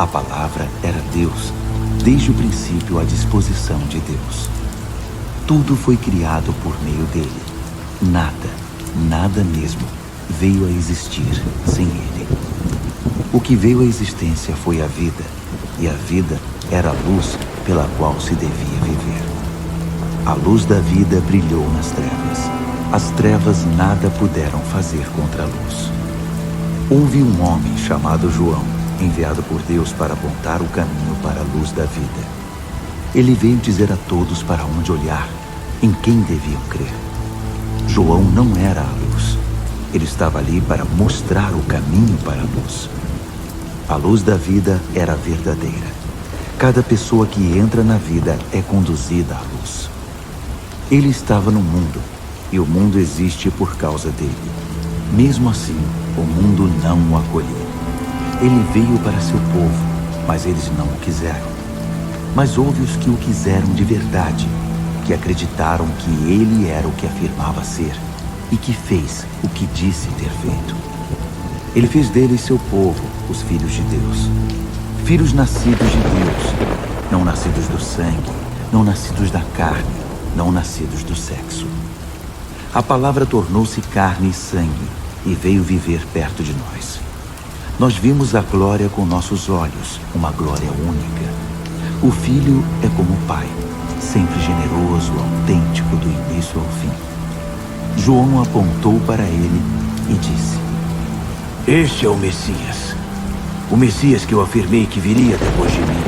A palavra era Deus, desde o princípio à disposição de Deus. Tudo foi criado por meio dele. Nada mesmo veio a existir sem ele. O que veio à existência foi a vida, e a vida era a luz pela qual se devia viver. A luz da vida brilhou nas trevas. As trevas nada puderam fazer contra a luz. Houve um homem chamado João, enviado por Deus para apontar o caminho para a luz da vida. Ele veio dizer a todos para onde olhar, em quem deviam crer. João não era a luz. Ele estava ali para mostrar o caminho para a luz. A luz da vida era verdadeira. Cada pessoa que entra na vida é conduzida à luz. Ele estava no mundo, e o mundo existe por causa dele. Mesmo assim, o mundo não o acolheu. Ele veio para seu povo, mas eles não o quiseram. Mas houve os que o quiseram de verdade, que acreditaram que ele era o que afirmava ser, e que fez o que disse ter feito. Ele fez deles seu povo, os filhos de Deus. Filhos nascidos de Deus, não nascidos do sangue, não nascidos da carne, não nascidos do sexo. A palavra tornou-se carne e sangue e veio viver perto de nós. Nós vimos a glória com nossos olhos, uma glória única. O Filho é como o Pai, sempre generoso, autêntico do início ao fim. João apontou para ele e disse: "Este é o Messias. O Messias que eu afirmei que viria depois de mim,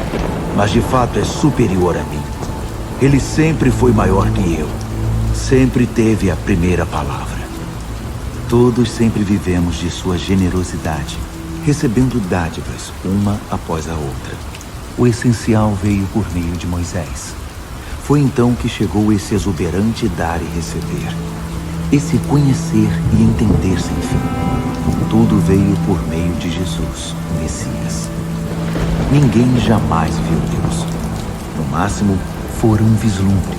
mas de fato é superior a mim. Ele sempre foi maior que eu. Sempre teve a primeira palavra." Todos sempre vivemos de sua generosidade, recebendo dádivas uma após a outra. O essencial veio por meio de Moisés. Foi então que chegou esse exuberante dar e receber. Esse conhecer e entender sem fim. Tudo veio por meio de Jesus, o Messias. Ninguém jamais viu Deus. No máximo, fora um vislumbre.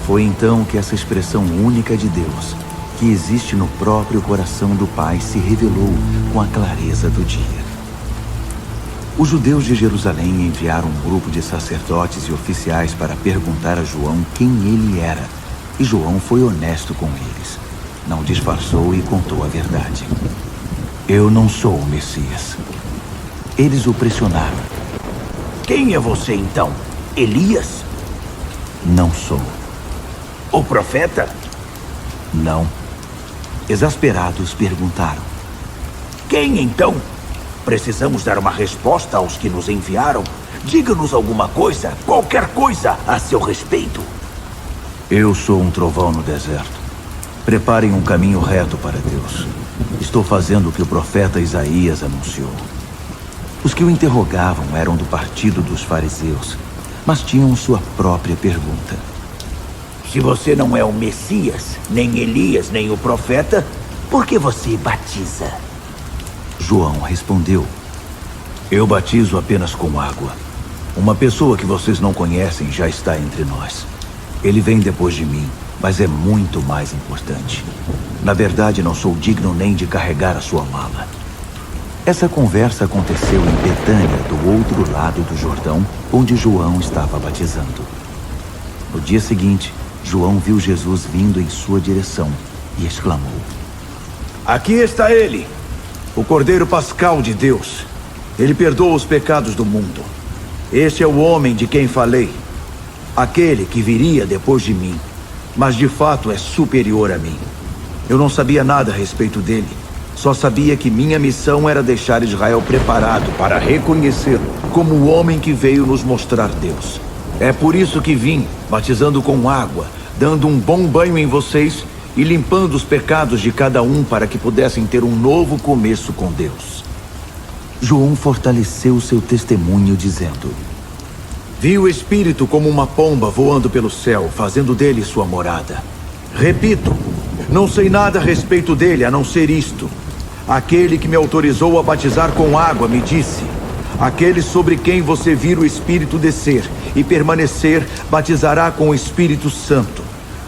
Foi então que essa expressão única de Deus, que existe no próprio coração do Pai, se revelou com a clareza do dia. Os judeus de Jerusalém enviaram um grupo de sacerdotes e oficiais para perguntar a João quem ele era. E João foi honesto com eles. Não disfarçou e contou a verdade. "Eu não sou o Messias." Eles o pressionaram. "Quem é você então? Elias?" "Não sou." "O profeta?" "Não." Exasperados, perguntaram: "Quem então? Precisamos dar uma resposta aos que nos enviaram. Diga-nos alguma coisa, qualquer coisa, a seu respeito." "Eu sou um trovão no deserto. Preparem um caminho reto para Deus. Estou fazendo o que o profeta Isaías anunciou." Os que o interrogavam eram do partido dos fariseus, mas tinham sua própria pergunta. "Se você não é o Messias, nem Elias, nem o profeta, por que você batiza?" João respondeu: "Eu batizo apenas com água. Uma pessoa que vocês não conhecem já está entre nós. Ele vem depois de mim, mas é muito mais importante. Na verdade, não sou digno nem de carregar a sua mala." Essa conversa aconteceu em Betânia, do outro lado do Jordão, onde João estava batizando. No dia seguinte, João viu Jesus vindo em sua direção e exclamou: "Aqui está ele, o Cordeiro Pascal de Deus. Ele perdoa os pecados do mundo. Este é o homem de quem falei, aquele que viria depois de mim, mas de fato é superior a mim. Eu não sabia nada a respeito dele. Só sabia que minha missão era deixar Israel preparado para reconhecê-lo como o homem que veio nos mostrar Deus. É por isso que vim, batizando com água, dando um bom banho em vocês e limpando os pecados de cada um para que pudessem ter um novo começo com Deus." João fortaleceu seu testemunho dizendo: "Vi o Espírito como uma pomba voando pelo céu, fazendo dele sua morada. Repito, não sei nada a respeito dele a não ser isto. Aquele que me autorizou a batizar com água me disse: aquele sobre quem você vir o Espírito descer e permanecer, batizará com o Espírito Santo.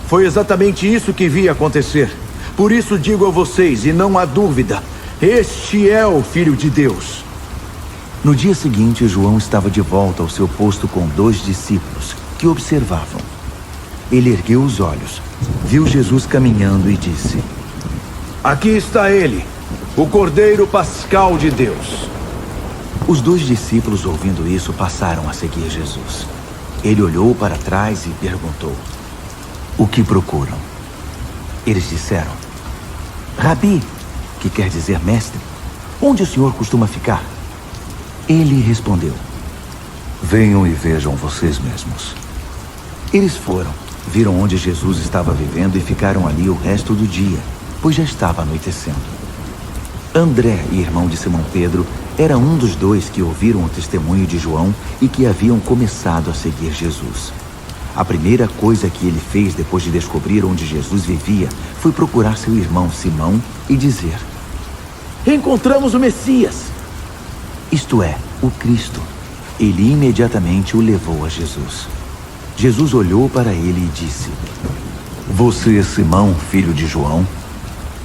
Foi exatamente isso que vi acontecer. Por isso digo a vocês, e não há dúvida, este é o Filho de Deus." No dia seguinte, João estava de volta ao seu posto com 2 discípulos que observavam. Ele ergueu os olhos, viu Jesus caminhando e disse: Aqui está ele, o Cordeiro Pascal de Deus. Os 2 discípulos, ouvindo isso, passaram a seguir Jesus. Ele olhou para trás e perguntou: O que procuram? Eles disseram: Rabi, que quer dizer mestre, onde o senhor costuma ficar? Ele respondeu: Venham e vejam vocês mesmos. Eles foram, viram onde Jesus estava vivendo e ficaram ali o resto do dia, pois já estava anoitecendo. André, irmão de Simão Pedro, era um dos 2 que ouviram o testemunho de João e que haviam começado a seguir Jesus. A primeira coisa que ele fez depois de descobrir onde Jesus vivia foi procurar seu irmão Simão e dizer: Encontramos o Messias! Isto é, o Cristo. Ele imediatamente o levou a Jesus. Jesus olhou para ele e disse: Você é Simão, filho de João?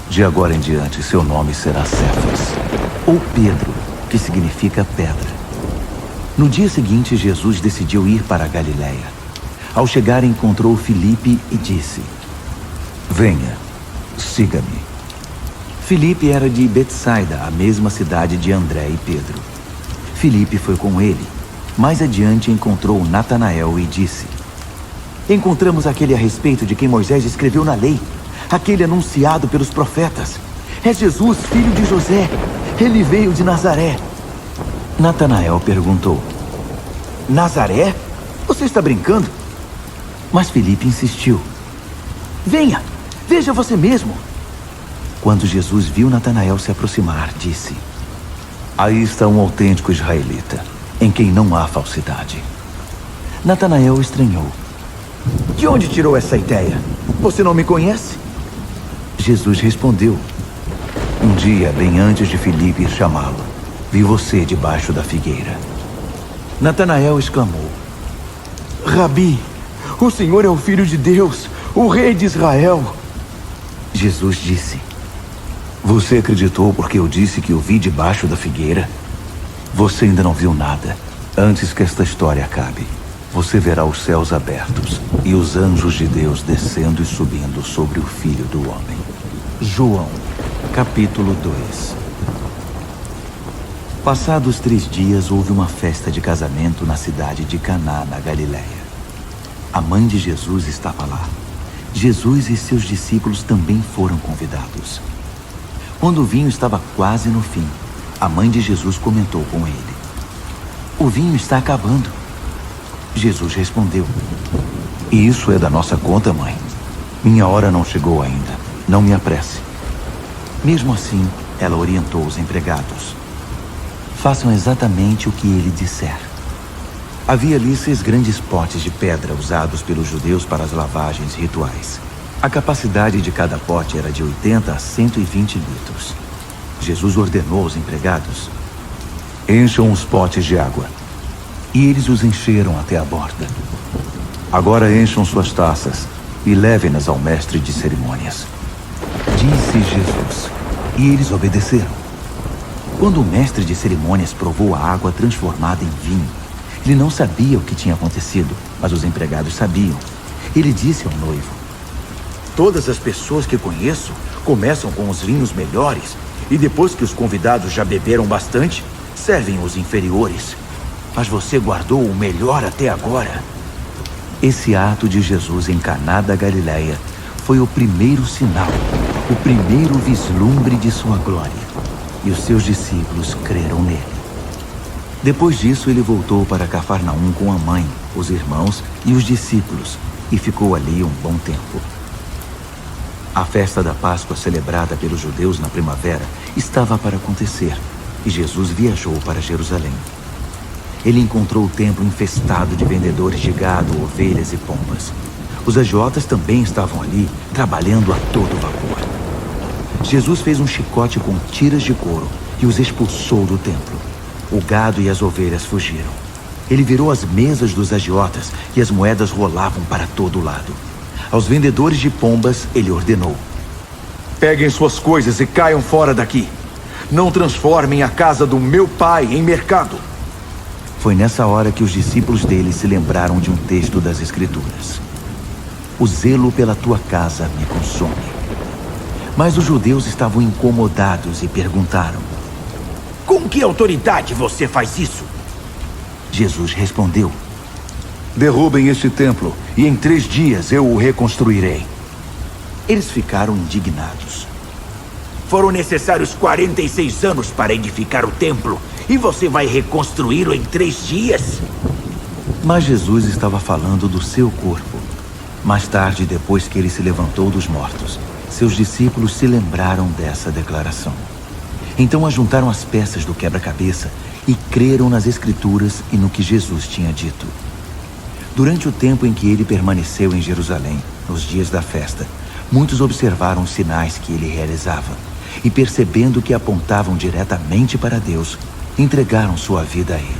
De agora em diante seu nome será Cefas, ou Pedro, que significa pedra. No dia seguinte, Jesus decidiu ir para a Galiléia. Ao chegar, encontrou Filipe e disse: Venha, siga-me. Filipe era de Betsaida, a mesma cidade de André e Pedro. Filipe foi com ele. Mais adiante encontrou Natanael e disse: Encontramos aquele a respeito de quem Moisés escreveu na lei, aquele anunciado pelos profetas. É Jesus, filho de José. Ele veio de Nazaré. Natanael perguntou: Nazaré? Você está brincando? Mas Filipe insistiu: Venha, veja você mesmo. Quando Jesus viu Natanael se aproximar, disse: Aí está um autêntico israelita, em quem não há falsidade. Natanael estranhou: De onde tirou essa ideia? Você não me conhece? Jesus respondeu: Um dia, bem antes de Filipe ir chamá-lo, vi você debaixo da figueira. Natanael exclamou: Rabi, o Senhor é o Filho de Deus, o Rei de Israel. Jesus disse: Você acreditou porque eu disse que o vi debaixo da figueira? Você ainda não viu nada. Antes que esta história acabe, você verá os céus abertos e os anjos de Deus descendo e subindo sobre o Filho do Homem. João, capítulo 2. Passados 3 dias, houve uma festa de casamento na cidade de Caná, na Galiléia. A mãe de Jesus estava lá. Jesus e seus discípulos também foram convidados. Quando o vinho estava quase no fim, a mãe de Jesus comentou com ele: O vinho está acabando. Jesus respondeu: Isso é da nossa conta, mãe. Minha hora não chegou ainda. Não me apresse. Mesmo assim, ela orientou os empregados: Façam exatamente o que ele disser. Havia ali 6 grandes potes de pedra usados pelos judeus para as lavagens rituais. A capacidade de cada pote era de 80 a 120 litros. Jesus ordenou aos empregados: Encham os potes de água. E eles os encheram até a borda. Agora encham suas taças e levem-nas ao mestre de cerimônias, disse Jesus. E eles obedeceram. Quando o mestre de cerimônias provou a água transformada em vinho, ele não sabia o que tinha acontecido, mas os empregados sabiam. Ele disse ao noivo: Todas as pessoas que conheço começam com os vinhos melhores e depois que os convidados já beberam bastante, servem os inferiores. Mas você guardou o melhor até agora. Esse ato de Jesus em Caná da Galiléia foi o primeiro sinal, o primeiro vislumbre de sua glória. E os seus discípulos creram nele. Depois disso, ele voltou para Cafarnaum com a mãe, os irmãos e os discípulos, e ficou ali um bom tempo. A festa da Páscoa, celebrada pelos judeus na primavera, estava para acontecer, e Jesus viajou para Jerusalém. Ele encontrou o templo infestado de vendedores de gado, ovelhas e pombas. Os agiotas também estavam ali, trabalhando a todo vapor. Jesus fez um chicote com tiras de couro e os expulsou do templo. O gado e as ovelhas fugiram. Ele virou as mesas dos agiotas e as moedas rolavam para todo lado. Aos vendedores de pombas, ele ordenou: Peguem suas coisas e caiam fora daqui. Não transformem a casa do meu pai em mercado. Foi nessa hora que os discípulos dele se lembraram de um texto das Escrituras. O zelo pela tua casa me consome. Mas os judeus estavam incomodados e perguntaram: com que autoridade você faz isso? Jesus respondeu: derrubem este templo e em 3 dias eu o reconstruirei. Eles ficaram indignados. Foram necessários 46 anos para edificar o templo e você vai reconstruí-lo em 3 dias? Mas Jesus estava falando do seu corpo. Mais tarde, depois que ele se levantou dos mortos, seus discípulos se lembraram dessa declaração. Então ajuntaram as peças do quebra-cabeça e creram nas Escrituras e no que Jesus tinha dito. Durante o tempo em que ele permaneceu em Jerusalém, nos dias da festa, muitos observaram os sinais que ele realizava e, percebendo que apontavam diretamente para Deus, entregaram sua vida a ele.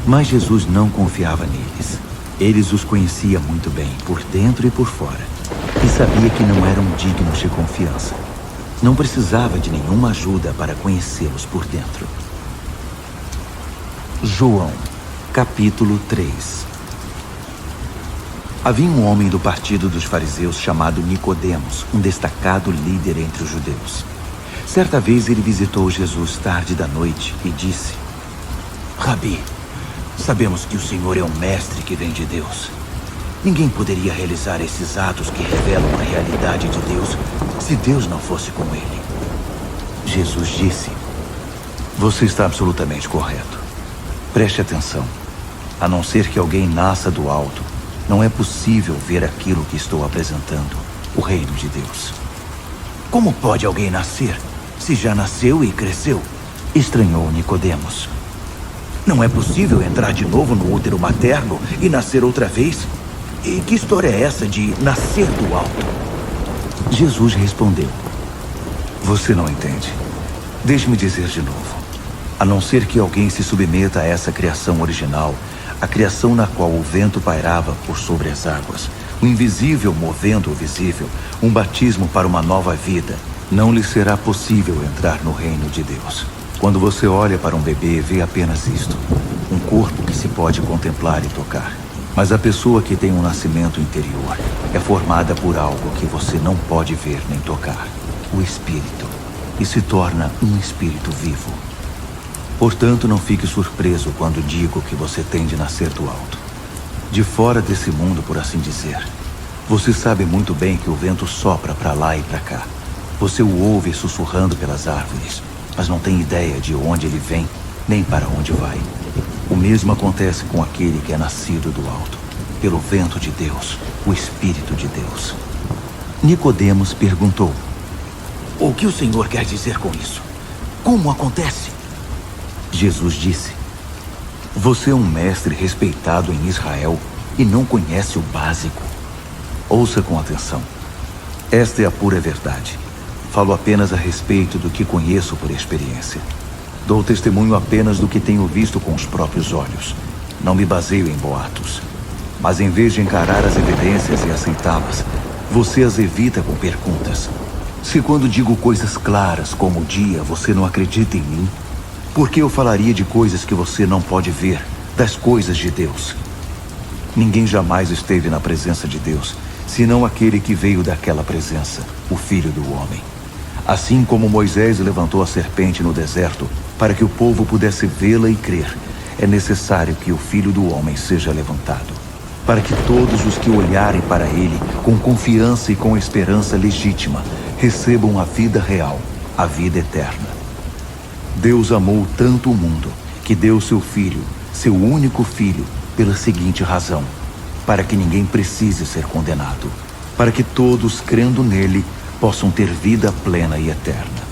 Mas Jesus não confiava neles. Eles os conhecia muito bem, por dentro e por fora, e sabia que não eram dignos de confiança. Não precisava de nenhuma ajuda para conhecê-los por dentro. João, capítulo 3. Havia um homem do partido dos fariseus chamado Nicodemos, um destacado líder entre os judeus. Certa vez ele visitou Jesus tarde da noite e disse: Rabi, sabemos que o Senhor é um mestre que vem de Deus. Ninguém poderia realizar esses atos que revelam a realidade de Deus se Deus não fosse com ele. Jesus disse: você está absolutamente correto. Preste atenção. A não ser que alguém nasça do alto, não é possível ver aquilo que estou apresentando, o reino de Deus. Como pode alguém nascer se já nasceu e cresceu? Estranhou Nicodemos. Não é possível entrar de novo no útero materno e nascer outra vez? E que história é essa de nascer do alto? Jesus respondeu: você não entende. Deixe-me dizer de novo. A não ser que alguém se submeta a essa criação original, a criação na qual o vento pairava por sobre as águas, o invisível movendo o visível, um batismo para uma nova vida, não lhe será possível entrar no reino de Deus. Quando você olha para um bebê, vê apenas isto: um corpo que se pode contemplar e tocar. Mas a pessoa que tem um nascimento interior é formada por algo que você não pode ver nem tocar, o Espírito, e se torna um espírito vivo. Portanto, não fique surpreso quando digo que você tem de nascer do alto. De fora desse mundo, por assim dizer. Você sabe muito bem que o vento sopra para lá e para cá. Você o ouve sussurrando pelas árvores, mas não tem ideia de onde ele vem, nem para onde vai. O mesmo acontece com aquele que é nascido do alto, pelo vento de Deus, o Espírito de Deus. Nicodemos perguntou: o que o Senhor quer dizer com isso? Como acontece? Jesus disse: você é um mestre respeitado em Israel e não conhece o básico. Ouça com atenção. Esta é a pura verdade. Falo apenas a respeito do que conheço por experiência. Dou testemunho apenas do que tenho visto com os próprios olhos. Não me baseio em boatos. Mas em vez de encarar as evidências e aceitá-las, você as evita com perguntas. Se quando digo coisas claras como o dia, você não acredita em mim, por que eu falaria de coisas que você não pode ver, das coisas de Deus? Ninguém jamais esteve na presença de Deus, senão aquele que veio daquela presença, o Filho do Homem. Assim como Moisés levantou a serpente no deserto, para que o povo pudesse vê-la e crer, é necessário que o Filho do Homem seja levantado, para que todos os que olharem para ele, com confiança e com esperança legítima, recebam a vida real, a vida eterna. Deus amou tanto o mundo, que deu seu Filho, seu único Filho, pela seguinte razão: para que ninguém precise ser condenado, para que todos, crendo nele, possam ter vida plena e eterna.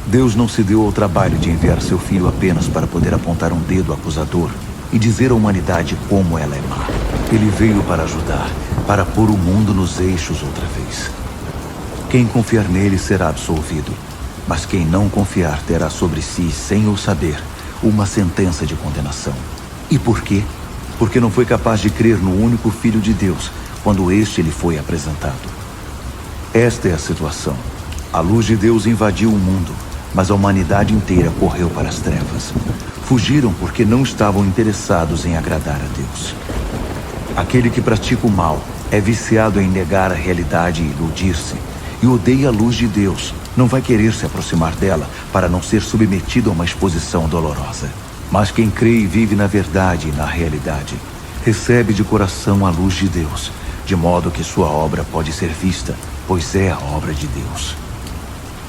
Deus não se deu ao trabalho de enviar seu Filho apenas para poder apontar um dedo acusador e dizer à humanidade como ela é má. Ele veio para ajudar, para pôr o mundo nos eixos outra vez. Quem confiar nele será absolvido, mas quem não confiar terá sobre si, sem o saber, uma sentença de condenação. E por quê? Porque não foi capaz de crer no único Filho de Deus, quando este lhe foi apresentado. Esta é a situação. A luz de Deus invadiu o mundo, mas a humanidade inteira correu para as trevas. Fugiram porque não estavam interessados em agradar a Deus. Aquele que pratica o mal é viciado em negar a realidade e iludir-se, e odeia a luz de Deus. Não vai querer se aproximar dela para não ser submetido a uma exposição dolorosa. Mas quem crê e vive na verdade e na realidade, recebe de coração a luz de Deus, de modo que sua obra pode ser vista, pois é a obra de Deus.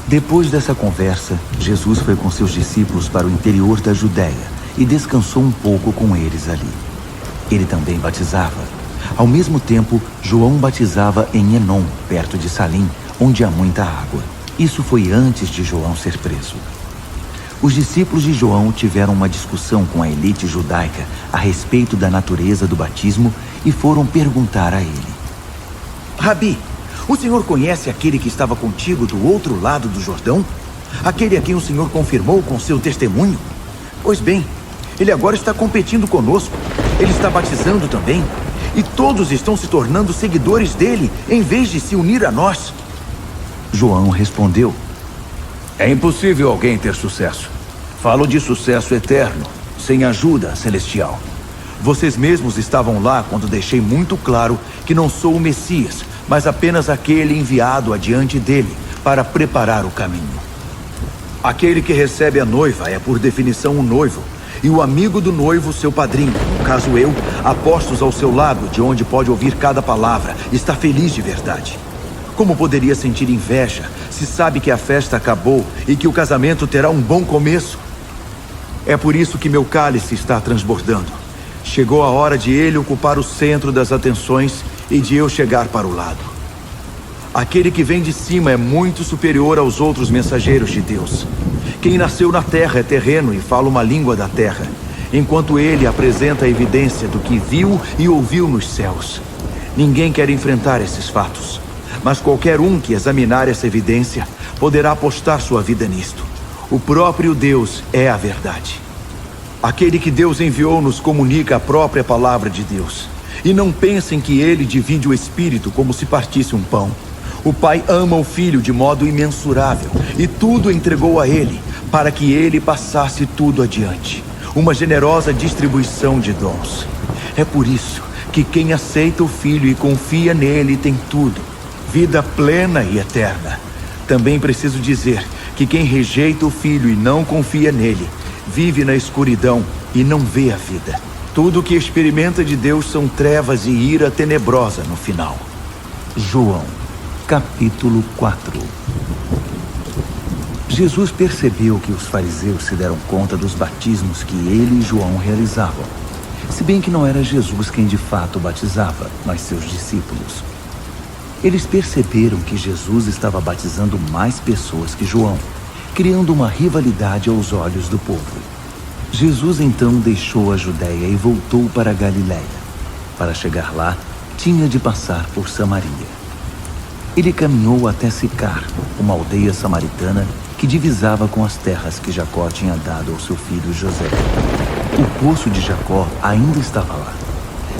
Depois dessa conversa, Jesus foi com seus discípulos para o interior da Judéia e descansou um pouco com eles ali. Ele também batizava. Ao mesmo tempo, João batizava em Enom, perto de Salim, onde há muita água. Isso foi antes de João ser preso. Os discípulos de João tiveram uma discussão com a elite judaica a respeito da natureza do batismo e foram perguntar a ele. Rabi, o senhor conhece aquele que estava contigo do outro lado do Jordão? Aquele a quem o senhor confirmou com seu testemunho? Pois bem, ele agora está competindo conosco. Ele está batizando também. E todos estão se tornando seguidores dele, em vez de se unir a nós. João respondeu: É impossível alguém ter sucesso. Falo de sucesso eterno, sem ajuda celestial. Vocês mesmos estavam lá quando deixei muito claro que não sou o Messias, mas apenas aquele enviado adiante dele para preparar o caminho. Aquele que recebe a noiva é por definição o noivo, e o amigo do noivo seu padrinho, no caso eu, apostos ao seu lado, de onde pode ouvir cada palavra, está feliz de verdade. Como poderia sentir inveja se sabe que a festa acabou e que o casamento terá um bom começo? É por isso que meu cálice está transbordando. Chegou a hora de ele ocupar o centro das atenções e de eu chegar para o lado. Aquele que vem de cima é muito superior aos outros mensageiros de Deus. Quem nasceu na terra é terreno e fala uma língua da terra, enquanto ele apresenta a evidência do que viu e ouviu nos céus. Ninguém quer enfrentar esses fatos, mas qualquer um que examinar essa evidência poderá apostar sua vida nisto. O próprio Deus é a verdade. Aquele que Deus enviou nos comunica a própria palavra de Deus. E não pensem que ele divide o Espírito como se partisse um pão. O Pai ama o Filho de modo imensurável e tudo entregou a ele, para que ele passasse tudo adiante. Uma generosa distribuição de dons. É por isso que quem aceita o Filho e confia nele tem tudo. Vida plena e eterna. Também preciso dizer que quem rejeita o Filho e não confia nele, vive na escuridão e não vê a vida. Tudo o que experimenta de Deus são trevas e ira tenebrosa no final. João, capítulo 4. Jesus percebeu que os fariseus se deram conta dos batismos que ele e João realizavam, se bem que não era Jesus quem de fato batizava, mas seus discípulos. Eles perceberam que Jesus estava batizando mais pessoas que João, criando uma rivalidade aos olhos do povo. Jesus então deixou a Judéia e voltou para a Galiléia. Para chegar lá, tinha de passar por Samaria. Ele caminhou até Sicar, uma aldeia samaritana que divisava com as terras que Jacó tinha dado ao seu filho José. O poço de Jacó ainda estava lá.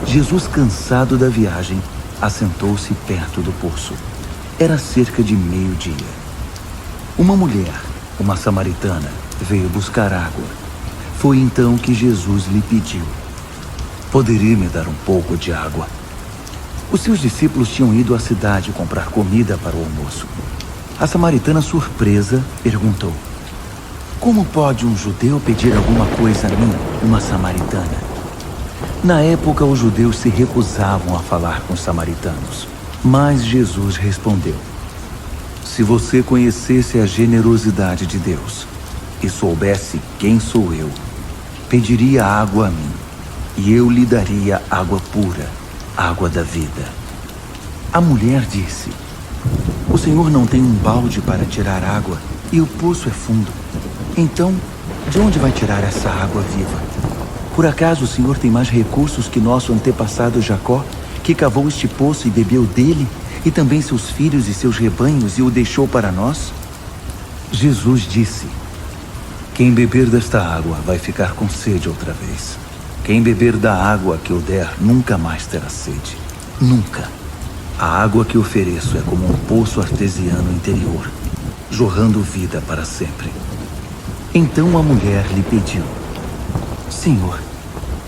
Jesus, cansado da viagem, assentou-se perto do poço. Era cerca de meio-dia. Uma mulher, uma samaritana, veio buscar água. Foi então que Jesus lhe pediu: poderia me dar um pouco de água? Os seus discípulos tinham ido à cidade comprar comida para o almoço. A samaritana, surpresa, perguntou: como pode um judeu pedir alguma coisa a mim, uma samaritana? Na época, os judeus se recusavam a falar com os samaritanos. Mas Jesus respondeu: se você conhecesse a generosidade de Deus e soubesse quem sou eu, pediria água a mim, e eu lhe daria água pura, água da vida. A mulher disse: o Senhor não tem um balde para tirar água, e o poço é fundo. Então, de onde vai tirar essa água viva? Por acaso o Senhor tem mais recursos que nosso antepassado Jacó, que cavou este poço e bebeu dele, e também seus filhos e seus rebanhos, e o deixou para nós? Jesus disse: quem beber desta água vai ficar com sede outra vez. Quem beber da água que eu der nunca mais terá sede. Nunca. A água que ofereço é como um poço artesiano interior, jorrando vida para sempre. Então a mulher lhe pediu: Senhor,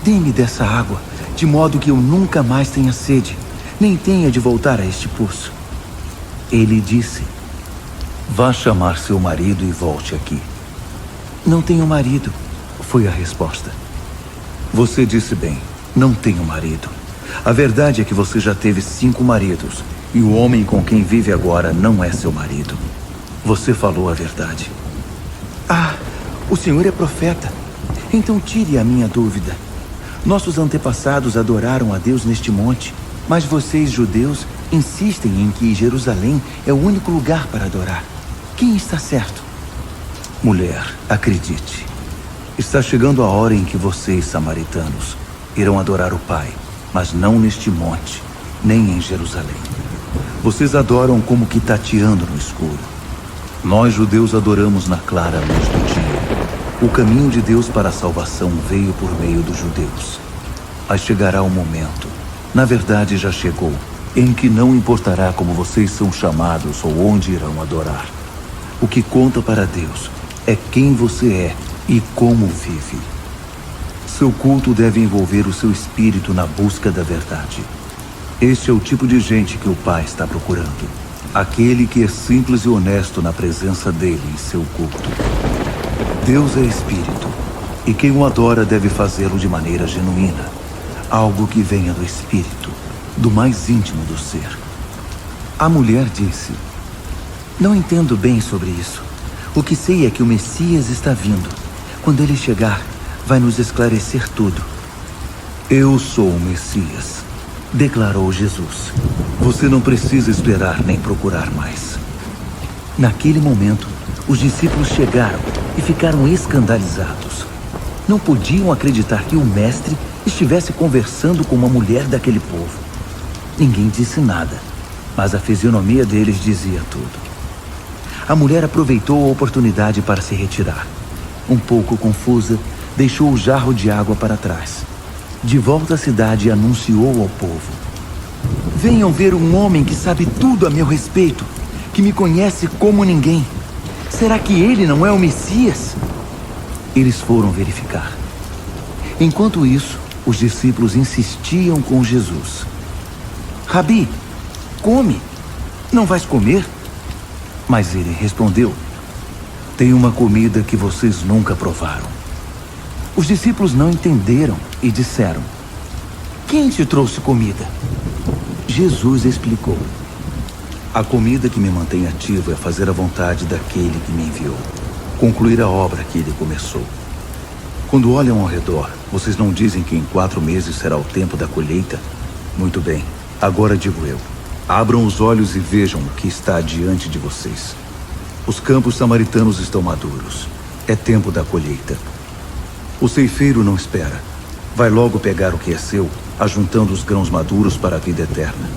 dê-me dessa água, de modo que eu nunca mais tenha sede, nem tenha de voltar a este poço. Ele disse: Vá chamar seu marido e volte aqui. Não tenho marido, foi a resposta. Você disse bem, não tenho marido. A verdade é que você já teve 5 maridos, e o homem com quem vive agora não é seu marido. Você falou a verdade. Ah, o senhor é profeta. Então tire a minha dúvida. Nossos antepassados adoraram a Deus neste monte, mas vocês, judeus, insistem em que Jerusalém é o único lugar para adorar. Quem está certo? Mulher, acredite. Está chegando a hora em que vocês, samaritanos, irão adorar o Pai, mas não neste monte, nem em Jerusalém. Vocês adoram como que tateando no escuro. Nós, judeus, adoramos na clara luz do dia. O caminho de Deus para a salvação veio por meio dos judeus. Mas chegará o momento, na verdade já chegou, em que não importará como vocês são chamados ou onde irão adorar. O que conta para Deus é quem você é e como vive. Seu culto deve envolver o seu espírito na busca da verdade. Este é o tipo de gente que o Pai está procurando. Aquele que é simples e honesto na presença dele em seu culto. Deus é espírito, e quem o adora deve fazê-lo de maneira genuína. Algo que venha do espírito, do mais íntimo do ser. A mulher disse: Não entendo bem sobre isso. O que sei é que o Messias está vindo. Quando ele chegar, vai nos esclarecer tudo. Eu sou o Messias, declarou Jesus. Você não precisa esperar nem procurar mais. Naquele momento, os discípulos chegaram e ficaram escandalizados. Não podiam acreditar que o mestre estivesse conversando com uma mulher daquele povo. Ninguém disse nada, mas a fisionomia deles dizia tudo. A mulher aproveitou a oportunidade para se retirar. Um pouco confusa, deixou o jarro de água para trás. De volta à cidade, anunciou ao povo: Venham ver um homem que sabe tudo a meu respeito, que me conhece como ninguém. Será que ele não é o Messias? Eles foram verificar. Enquanto isso, os discípulos insistiam com Jesus. Rabi, come. Não vais comer? Mas ele respondeu: Tem uma comida que vocês nunca provaram. Os discípulos não entenderam e disseram: Quem te trouxe comida? Jesus explicou: A comida que me mantém ativo é fazer a vontade daquele que me enviou, concluir a obra que ele começou. Quando olham ao redor, vocês não dizem que em 4 meses será o tempo da colheita? Muito bem, agora digo eu: abram os olhos e vejam o que está diante de vocês. Os campos samaritanos estão maduros. É tempo da colheita. O ceifeiro não espera. Vai logo pegar o que é seu, ajuntando os grãos maduros para a vida eterna.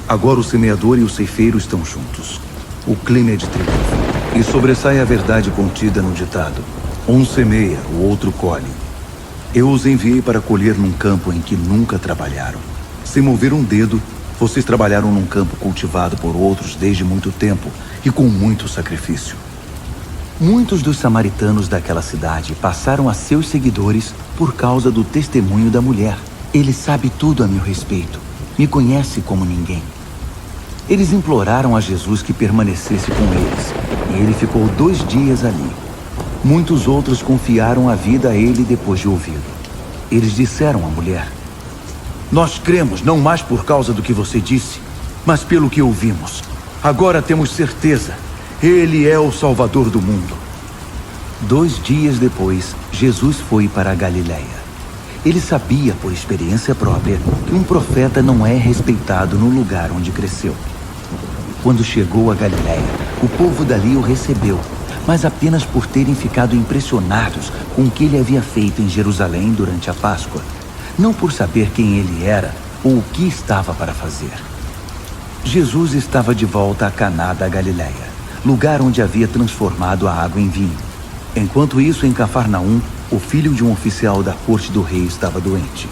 Agora o semeador e o ceifeiro estão juntos. O clima é de triunfo. E sobressai a verdade contida no ditado: um semeia, o outro colhe. Eu os enviei para colher num campo em que nunca trabalharam. Sem mover um dedo, vocês trabalharam num campo cultivado por outros desde muito tempo e com muito sacrifício. Muitos dos samaritanos daquela cidade passaram a seus seguidores por causa do testemunho da mulher. Ele sabe tudo a meu respeito. Me conhece como ninguém. Eles imploraram a Jesus que permanecesse com eles, e ele ficou 2 dias ali. Muitos outros confiaram a vida a ele depois de ouvi-lo. Eles disseram à mulher: Nós cremos não mais por causa do que você disse, mas pelo que ouvimos. Agora temos certeza. Ele é o Salvador do mundo. 2 dias depois, Jesus foi para a Galileia. Ele sabia, por experiência própria, que um profeta não é respeitado no lugar onde cresceu. Quando chegou a Galileia, o povo dali o recebeu, mas apenas por terem ficado impressionados com o que ele havia feito em Jerusalém durante a Páscoa, não por saber quem ele era ou o que estava para fazer. Jesus estava de volta a Caná da Galileia, lugar onde havia transformado a água em vinho. Enquanto isso, em Cafarnaum, o filho de um oficial da corte do rei estava doente.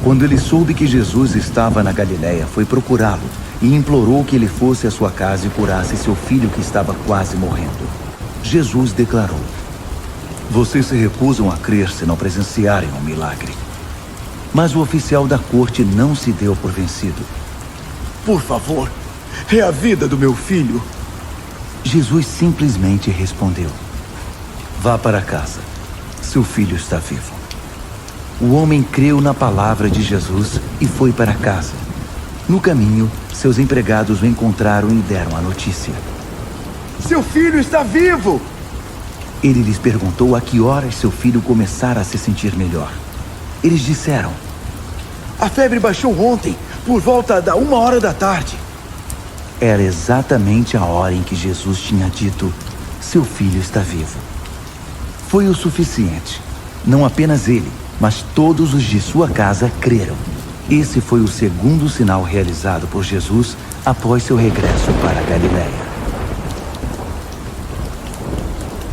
Quando ele soube que Jesus estava na Galileia, foi procurá-lo e implorou que ele fosse à sua casa e curasse seu filho que estava quase morrendo. Jesus declarou: Vocês se recusam a crer se não presenciarem um milagre. Mas o oficial da corte não se deu por vencido. Por favor, é a vida do meu filho. Jesus simplesmente respondeu: vá para casa. Seu filho está vivo. O homem creu na palavra de Jesus e foi para casa. No caminho, seus empregados o encontraram e deram a notícia. Seu filho está vivo! Ele lhes perguntou a que horas seu filho começara a se sentir melhor. Eles disseram: a febre baixou ontem, por volta da 1h da tarde. Era exatamente a hora em que Jesus tinha dito: seu filho está vivo. Foi o suficiente. Não apenas ele, mas todos os de sua casa creram. Esse foi o segundo sinal realizado por Jesus após seu regresso para a Galiléia.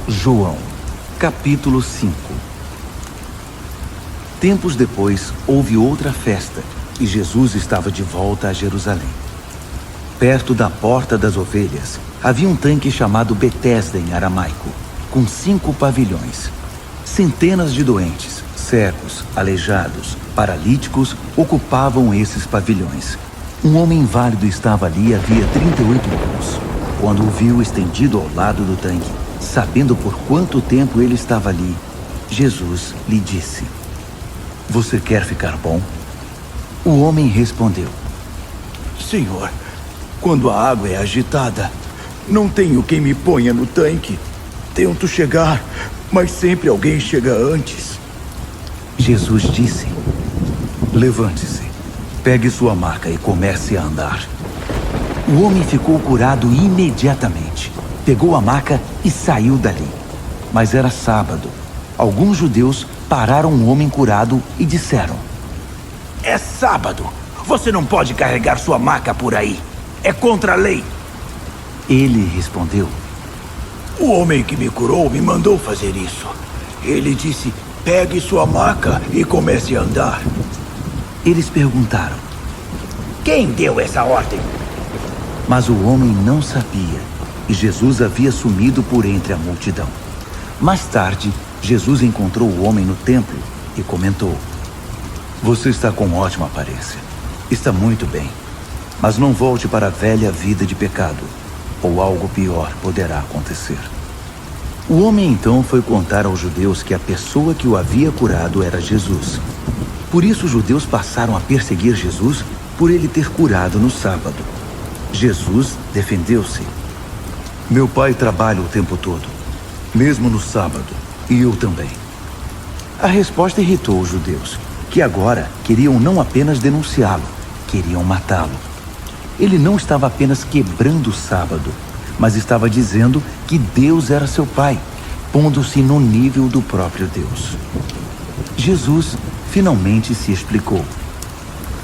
João, capítulo 5. Tempos depois, houve outra festa, e Jesus estava de volta a Jerusalém. Perto da Porta das Ovelhas, havia um tanque chamado Betesda em aramaico, com 5 pavilhões. Centenas de doentes, cegos, aleijados, paralíticos ocupavam esses pavilhões. Um homem inválido estava ali havia 38 anos. Quando o viu estendido ao lado do tanque, sabendo por quanto tempo ele estava ali, Jesus lhe disse: você quer ficar bom? O homem respondeu: Senhor, quando a água é agitada, não tenho quem me ponha no tanque. Tento chegar, mas sempre alguém chega antes. Jesus disse: levante-se, pegue sua maca e comece a andar. O homem ficou curado imediatamente. Pegou a maca e saiu dali. Mas era sábado. Alguns judeus pararam o homem curado e disseram: é sábado. Você não pode carregar sua maca por aí. É contra a lei. Ele respondeu: o homem que me curou me mandou fazer isso. Ele disse: pegue sua maca e comece a andar. Eles perguntaram: quem deu essa ordem? Mas o homem não sabia, e Jesus havia sumido por entre a multidão. Mais tarde, Jesus encontrou o homem no templo e comentou: você está com ótima aparência. Está muito bem. Mas não volte para a velha vida de pecado, ou algo pior poderá acontecer. O homem então foi contar aos judeus que a pessoa que o havia curado era Jesus. Por isso os judeus passaram a perseguir Jesus por ele ter curado no sábado. Jesus defendeu-se: meu pai trabalha o tempo todo, mesmo no sábado, e eu também. A resposta irritou os judeus, que agora queriam não apenas denunciá-lo, queriam matá-lo. Ele não estava apenas quebrando o sábado, mas estava dizendo que Deus era seu pai, pondo-se no nível do próprio Deus. Jesus finalmente se explicou: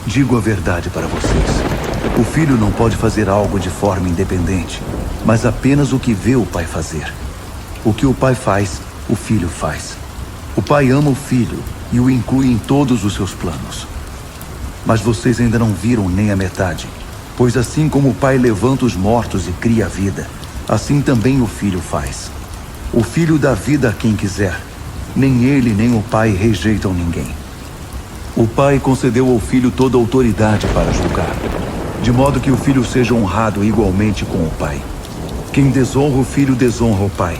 digo a verdade para vocês. O filho não pode fazer algo de forma independente, mas apenas o que vê o pai fazer. O que o pai faz, o filho faz. O pai ama o filho e o inclui em todos os seus planos. Mas vocês ainda não viram nem a metade, pois assim como o pai levanta os mortos e cria a vida, assim também o filho faz. O filho dá vida a quem quiser. Nem ele nem o pai rejeitam ninguém. O pai concedeu ao filho toda a autoridade para julgar, de modo que o filho seja honrado igualmente com o pai. Quem desonra o filho desonra o pai,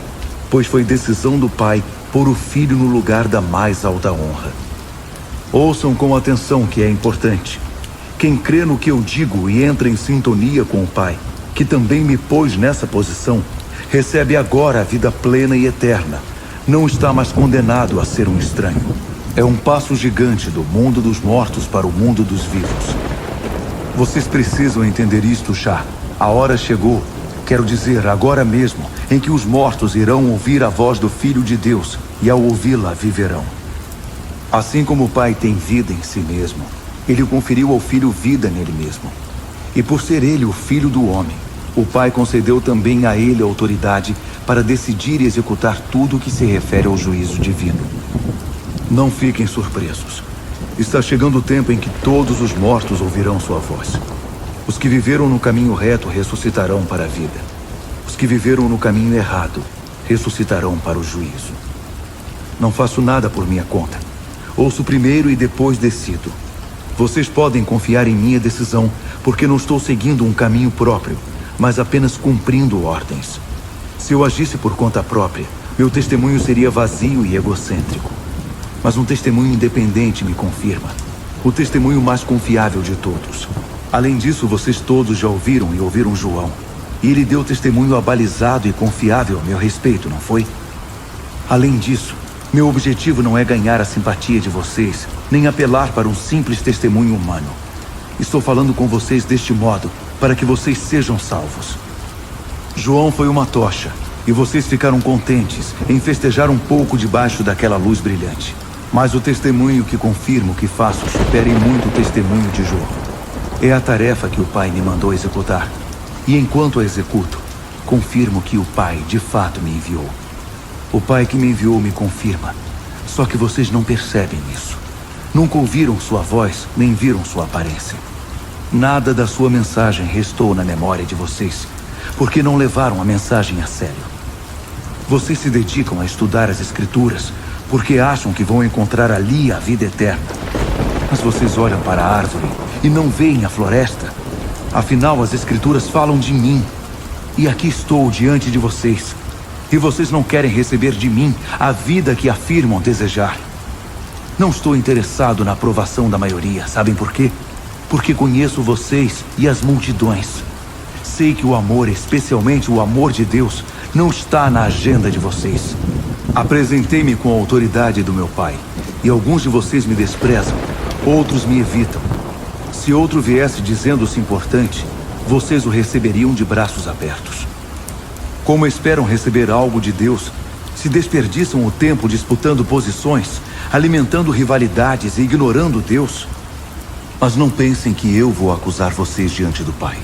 pois foi decisão do pai pôr o filho no lugar da mais alta honra. Ouçam com atenção que é importante. Quem crê no que eu digo e entra em sintonia com o Pai, que também me pôs nessa posição, recebe agora a vida plena e eterna. Não está mais condenado a ser um estranho. É um passo gigante do mundo dos mortos para o mundo dos vivos. Vocês precisam entender isto já. A hora chegou, quero dizer, agora mesmo, em que os mortos irão ouvir a voz do Filho de Deus e ao ouvi-la viverão. Assim como o Pai tem vida em si mesmo, ele conferiu ao Filho vida nele mesmo. E por ser ele o Filho do homem, o Pai concedeu também a ele autoridade para decidir e executar tudo o que se refere ao juízo divino. Não fiquem surpresos. Está chegando o tempo em que todos os mortos ouvirão sua voz. Os que viveram no caminho reto ressuscitarão para a vida. Os que viveram no caminho errado ressuscitarão para o juízo. Não faço nada por minha conta. Ouço primeiro e depois decido. Vocês podem confiar em minha decisão, porque não estou seguindo um caminho próprio, mas apenas cumprindo ordens. Se eu agisse por conta própria, meu testemunho seria vazio e egocêntrico. Mas um testemunho independente me confirma. O testemunho mais confiável de todos. Além disso, vocês todos já ouviram e ouviram João. E ele deu testemunho abalizado e confiável a meu respeito, não foi? Além disso, meu objetivo não é ganhar a simpatia de vocês, nem apelar para um simples testemunho humano. Estou falando com vocês deste modo, para que vocês sejam salvos. João foi uma tocha, e vocês ficaram contentes em festejar um pouco debaixo daquela luz brilhante. Mas o testemunho que confirmo que faço supera em muito o testemunho de João. É a tarefa que o Pai me mandou executar. E enquanto a executo, confirmo que o Pai de fato me enviou. O Pai que me enviou me confirma. Só que vocês não percebem isso. Nunca ouviram sua voz, nem viram sua aparência. Nada da sua mensagem restou na memória de vocês, porque não levaram a mensagem a sério. Vocês se dedicam a estudar as Escrituras, porque acham que vão encontrar ali a vida eterna. Mas vocês olham para a árvore e não veem a floresta. Afinal, as Escrituras falam de mim. E aqui estou diante de vocês. E vocês não querem receber de mim a vida que afirmam desejar. Não estou interessado na aprovação da maioria. Sabem por quê? Porque conheço vocês e as multidões. Sei que o amor, especialmente o amor de Deus, não está na agenda de vocês. Apresentei-me com a autoridade do meu Pai. E alguns de vocês me desprezam, outros me evitam. Se outro viesse dizendo-se importante, vocês o receberiam de braços abertos. Como esperam receber algo de Deus, se desperdiçam o tempo disputando posições, alimentando rivalidades e ignorando Deus? Mas não pensem que eu vou acusar vocês diante do Pai.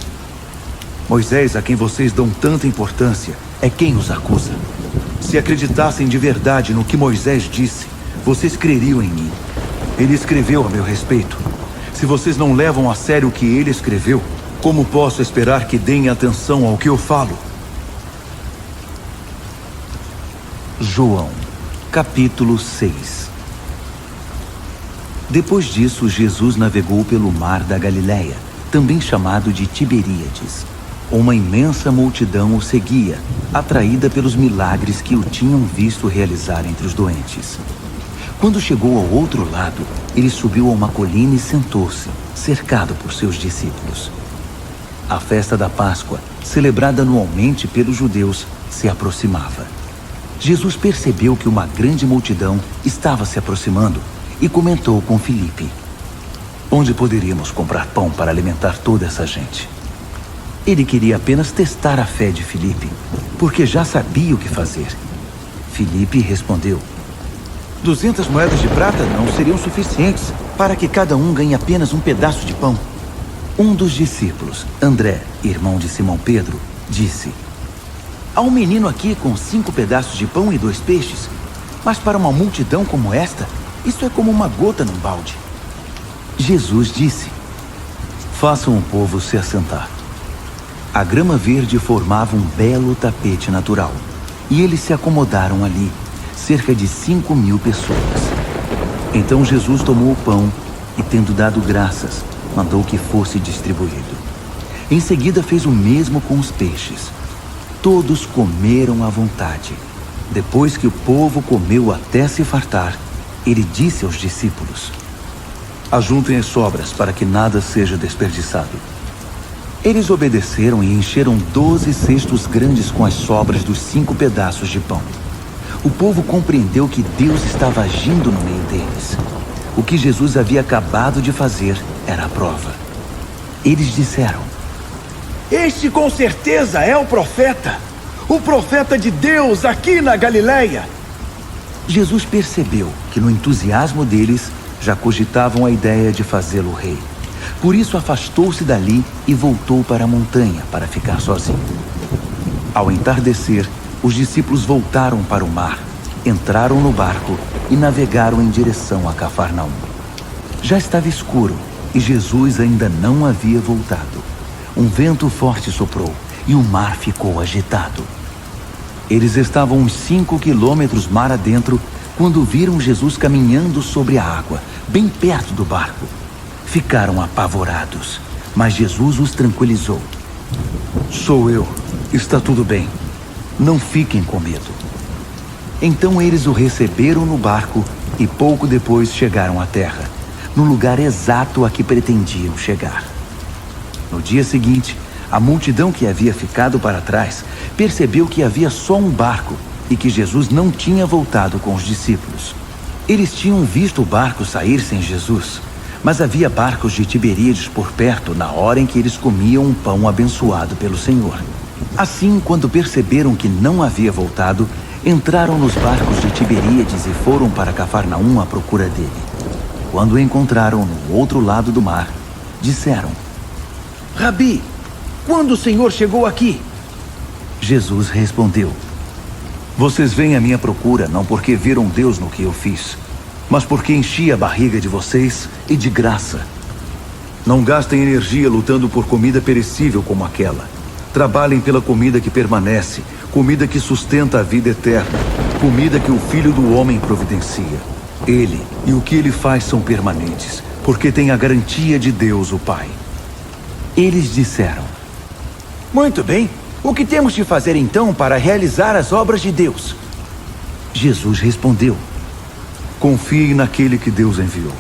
Moisés, a quem vocês dão tanta importância, é quem os acusa. Se acreditassem de verdade no que Moisés disse, vocês creriam em mim. Ele escreveu a meu respeito. Se vocês não levam a sério o que ele escreveu, como posso esperar que deem atenção ao que eu falo? João, capítulo 6. Depois disso, Jesus navegou pelo mar da Galileia, também chamado de Tiberíades. Uma imensa multidão o seguia, atraída pelos milagres que o tinham visto realizar entre os doentes. Quando chegou ao outro lado, ele subiu a uma colina e sentou-se, cercado por seus discípulos. A festa da Páscoa, celebrada anualmente pelos judeus, se aproximava. Jesus percebeu que uma grande multidão estava se aproximando e comentou com Filipe: "Onde poderíamos comprar pão para alimentar toda essa gente?" Ele queria apenas testar a fé de Filipe, porque já sabia o que fazer. Filipe respondeu: 200 moedas de prata não seriam suficientes para que cada um ganhe apenas um pedaço de pão. Um dos discípulos, André, irmão de Simão Pedro, disse: "Há um menino aqui com 5 pedaços de pão e 2 peixes, mas para uma multidão como esta, isso é como uma gota num balde." Jesus disse: "Façam o povo se assentar." A grama verde formava um belo tapete natural, e eles se acomodaram ali, cerca de 5.000 pessoas. Então Jesus tomou o pão e, tendo dado graças, mandou que fosse distribuído. Em seguida fez o mesmo com os peixes. Todos comeram à vontade. Depois que o povo comeu até se fartar, ele disse aos discípulos: "Ajuntem as sobras para que nada seja desperdiçado." Eles obedeceram e encheram 12 cestos grandes com as sobras dos 5 pedaços de pão. O povo compreendeu que Deus estava agindo no meio deles. O que Jesus havia acabado de fazer era a prova. Eles disseram: Este com certeza é o profeta de Deus aqui na Galileia. Jesus percebeu que no entusiasmo deles já cogitavam a ideia de fazê-lo rei. Por isso afastou-se dali e voltou para a montanha para ficar sozinho. Ao entardecer, os discípulos voltaram para o mar, entraram no barco e navegaram em direção a Cafarnaum. Já estava escuro e Jesus ainda não havia voltado. Um vento forte soprou e o mar ficou agitado. Eles estavam uns 5 quilômetros mar adentro quando viram Jesus caminhando sobre a água, bem perto do barco. Ficaram apavorados, mas Jesus os tranquilizou. Sou eu. Está tudo bem. Não fiquem com medo. Então eles o receberam no barco e pouco depois chegaram à terra, no lugar exato a que pretendiam chegar. No dia seguinte, a multidão que havia ficado para trás percebeu que havia só um barco e que Jesus não tinha voltado com os discípulos. Eles tinham visto o barco sair sem Jesus, mas havia barcos de Tiberíades por perto na hora em que eles comiam um pão abençoado pelo Senhor. Assim, quando perceberam que não havia voltado, entraram nos barcos de Tiberíades e foram para Cafarnaum à procura dele. Quando o encontraram no outro lado do mar, disseram: Rabi, quando o Senhor chegou aqui? Jesus respondeu: Vocês vêm à minha procura não porque viram Deus no que eu fiz, mas porque enchi a barriga de vocês e de graça. Não gastem energia lutando por comida perecível como aquela. Trabalhem pela comida que permanece, comida que sustenta a vida eterna, comida que o Filho do Homem providencia. Ele e o que ele faz são permanentes, porque tem a garantia de Deus, o Pai. Eles disseram: Muito bem. O que temos de fazer então para realizar as obras de Deus? Jesus respondeu: Confiem naquele que Deus enviou.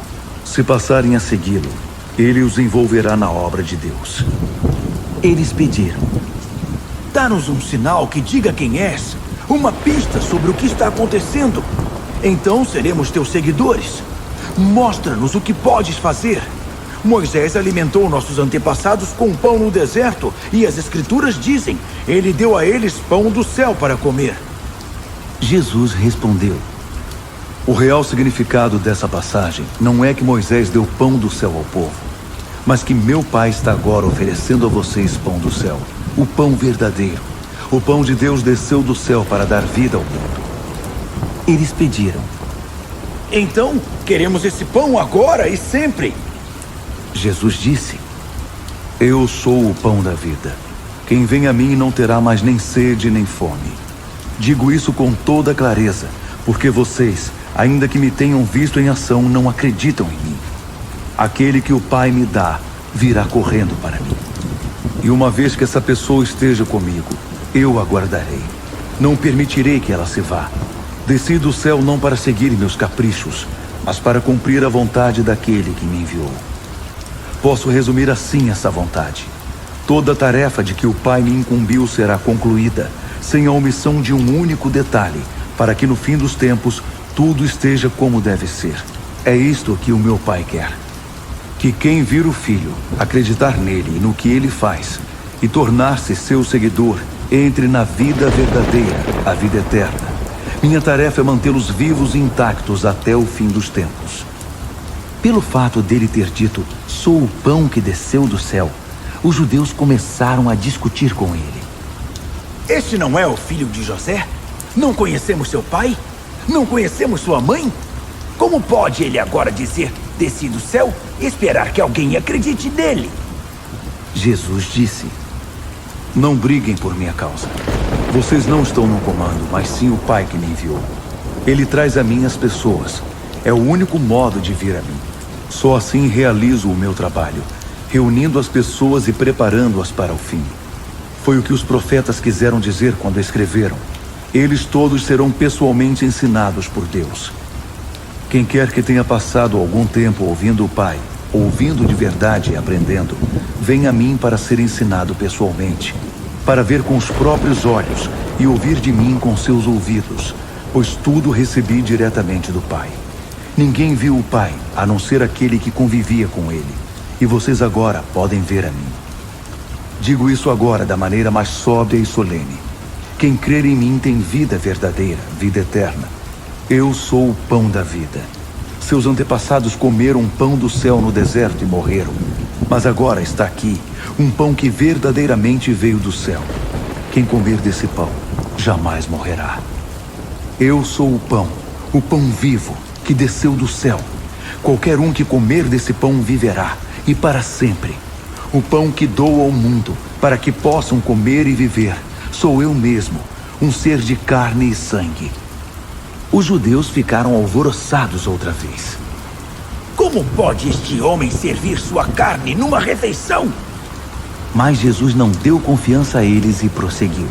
Se passarem a segui-lo, ele os envolverá na obra de Deus. Eles pediram: Dá-nos um sinal que diga quem és, uma pista sobre o que está acontecendo. Então seremos teus seguidores. Mostra-nos o que podes fazer. Moisés alimentou nossos antepassados com pão no deserto, e as escrituras dizem, ele deu a eles pão do céu para comer. Jesus respondeu: O real significado dessa passagem não é que Moisés deu pão do céu ao povo, mas que meu Pai está agora oferecendo a vocês pão do céu, o pão verdadeiro. O pão de Deus desceu do céu para dar vida ao mundo. Eles pediram: Então, queremos esse pão agora e sempre. Jesus disse: Eu sou o pão da vida. Quem vem a mim não terá mais nem sede nem fome. Digo isso com toda clareza, porque vocês, ainda que me tenham visto em ação, não acreditam em mim. Aquele que o Pai me dá, virá correndo para mim. E uma vez que essa pessoa esteja comigo, eu a guardarei. Não permitirei que ela se vá. Desci do céu não para seguir meus caprichos, mas para cumprir a vontade daquele que me enviou. Posso resumir assim essa vontade. Toda a tarefa de que o Pai me incumbiu será concluída, sem a omissão de um único detalhe, para que no fim dos tempos tudo esteja como deve ser. É isto que o meu Pai quer. Que quem vir o Filho, acreditar nele e no que ele faz, e tornar-se seu seguidor, entre na vida verdadeira, a vida eterna. Minha tarefa é mantê-los vivos e intactos até o fim dos tempos. Pelo fato dele ter dito, sou o pão que desceu do céu, os judeus começaram a discutir com ele. Este não é o filho de José? Não conhecemos seu pai? Não conhecemos sua mãe? Como pode ele agora dizer, desci do céu, e esperar que alguém acredite nele? Jesus disse: Não briguem por minha causa. Vocês não estão no comando, mas sim o Pai que me enviou. Ele traz a mim as pessoas. É o único modo de vir a mim. Só assim realizo o meu trabalho, reunindo as pessoas e preparando-as para o fim. Foi o que os profetas quiseram dizer quando escreveram: eles todos serão pessoalmente ensinados por Deus. Quem quer que tenha passado algum tempo ouvindo o Pai, ouvindo de verdade e aprendendo, vem a mim para ser ensinado pessoalmente, para ver com os próprios olhos e ouvir de mim com seus ouvidos, pois tudo recebi diretamente do Pai. Ninguém viu o Pai, a não ser aquele que convivia com ele. E vocês agora podem ver a mim. Digo isso agora da maneira mais sóbria e solene. Quem crer em mim tem vida verdadeira, vida eterna. Eu sou o pão da vida. Seus antepassados comeram um pão do céu no deserto e morreram. Mas agora está aqui, um pão que verdadeiramente veio do céu. Quem comer desse pão, jamais morrerá. Eu sou o pão vivo, que desceu do céu. Qualquer um que comer desse pão viverá, e para sempre. O pão que dou ao mundo, para que possam comer e viver, sou eu mesmo, um ser de carne e sangue. Os judeus ficaram alvoroçados outra vez. Como pode este homem servir sua carne numa refeição? Mas Jesus não deu confiança a eles e prosseguiu.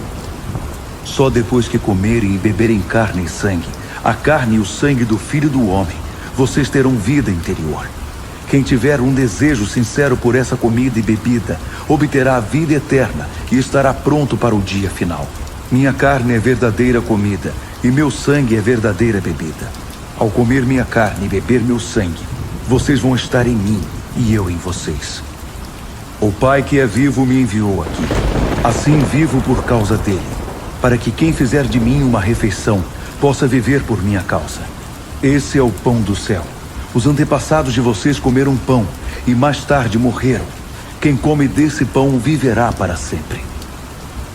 Só depois que comerem e beberem carne e sangue, a carne e o sangue do Filho do Homem, vocês terão vida interior. Quem tiver um desejo sincero por essa comida e bebida, obterá a vida eterna e estará pronto para o dia final. Minha carne é verdadeira comida e meu sangue é verdadeira bebida. Ao comer minha carne e beber meu sangue, vocês vão estar em mim e eu em vocês. O Pai que é vivo me enviou aqui. Assim vivo por causa dele, para que quem fizer de mim uma refeição possa viver por minha causa. Esse é o pão do céu. Os antepassados de vocês comeram pão e mais tarde morreram. Quem come desse pão viverá para sempre.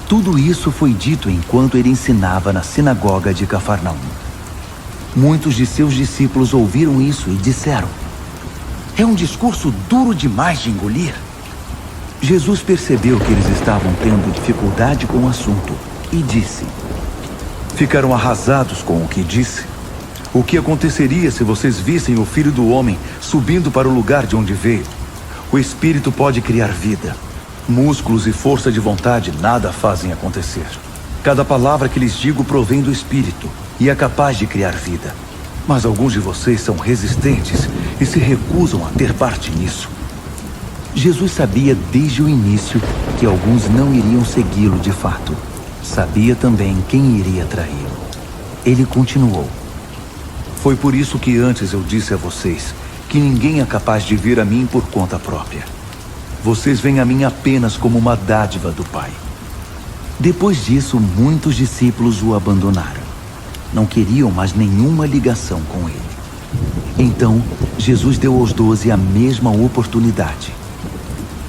Tudo isso foi dito enquanto ele ensinava na sinagoga de Cafarnaum. Muitos de seus discípulos ouviram isso e disseram: é um discurso duro demais de engolir. Jesus percebeu que eles estavam tendo dificuldade com o assunto e disse: ficaram arrasados com o que disse? O que aconteceria se vocês vissem o Filho do Homem subindo para o lugar de onde veio? O Espírito pode criar vida. Músculos e força de vontade nada fazem acontecer. Cada palavra que lhes digo provém do Espírito e é capaz de criar vida. Mas alguns de vocês são resistentes e se recusam a ter parte nisso. Jesus sabia desde o início que alguns não iriam segui-lo de fato. Sabia também quem iria traí-lo. Ele continuou: foi por isso que antes eu disse a vocês que ninguém é capaz de vir a mim por conta própria. Vocês vêm a mim apenas como uma dádiva do Pai. Depois disso, muitos discípulos o abandonaram. Não queriam mais nenhuma ligação com ele. Então, Jesus deu aos 12 a mesma oportunidade.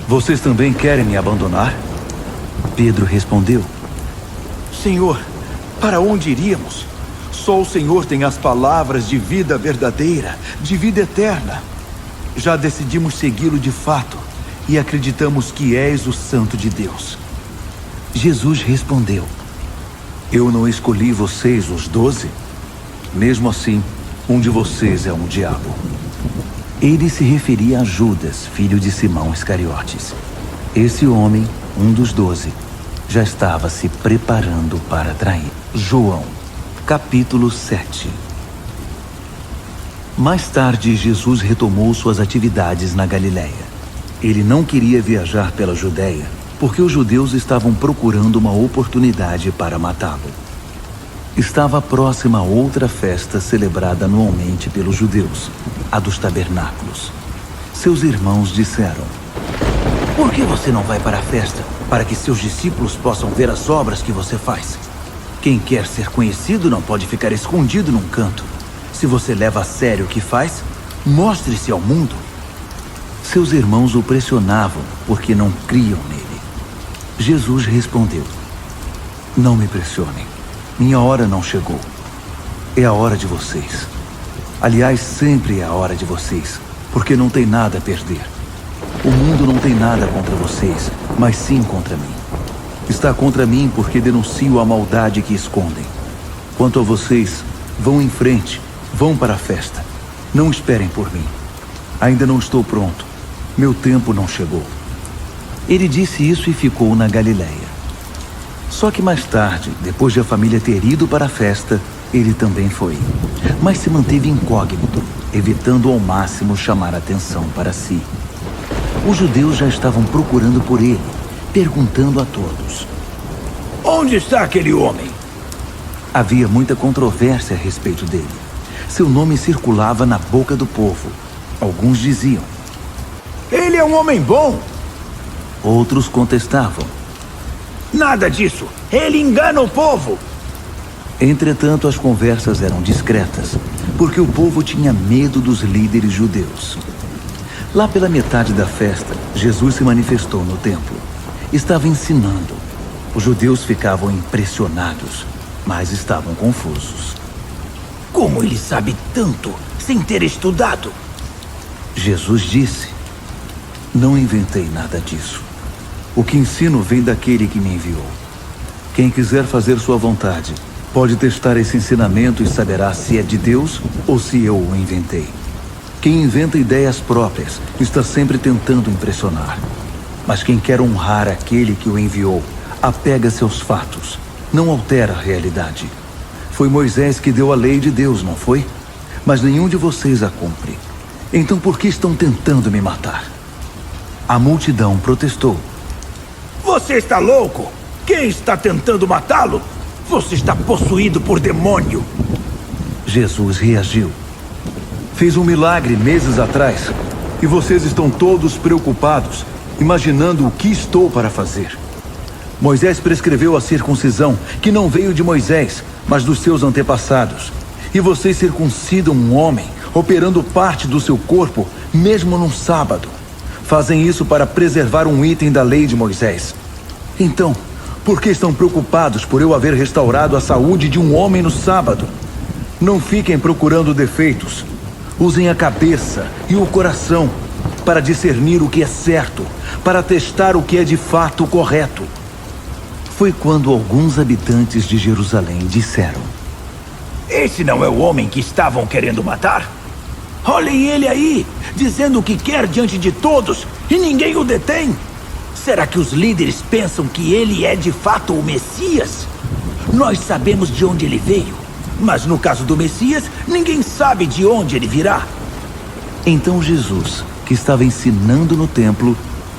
Vocês também querem me abandonar? Pedro respondeu: Senhor, para onde iríamos? Só o Senhor tem as palavras de vida verdadeira, de vida eterna. Já decidimos segui-lo de fato e acreditamos que és o Santo de Deus. Jesus respondeu: eu não escolhi vocês, os 12? Mesmo assim, um de vocês é um diabo. Ele se referia a Judas, filho de Simão Iscariotes. Esse homem, um dos 12, já estava se preparando para trair. João, capítulo 7. Mais tarde, Jesus retomou suas atividades na Galileia. Ele não queria viajar pela Judéia, porque os judeus estavam procurando uma oportunidade para matá-lo. Estava próxima a outra festa celebrada anualmente pelos judeus, a dos tabernáculos. Seus irmãos disseram: por que você não vai para a festa, para que seus discípulos possam ver as obras que você faz? Quem quer ser conhecido não pode ficar escondido num canto. Se você leva a sério o que faz, mostre-se ao mundo. Seus irmãos o pressionavam porque não criam nele. Jesus respondeu: não me pressionem. Minha hora não chegou. É a hora de vocês. Aliás, sempre é a hora de vocês, porque não tem nada a perder. O mundo não tem nada contra vocês, mas sim contra mim. Está contra mim porque denuncio a maldade que escondem. Quanto a vocês, vão em frente, vão para a festa. Não esperem por mim. Ainda não estou pronto. Meu tempo não chegou. Ele disse isso e ficou na Galileia. Só que mais tarde, depois de a família ter ido para a festa, ele também foi. Mas se manteve incógnito, evitando ao máximo chamar atenção para si. Os judeus já estavam procurando por ele, perguntando a todos: onde está aquele homem? Havia muita controvérsia a respeito dele. Seu nome circulava na boca do povo. Alguns diziam: ele é um homem bom. Outros contestavam: nada disso, ele engana o povo. Entretanto, as conversas eram discretas, porque o povo tinha medo dos líderes judeus. Lá pela metade da festa, Jesus se manifestou no templo. Estava ensinando. Os judeus ficavam impressionados, mas estavam confusos. Como ele sabe tanto, sem ter estudado? Jesus disse: não inventei nada disso. O que ensino vem daquele que me enviou. Quem quiser fazer sua vontade, Pode testar esse ensinamento e saberá se é de Deus ou se eu o inventei. Quem inventa ideias próprias está sempre tentando impressionar. Mas quem quer honrar aquele que o enviou, apega-se aos fatos, não altera a realidade. Foi Moisés que deu a lei de Deus, não foi? Mas nenhum de vocês a cumpre. Então por que estão tentando me matar? A multidão protestou. Você está louco? Quem está tentando matá-lo? Você está possuído por demônio. Jesus reagiu. Fiz um milagre meses atrás e vocês estão todos preocupados, imaginando o que estou para fazer. Moisés prescreveu a circuncisão, que não veio de Moisés, mas dos seus antepassados. E vocês circuncidam um homem, operando parte do seu corpo, mesmo num sábado. Fazem isso para preservar um item da lei de Moisés. Então, por que estão preocupados por eu haver restaurado a saúde de um homem no sábado? Não fiquem procurando defeitos. Usem a cabeça e o coração para discernir o que é certo, para testar o que é de fato correto. Foi quando alguns habitantes de Jerusalém disseram: Esse não é o homem que estavam querendo matar? Olhem ele aí, dizendo o que quer diante de todos e ninguém o detém. Será que os líderes pensam que ele é de fato o Messias? Nós sabemos de onde ele veio, mas no caso do Messias, ninguém sabe de onde ele virá. Então Jesus, que estava ensinando no templo,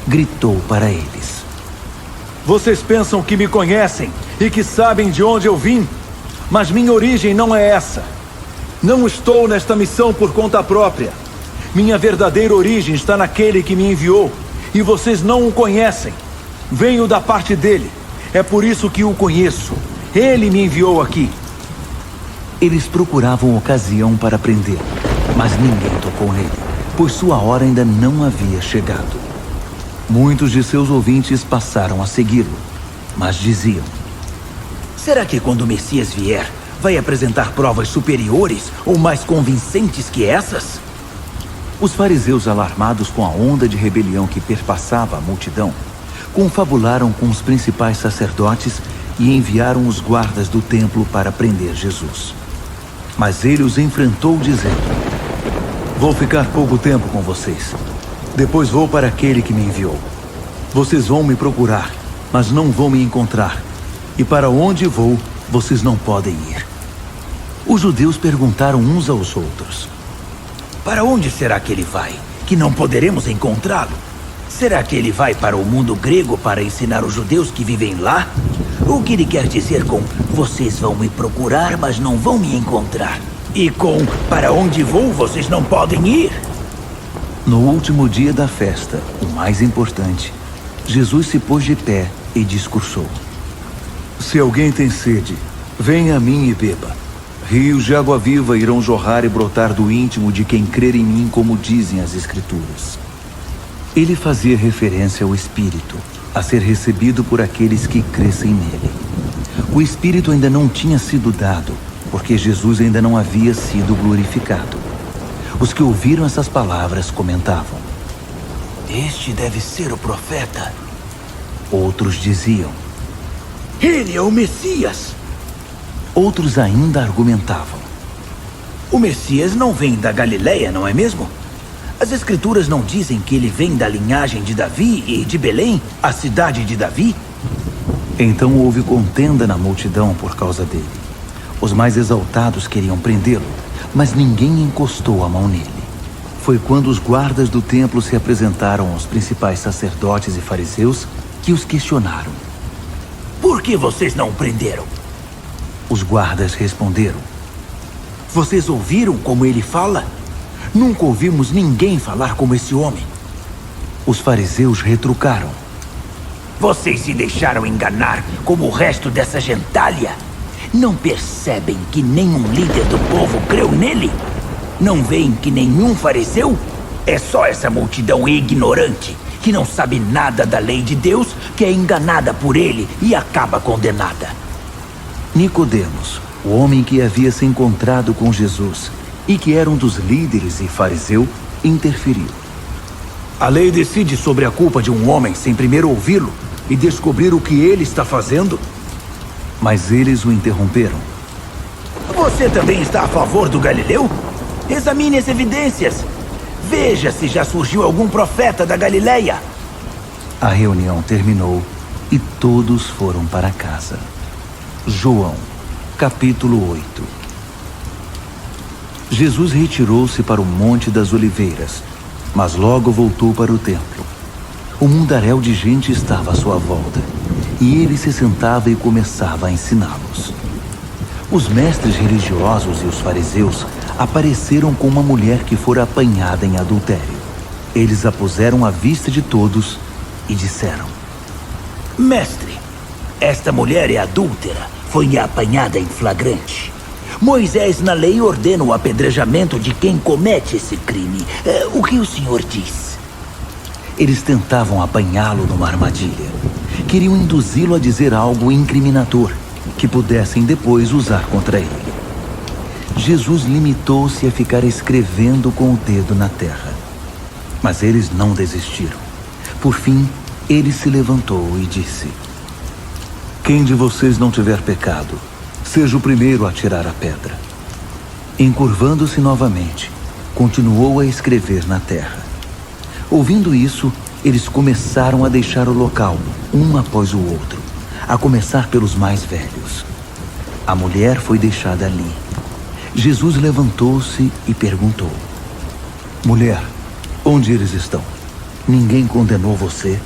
gritou para eles: Vocês pensam que me conhecem e que sabem de onde eu vim, mas minha origem não é essa. Não estou nesta missão por conta própria. Minha verdadeira origem está naquele que me enviou, e vocês não o conhecem. Venho da parte dele. É por isso que o conheço. Ele me enviou aqui. Eles procuravam ocasião para prendê-lo, mas ninguém tocou nele, pois sua hora ainda não havia chegado. Muitos de seus ouvintes passaram a segui-lo, mas diziam: Será que quando o Messias vier, vai apresentar provas superiores ou mais convincentes que essas? Os fariseus, alarmados com a onda de rebelião que perpassava a multidão, confabularam com os principais sacerdotes e enviaram os guardas do templo para prender Jesus. Mas ele os enfrentou dizendo: Vou ficar pouco tempo com vocês. Depois vou para aquele que me enviou. Vocês vão me procurar, mas não vão me encontrar. E para onde vou, vocês não podem ir. Os judeus perguntaram uns aos outros: Para onde será que ele vai, que não poderemos encontrá-lo? Será que ele vai para o mundo grego para ensinar os judeus que vivem lá? O que ele quer dizer com vocês vão me procurar, mas não vão me encontrar? E com para onde vou, vocês não podem ir? No último dia da festa, o mais importante, Jesus se pôs de pé e discursou: Se alguém tem sede, venha a mim e beba. Rios de água viva irão jorrar e brotar do íntimo de quem crer em mim, como dizem as Escrituras. Ele fazia referência ao Espírito, a ser recebido por aqueles que crescem nele. O Espírito ainda não tinha sido dado, porque Jesus ainda não havia sido glorificado. Os que ouviram essas palavras comentavam: Este deve ser o profeta. Outros diziam: Ele é o Messias. Outros ainda argumentavam: O Messias não vem da Galileia, não é mesmo? As Escrituras não dizem que ele vem da linhagem de Davi e de Belém, a cidade de Davi? Então houve contenda na multidão por causa dele. Os mais exaltados queriam prendê-lo, mas ninguém encostou a mão nele. Foi quando os guardas do templo se apresentaram aos principais sacerdotes e fariseus que os questionaram: Por que vocês não o prenderam? Os guardas responderam: Vocês ouviram como ele fala? Nunca ouvimos ninguém falar como esse homem. Os fariseus retrucaram: Vocês se deixaram enganar como o resto dessa gentalha? Não percebem que nenhum líder do povo creu nele? Não veem que nenhum fariseu? É só essa multidão ignorante, que não sabe nada da lei de Deus, que é enganada por ele e acaba condenada. Nicodemos, o homem que havia se encontrado com Jesus e que era um dos líderes e fariseu, interferiu: A lei decide sobre a culpa de um homem sem primeiro ouvi-lo e descobrir o que ele está fazendo? Mas eles o interromperam: Você também está a favor do Galileu? Examine as evidências. Veja se já surgiu algum profeta da Galileia. A reunião terminou e todos foram para casa. João, capítulo 8. Jesus retirou-se para o Monte das Oliveiras, mas logo voltou para o templo. Um mundaréu de gente estava à sua volta, e ele se sentava e começava a ensiná-los. Os mestres religiosos e os fariseus apareceram com uma mulher que fora apanhada em adultério. Eles a puseram à vista de todos e disseram: Mestre, esta mulher é adúltera, foi apanhada em flagrante. Moisés na lei ordena o apedrejamento de quem comete esse crime. O que o senhor diz? Eles tentavam apanhá-lo numa armadilha. Queriam induzi-lo a dizer algo incriminador, que pudessem depois usar contra ele. Jesus limitou-se a ficar escrevendo com o dedo na terra. Mas eles não desistiram. Por fim, ele se levantou e disse: Quem de vocês não tiver pecado, seja o primeiro a tirar a pedra. Encurvando-se novamente, continuou a escrever na terra. Ouvindo isso, eles começaram a deixar o local, um após o outro, a começar pelos mais velhos. A mulher foi deixada ali. Jesus levantou-se e perguntou: Mulher, onde eles estão? Ninguém condenou você?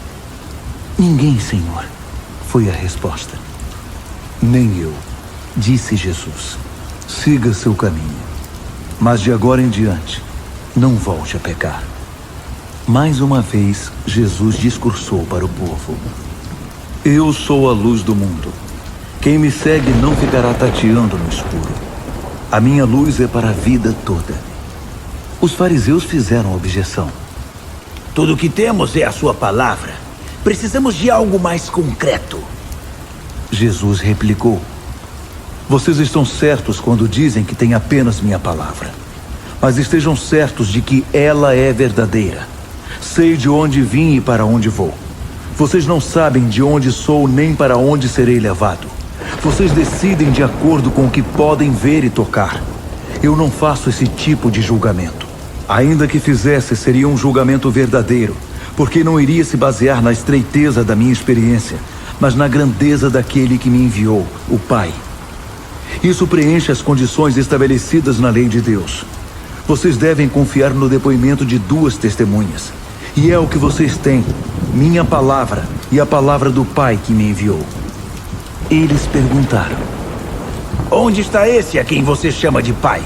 Ninguém, Senhor, foi a resposta. Nem eu, disse Jesus. Siga seu caminho, mas de agora em diante, não volte a pecar. Mais uma vez, Jesus discursou para o povo: Eu sou a luz do mundo. Quem me segue não ficará tateando no escuro. A minha luz é para a vida toda. Os fariseus fizeram objeção. Tudo o que temos é a sua palavra. Precisamos de algo mais concreto. Jesus replicou: Vocês estão certos quando dizem que têm apenas minha palavra. Mas estejam certos de que ela é verdadeira. Sei de onde vim e para onde vou. Vocês não sabem de onde sou nem para onde serei levado. Vocês decidem de acordo com o que podem ver e tocar. Eu não faço esse tipo de julgamento. Ainda que fizesse, seria um julgamento verdadeiro, porque não iria se basear na estreiteza da minha experiência, mas na grandeza daquele que me enviou, o Pai. Isso preenche as condições estabelecidas na lei de Deus. Vocês devem confiar no depoimento de 2 testemunhas. E é o que vocês têm, minha palavra e a palavra do Pai que me enviou. Eles perguntaram: Onde está esse a quem você chama de Pai?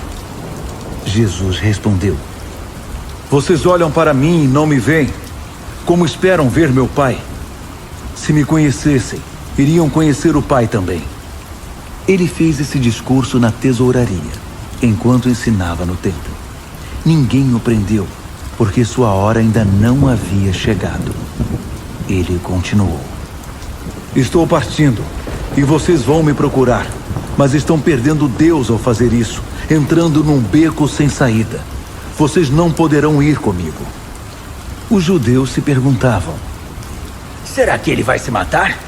Jesus respondeu: Vocês olham para mim e não me veem, como esperam ver meu Pai. Se me conhecessem, iriam conhecer o Pai também. Ele fez esse discurso na tesouraria, enquanto ensinava no templo. Ninguém o prendeu, porque sua hora ainda não havia chegado. Ele continuou: Estou partindo, e vocês vão me procurar, mas estão perdendo Deus ao fazer isso, entrando num beco sem saída. Vocês não poderão ir comigo. Os judeus se perguntavam: Será que ele vai se matar?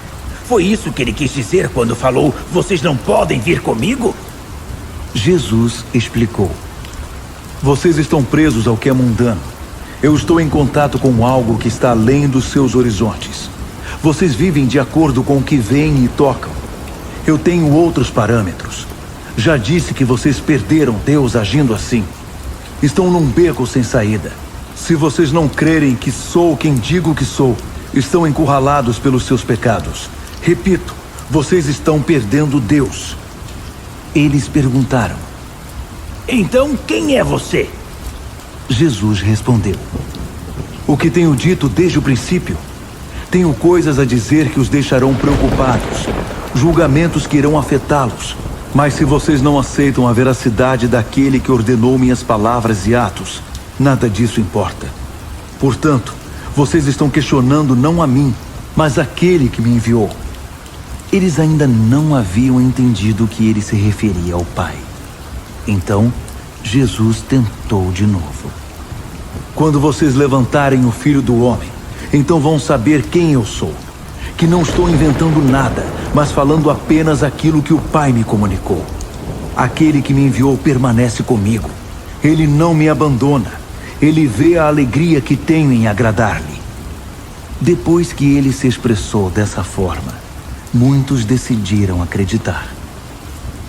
Foi isso que ele quis dizer quando falou: Vocês não podem vir comigo? Jesus explicou: Vocês estão presos ao que é mundano. Eu estou em contato com algo que está além dos seus horizontes. Vocês vivem de acordo com o que veem e tocam. Eu tenho outros parâmetros. Já disse que vocês perderam Deus agindo assim. Estão num beco sem saída. Se vocês não crerem que sou quem digo que sou, estão encurralados pelos seus pecados. Repito, vocês estão perdendo Deus. Eles perguntaram: Então quem é você? Jesus respondeu: O que tenho dito desde o princípio. Tenho coisas a dizer que os deixarão preocupados, julgamentos que irão afetá-los. Mas se vocês não aceitam a veracidade daquele que ordenou minhas palavras e atos, nada disso importa. Portanto, vocês estão questionando não a mim, mas aquele que me enviou. Eles ainda não haviam entendido que ele se referia ao Pai. Então, Jesus tentou de novo: Quando vocês levantarem o Filho do Homem, então vão saber quem eu sou. Que não estou inventando nada, mas falando apenas aquilo que o Pai me comunicou. Aquele que me enviou permanece comigo. Ele não me abandona. Ele vê a alegria que tenho em agradar-lhe. Depois que ele se expressou dessa forma, muitos decidiram acreditar.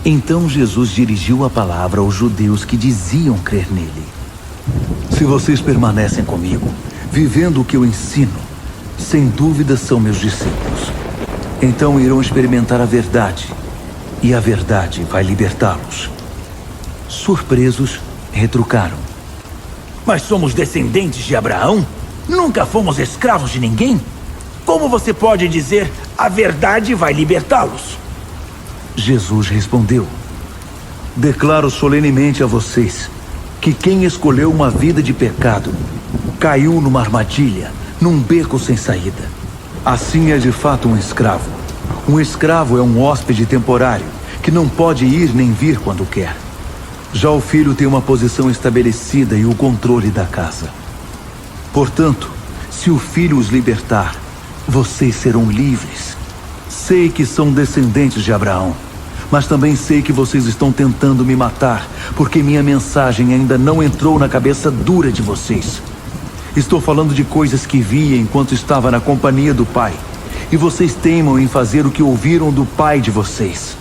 Então Jesus dirigiu a palavra aos judeus que diziam crer nele. Se vocês permanecem comigo, vivendo o que eu ensino, sem dúvida são meus discípulos. Então irão experimentar a verdade, e a verdade vai libertá-los. Surpresos, retrucaram. Mas somos descendentes de Abraão? Nunca fomos escravos de ninguém? Como você pode dizer, a verdade vai libertá-los? Jesus respondeu: Declaro solenemente a vocês que quem escolheu uma vida de pecado caiu numa armadilha, num beco sem saída. Assim é de fato um escravo. Um escravo é um hóspede temporário que não pode ir nem vir quando quer. Já o filho tem uma posição estabelecida e o controle da casa. Portanto, se o filho os libertar, vocês serão livres. Sei que são descendentes de Abraão, mas também sei que vocês estão tentando me matar, porque minha mensagem ainda não entrou na cabeça dura de vocês. Estou falando de coisas que vi enquanto estava na companhia do Pai, e vocês teimam em fazer o que ouviram do pai de vocês.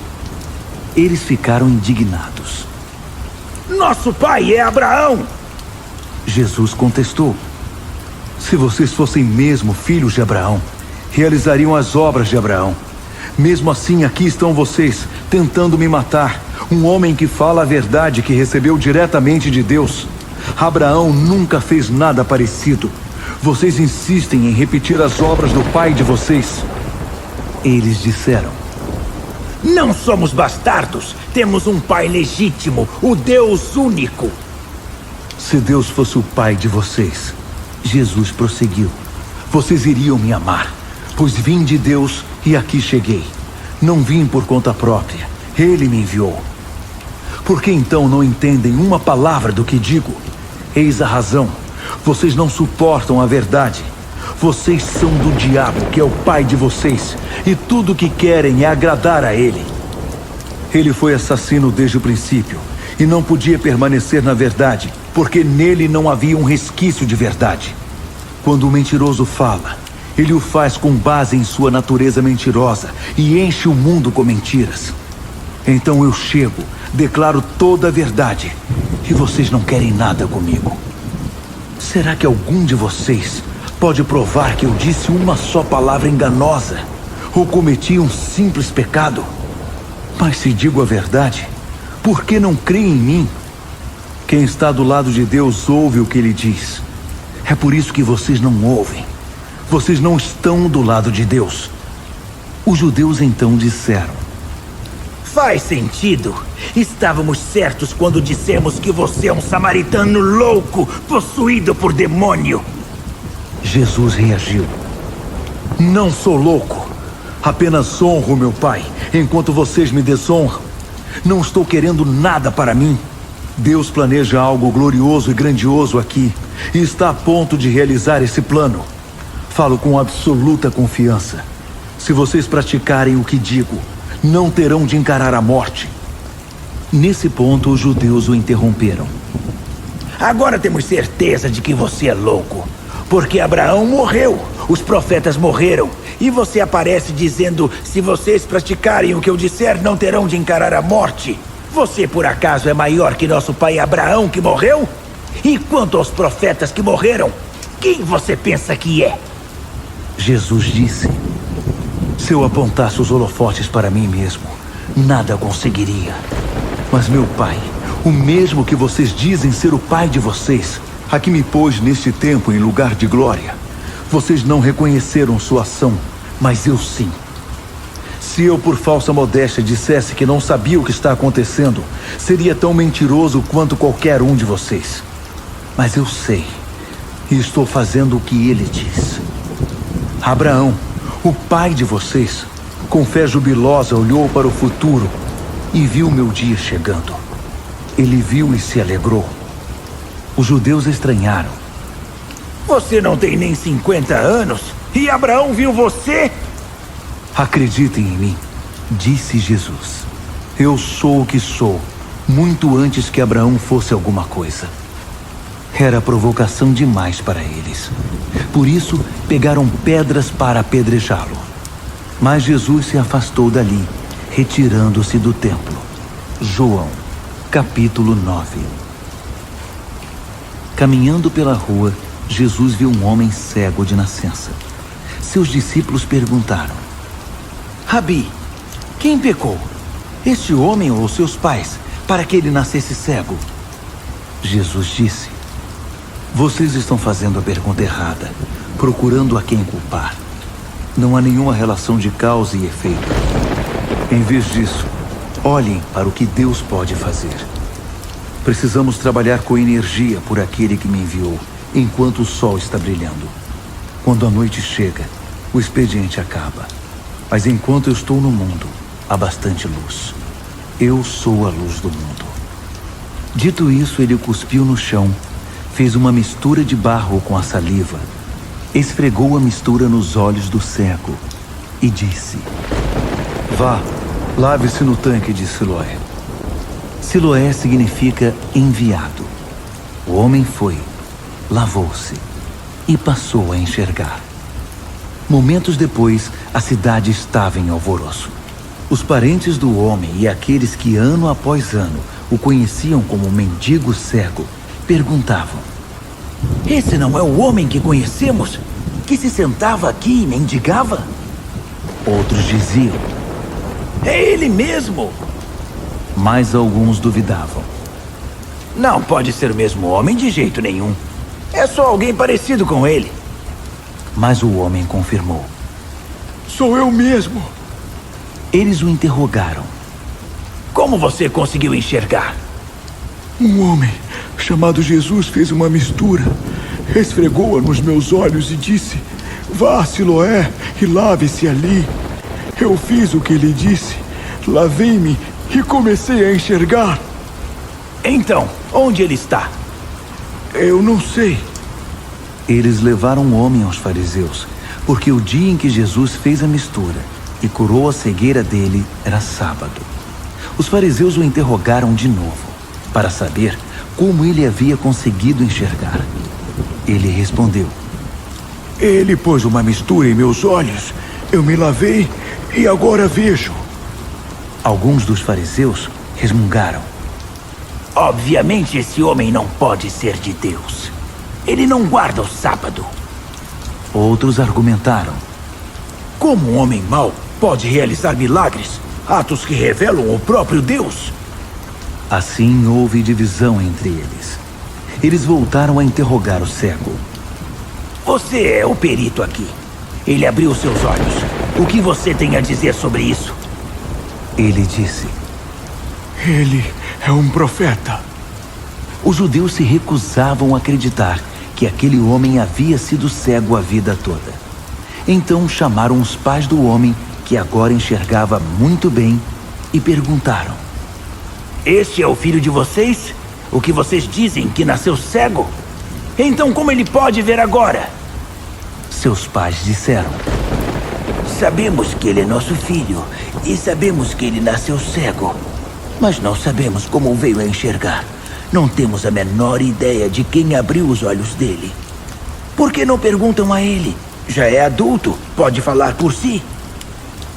Eles ficaram indignados. Nosso pai é Abraão! Jesus contestou: Se vocês fossem mesmo filhos de Abraão, realizariam as obras de Abraão. Mesmo assim, aqui estão vocês, tentando me matar. Um homem que fala a verdade que recebeu diretamente de Deus. Abraão nunca fez nada parecido. Vocês insistem em repetir as obras do pai de vocês. Eles disseram: Não somos bastardos. Temos um pai legítimo, o Deus único. Se Deus fosse o pai de vocês, Jesus prosseguiu, vocês iriam me amar, pois vim de Deus e aqui cheguei. Não vim por conta própria, Ele me enviou. Por que então não entendem uma palavra do que digo? Eis a razão. Vocês não suportam a verdade. Vocês são do diabo, que é o pai de vocês, e tudo o que querem é agradar a ele. Ele foi assassino desde o princípio, e não podia permanecer na verdade, porque nele não havia um resquício de verdade. Quando o mentiroso fala, ele o faz com base em sua natureza mentirosa e enche o mundo com mentiras. Então eu chego, declaro toda a verdade, e vocês não querem nada comigo. Será que algum de vocês pode provar que eu disse uma só palavra enganosa, ou cometi um simples pecado? Mas se digo a verdade, por que não creem em mim? Quem está do lado de Deus ouve o que ele diz. É por isso que vocês não ouvem. Vocês não estão do lado de Deus. Os judeus então disseram: Faz sentido. Estávamos certos quando dissemos que você é um samaritano louco, possuído por demônio. Jesus reagiu: Não sou louco. Apenas honro meu pai, enquanto vocês me desonram. Não estou querendo nada para mim. Deus planeja algo glorioso e grandioso aqui, e está a ponto de realizar esse plano. Falo com absoluta confiança. Se vocês praticarem o que digo, não terão de encarar a morte. Nesse ponto, os judeus o interromperam. Agora temos certeza de que você é louco. Porque Abraão morreu, os profetas morreram, e você aparece dizendo: se vocês praticarem o que eu disser, não terão de encarar a morte. Você por acaso é maior que nosso pai Abraão, que morreu? E quanto aos profetas que morreram, quem você pensa que é? Jesus disse: se eu apontasse os holofotes para mim mesmo, nada conseguiria. Mas meu pai, o mesmo que vocês dizem ser o pai de vocês, a que me pôs neste tempo em lugar de glória, vocês não reconheceram sua ação, mas eu sim. Se eu por falsa modéstia dissesse que não sabia o que está acontecendo, seria tão mentiroso quanto qualquer um de vocês. Mas eu sei, e estou fazendo o que ele diz. Abraão, o pai de vocês, com fé jubilosa olhou para o futuro e viu meu dia chegando. Ele viu e se alegrou. Os judeus estranharam. Você não tem nem 50 anos e Abraão viu você? Acreditem em mim, disse Jesus. Eu sou o que sou muito antes que Abraão fosse alguma coisa. Era provocação demais para eles. Por isso, pegaram pedras para apedrejá-lo. Mas Jesus se afastou dali, retirando-se do templo. João, capítulo 9. Caminhando pela rua, Jesus viu um homem cego de nascença. Seus discípulos perguntaram: Rabi, quem pecou? Este homem ou seus pais, para que ele nascesse cego? Jesus disse: Vocês estão fazendo a pergunta errada, procurando a quem culpar. Não há nenhuma relação de causa e efeito. Em vez disso, olhem para o que Deus pode fazer. Precisamos trabalhar com energia por aquele que me enviou, enquanto o sol está brilhando. Quando a noite chega, o expediente acaba. Mas enquanto eu estou no mundo, há bastante luz. Eu sou a luz do mundo. Dito isso, ele cuspiu no chão, fez uma mistura de barro com a saliva, esfregou a mistura nos olhos do cego e disse: Vá, lave-se no tanque de Siloé. Siloé significa enviado. O homem foi, lavou-se e passou a enxergar. Momentos depois, a cidade estava em alvoroço. Os parentes do homem e aqueles que ano após ano o conheciam como mendigo cego perguntavam: Esse não é o homem que conhecemos, que se sentava aqui e mendigava? Outros diziam: É ele mesmo! Mas alguns duvidavam. Não pode ser o mesmo homem de jeito nenhum. É só alguém parecido com ele. Mas o homem confirmou: Sou eu mesmo. Eles o interrogaram: Como você conseguiu enxergar? Um homem chamado Jesus fez uma mistura, esfregou-a nos meus olhos e disse: Vá a Siloé e lave-se ali. Eu fiz o que ele disse, lavei-me e comecei a enxergar. Então, onde ele está? Eu não sei. Eles levaram o homem aos fariseus, porque o dia em que Jesus fez a mistura e curou a cegueira dele era sábado. Os fariseus o interrogaram de novo, para saber como ele havia conseguido enxergar. Ele respondeu: Ele pôs uma mistura em meus olhos, eu me lavei e agora vejo. Alguns dos fariseus resmungaram: Obviamente esse homem não pode ser de Deus. Ele não guarda o sábado. Outros argumentaram: Como um homem mau pode realizar milagres, atos que revelam o próprio Deus? Assim houve divisão entre eles. Eles voltaram a interrogar o cego: Você é o perito aqui. Ele abriu seus olhos. O que você tem a dizer sobre isso? Ele disse: Ele é um profeta. Os judeus se recusavam a acreditar que aquele homem havia sido cego a vida toda. Então chamaram os pais do homem, que agora enxergava muito bem, e perguntaram: Este é o filho de vocês? O que vocês dizem que nasceu cego? Então como ele pode ver agora? Seus pais disseram: Sabemos que ele é nosso filho e sabemos que ele nasceu cego, mas não sabemos como veio a enxergar. Não temos a menor ideia de quem abriu os olhos dele. Por que não perguntam a ele? Já é adulto, pode falar por si.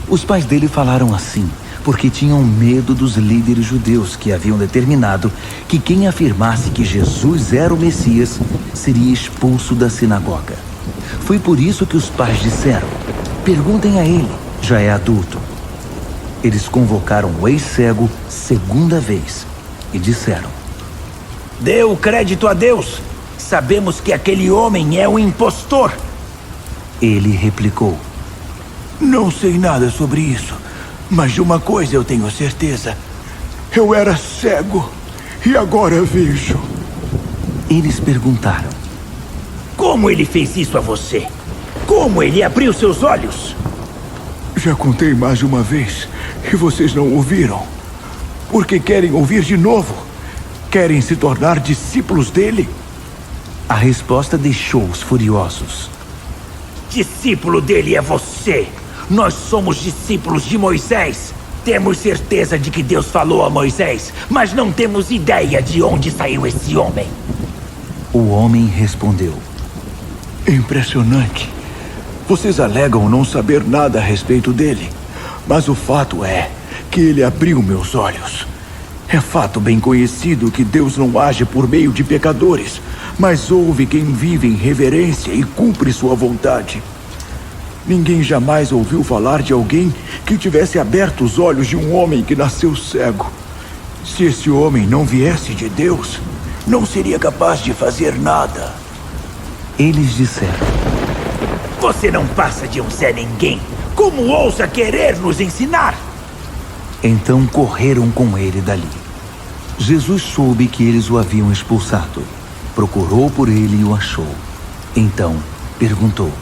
Os pais dele falaram assim porque tinham medo dos líderes judeus que haviam determinado que quem afirmasse que Jesus era o Messias seria expulso da sinagoga. Foi por isso que os pais disseram: perguntem a ele, já é adulto. Eles convocaram o ex-cego segunda vez e disseram: Dê o crédito a Deus. Sabemos que aquele homem é um impostor. Ele replicou: Não sei nada sobre isso, mas de uma coisa eu tenho certeza. Eu era cego e agora vejo. Eles perguntaram: Como ele fez isso a você? Como ele abriu seus olhos? Já contei mais de uma vez e vocês não ouviram. Porque querem ouvir de novo? Querem se tornar discípulos dele? A resposta deixou-os furiosos. Discípulo dele é você. Nós somos discípulos de Moisés. temos certeza de que Deus falou a Moisés, mas não temos ideia de onde saiu esse homem. O homem respondeu: Impressionante. Vocês alegam não saber nada a respeito dele, mas o fato é que ele abriu meus olhos. É fato bem conhecido que Deus não age por meio de pecadores, mas ouve quem vive em reverência e cumpre sua vontade. Ninguém jamais ouviu falar de alguém que tivesse aberto os olhos de um homem que nasceu cego. Se esse homem não viesse de Deus, não seria capaz de fazer nada. Eles disseram: Você não passa de um Zé Ninguém. Como ousa querer nos ensinar? Então correram com ele dali. Jesus soube que eles o haviam expulsado. Procurou por ele e o achou. Então perguntou: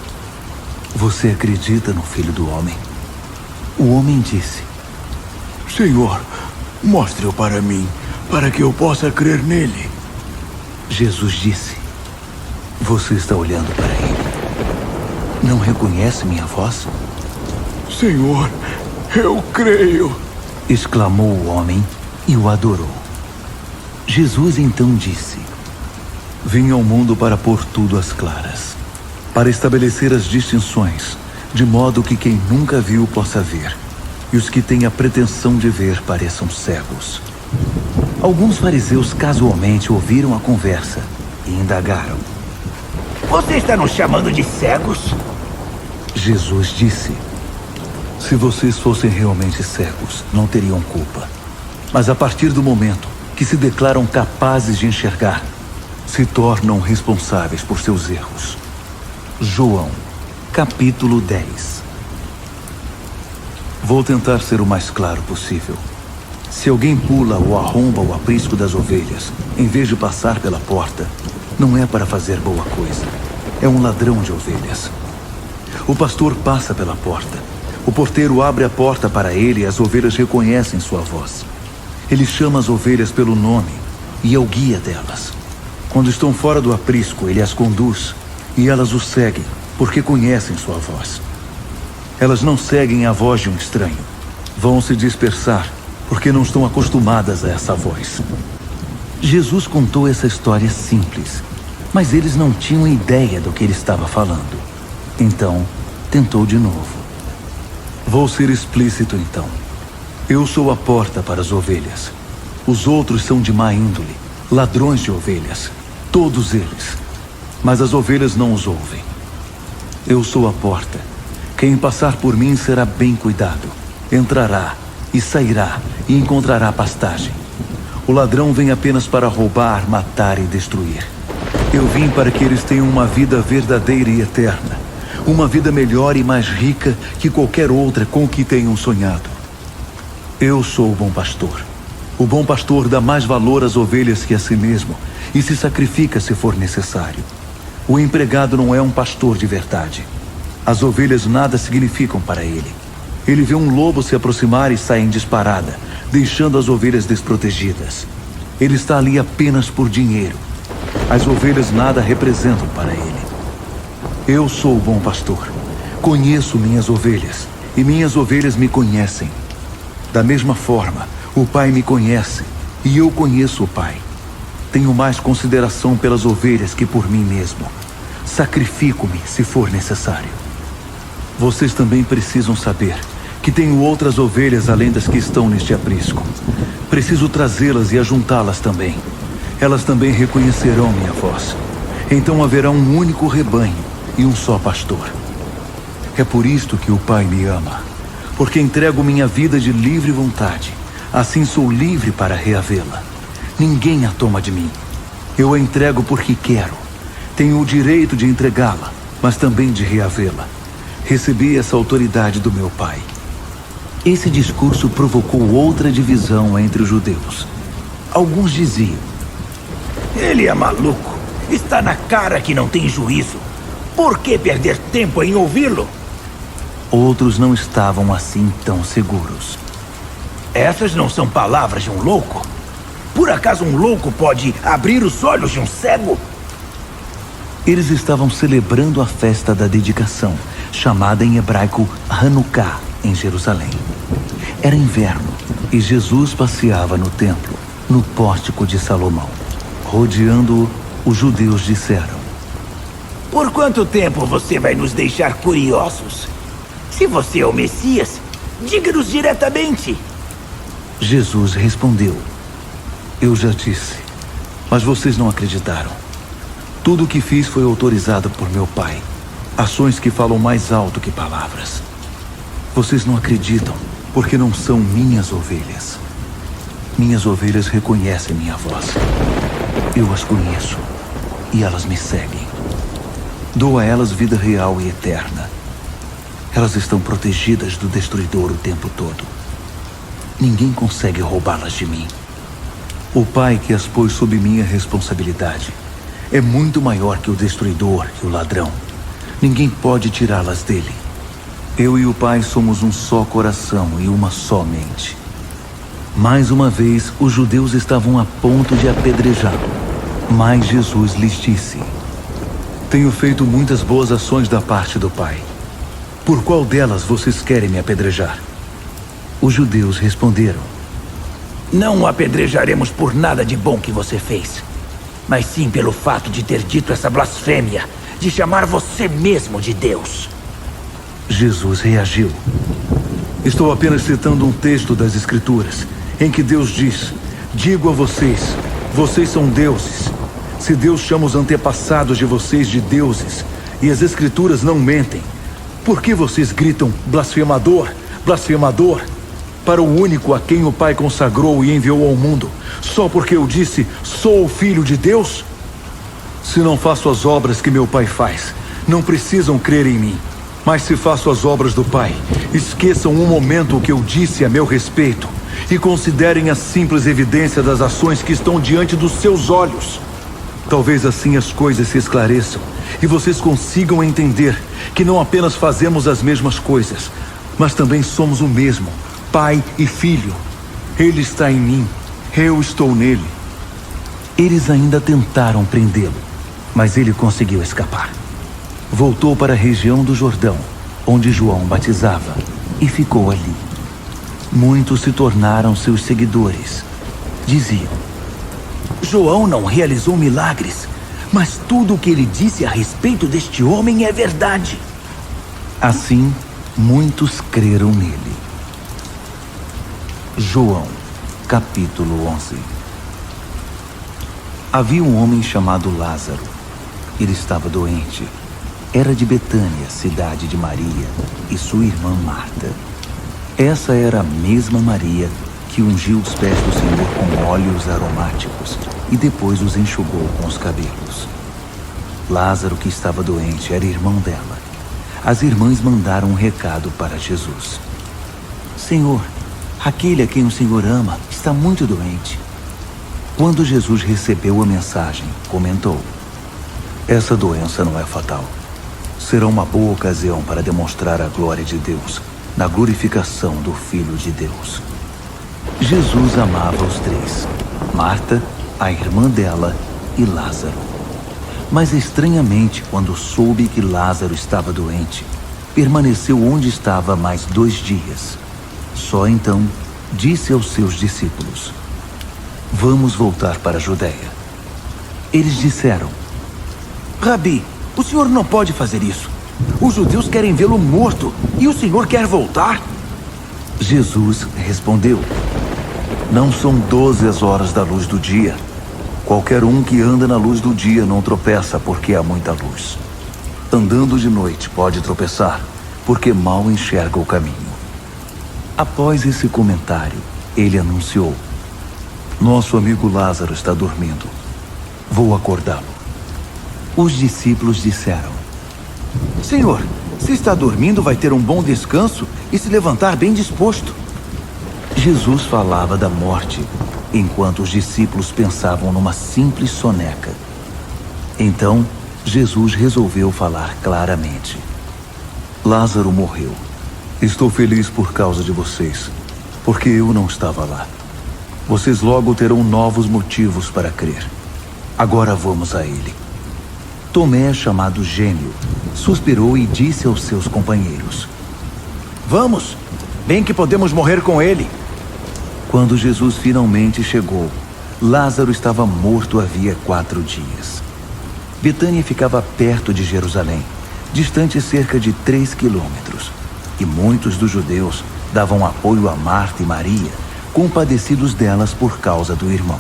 Você acredita no Filho do Homem? O homem disse: Senhor, mostre-o para mim, para que eu possa crer nele. Jesus disse: Você está olhando para ele. Não reconhece minha voz? Senhor, eu creio. Exclamou o homem e o adorou. Jesus então disse: Vim ao mundo para pôr tudo às claras, para estabelecer as distinções, de modo que quem nunca viu possa ver, e os que têm a pretensão de ver pareçam cegos. Alguns fariseus casualmente ouviram a conversa e indagaram: Você está nos chamando de cegos? Jesus disse: Se vocês fossem realmente cegos, não teriam culpa. Mas a partir do momento que se declaram capazes de enxergar, se tornam responsáveis por seus erros. João, capítulo 10. Vou tentar ser o mais claro possível. Se alguém pula ou arromba o aprisco das ovelhas, em vez de passar pela porta, não é para fazer boa coisa. É um ladrão de ovelhas. O pastor passa pela porta. O porteiro abre a porta para ele e as ovelhas reconhecem sua voz. Ele chama as ovelhas pelo nome e é o guia delas. Quando estão fora do aprisco, ele as conduz e elas o seguem, porque conhecem sua voz. Elas não seguem a voz de um estranho. Vão se dispersar, porque não estão acostumadas a essa voz. Jesus contou essa história simples, mas eles não tinham ideia do que ele estava falando. Então, tentou de novo. Vou ser explícito então. Eu sou a porta para as ovelhas. Os outros são de má índole, ladrões de ovelhas, todos eles. Mas as ovelhas não os ouvem. Eu sou a porta. Quem passar por mim será bem cuidado. Entrará e sairá e encontrará pastagem. O ladrão vem apenas para roubar, matar e destruir. Eu vim para que eles tenham uma vida verdadeira e eterna. Uma vida melhor e mais rica que qualquer outra com que tenham sonhado. Eu sou o bom pastor. O bom pastor dá mais valor às ovelhas que a si mesmo e se sacrifica se for necessário. O empregado não é um pastor de verdade. As ovelhas nada significam para ele. Ele vê um lobo se aproximar e sai em disparada, deixando as ovelhas desprotegidas. Ele está ali apenas por dinheiro. As ovelhas nada representam para ele. Eu sou o bom pastor. Conheço minhas ovelhas e minhas ovelhas me conhecem. Da mesma forma, o Pai me conhece e eu conheço o Pai. Tenho mais consideração pelas ovelhas que por mim mesmo. Sacrifico-me se for necessário. Vocês também precisam saber que tenho outras ovelhas além das que estão neste aprisco. Preciso trazê-las e ajuntá-las também. Elas também reconhecerão minha voz. Então haverá um único rebanho e um só pastor. É por isto que o Pai me ama, porque entrego minha vida de livre vontade. Assim sou livre para reavê-la. Ninguém a toma de mim. Eu a entrego porque quero. Tenho o direito de entregá-la, mas também de reavê-la. Recebi essa autoridade do meu Pai. Esse discurso provocou outra divisão entre os judeus. Alguns diziam: Ele é maluco. Está na cara que não tem juízo. Por que perder tempo em ouvi-lo? Outros não estavam assim tão seguros. Essas não são palavras de um louco? Por acaso um louco pode abrir os olhos de um cego? Eles estavam celebrando a festa da dedicação, chamada em hebraico Hanukkah, em Jerusalém. Era inverno e Jesus passeava no templo, no pórtico de Salomão. Rodeando-o, os judeus disseram: Por quanto tempo você vai nos deixar curiosos? Se você é o Messias, diga-nos diretamente. Jesus respondeu: Eu já disse, mas vocês não acreditaram. Tudo o que fiz foi autorizado por meu Pai. Ações que falam mais alto que palavras. Vocês não acreditam, porque não são minhas ovelhas. Minhas ovelhas reconhecem minha voz. Eu as conheço, e elas me seguem. Dou a elas vida real e eterna. Elas estão protegidas do destruidor o tempo todo. Ninguém consegue roubá-las de mim. O Pai que as pôs sob minha responsabilidade é muito maior que o destruidor e o ladrão. Ninguém pode tirá-las dele. Eu e o Pai somos um só coração e uma só mente. Mais uma vez, os judeus estavam a ponto de apedrejá-lo. Mas Jesus lhes disse: Tenho feito muitas boas ações da parte do Pai. Por qual delas vocês querem me apedrejar? Os judeus responderam: Não o apedrejaremos por nada de bom que você fez, mas sim pelo fato de ter dito essa blasfêmia, de chamar você mesmo de Deus. Jesus reagiu: Estou apenas citando um texto das Escrituras, em que Deus diz: Digo a vocês, vocês são deuses. Se Deus chama os antepassados de vocês de deuses, e as Escrituras não mentem, por que vocês gritam blasfemador, blasfemador, para o único a quem o Pai consagrou e enviou ao mundo, só porque eu disse, sou o Filho de Deus? Se não faço as obras que meu Pai faz, não precisam crer em mim. Mas se faço as obras do Pai, esqueçam um momento o que eu disse a meu respeito e considerem a simples evidência das ações que estão diante dos seus olhos. Talvez assim as coisas se esclareçam e vocês consigam entender que não apenas fazemos as mesmas coisas, mas também somos o mesmo, Pai e Filho. Ele está em mim, eu estou nele. Eles ainda tentaram prendê-lo, mas ele conseguiu escapar. Voltou para a região do Jordão, onde João batizava, e ficou ali. Muitos se tornaram seus seguidores. Diziam: João não realizou milagres, mas tudo o que ele disse a respeito deste homem é verdade. Assim, muitos creram nele. João, capítulo 11. Havia um homem chamado Lázaro. Ele estava doente. Era de Betânia, cidade de Maria, e sua irmã Marta. Essa era a mesma Maria que ungiu os pés do Senhor com óleos aromáticos e depois os enxugou com os cabelos. Lázaro, que estava doente, era irmão dela. As irmãs mandaram um recado para Jesus: Senhor, aquele a quem o Senhor ama está muito doente. Quando Jesus recebeu a mensagem, comentou: Essa doença não é fatal. Será uma boa ocasião para demonstrar a glória de Deus, na glorificação do Filho de Deus. Jesus amava os três: Marta, a irmã dela e Lázaro. Mas estranhamente, quando soube que Lázaro estava doente, permaneceu onde estava mais 2 dias. Só então disse aos seus discípulos: Vamos voltar para a Judeia. Eles disseram: Rabi, o senhor não pode fazer isso. Os judeus querem vê-lo morto e o senhor quer voltar? Jesus respondeu: Não são 12 as horas da luz do dia. Qualquer um que anda na luz do dia não tropeça porque há muita luz. Andando de noite pode tropeçar, porque mal enxerga o caminho. Após esse comentário, ele anunciou: Nosso amigo Lázaro está dormindo. Vou acordá-lo. Os discípulos disseram: Senhor, se está dormindo, vai ter um bom descanso e se levantar bem disposto. Jesus falava da morte, enquanto os discípulos pensavam numa simples soneca. Então, Jesus resolveu falar claramente: Lázaro morreu. Estou feliz por causa de vocês, porque eu não estava lá. Vocês logo terão novos motivos para crer. Agora vamos a ele. Tomé, chamado Gêmeo, suspirou e disse aos seus companheiros: Vamos, Bem que podemos morrer com ele. Quando Jesus finalmente chegou, Lázaro estava morto havia 4 dias. Betânia ficava perto de Jerusalém, distante cerca de 3 quilômetros. E muitos dos judeus davam apoio a Marta e Maria, compadecidos delas por causa do irmão.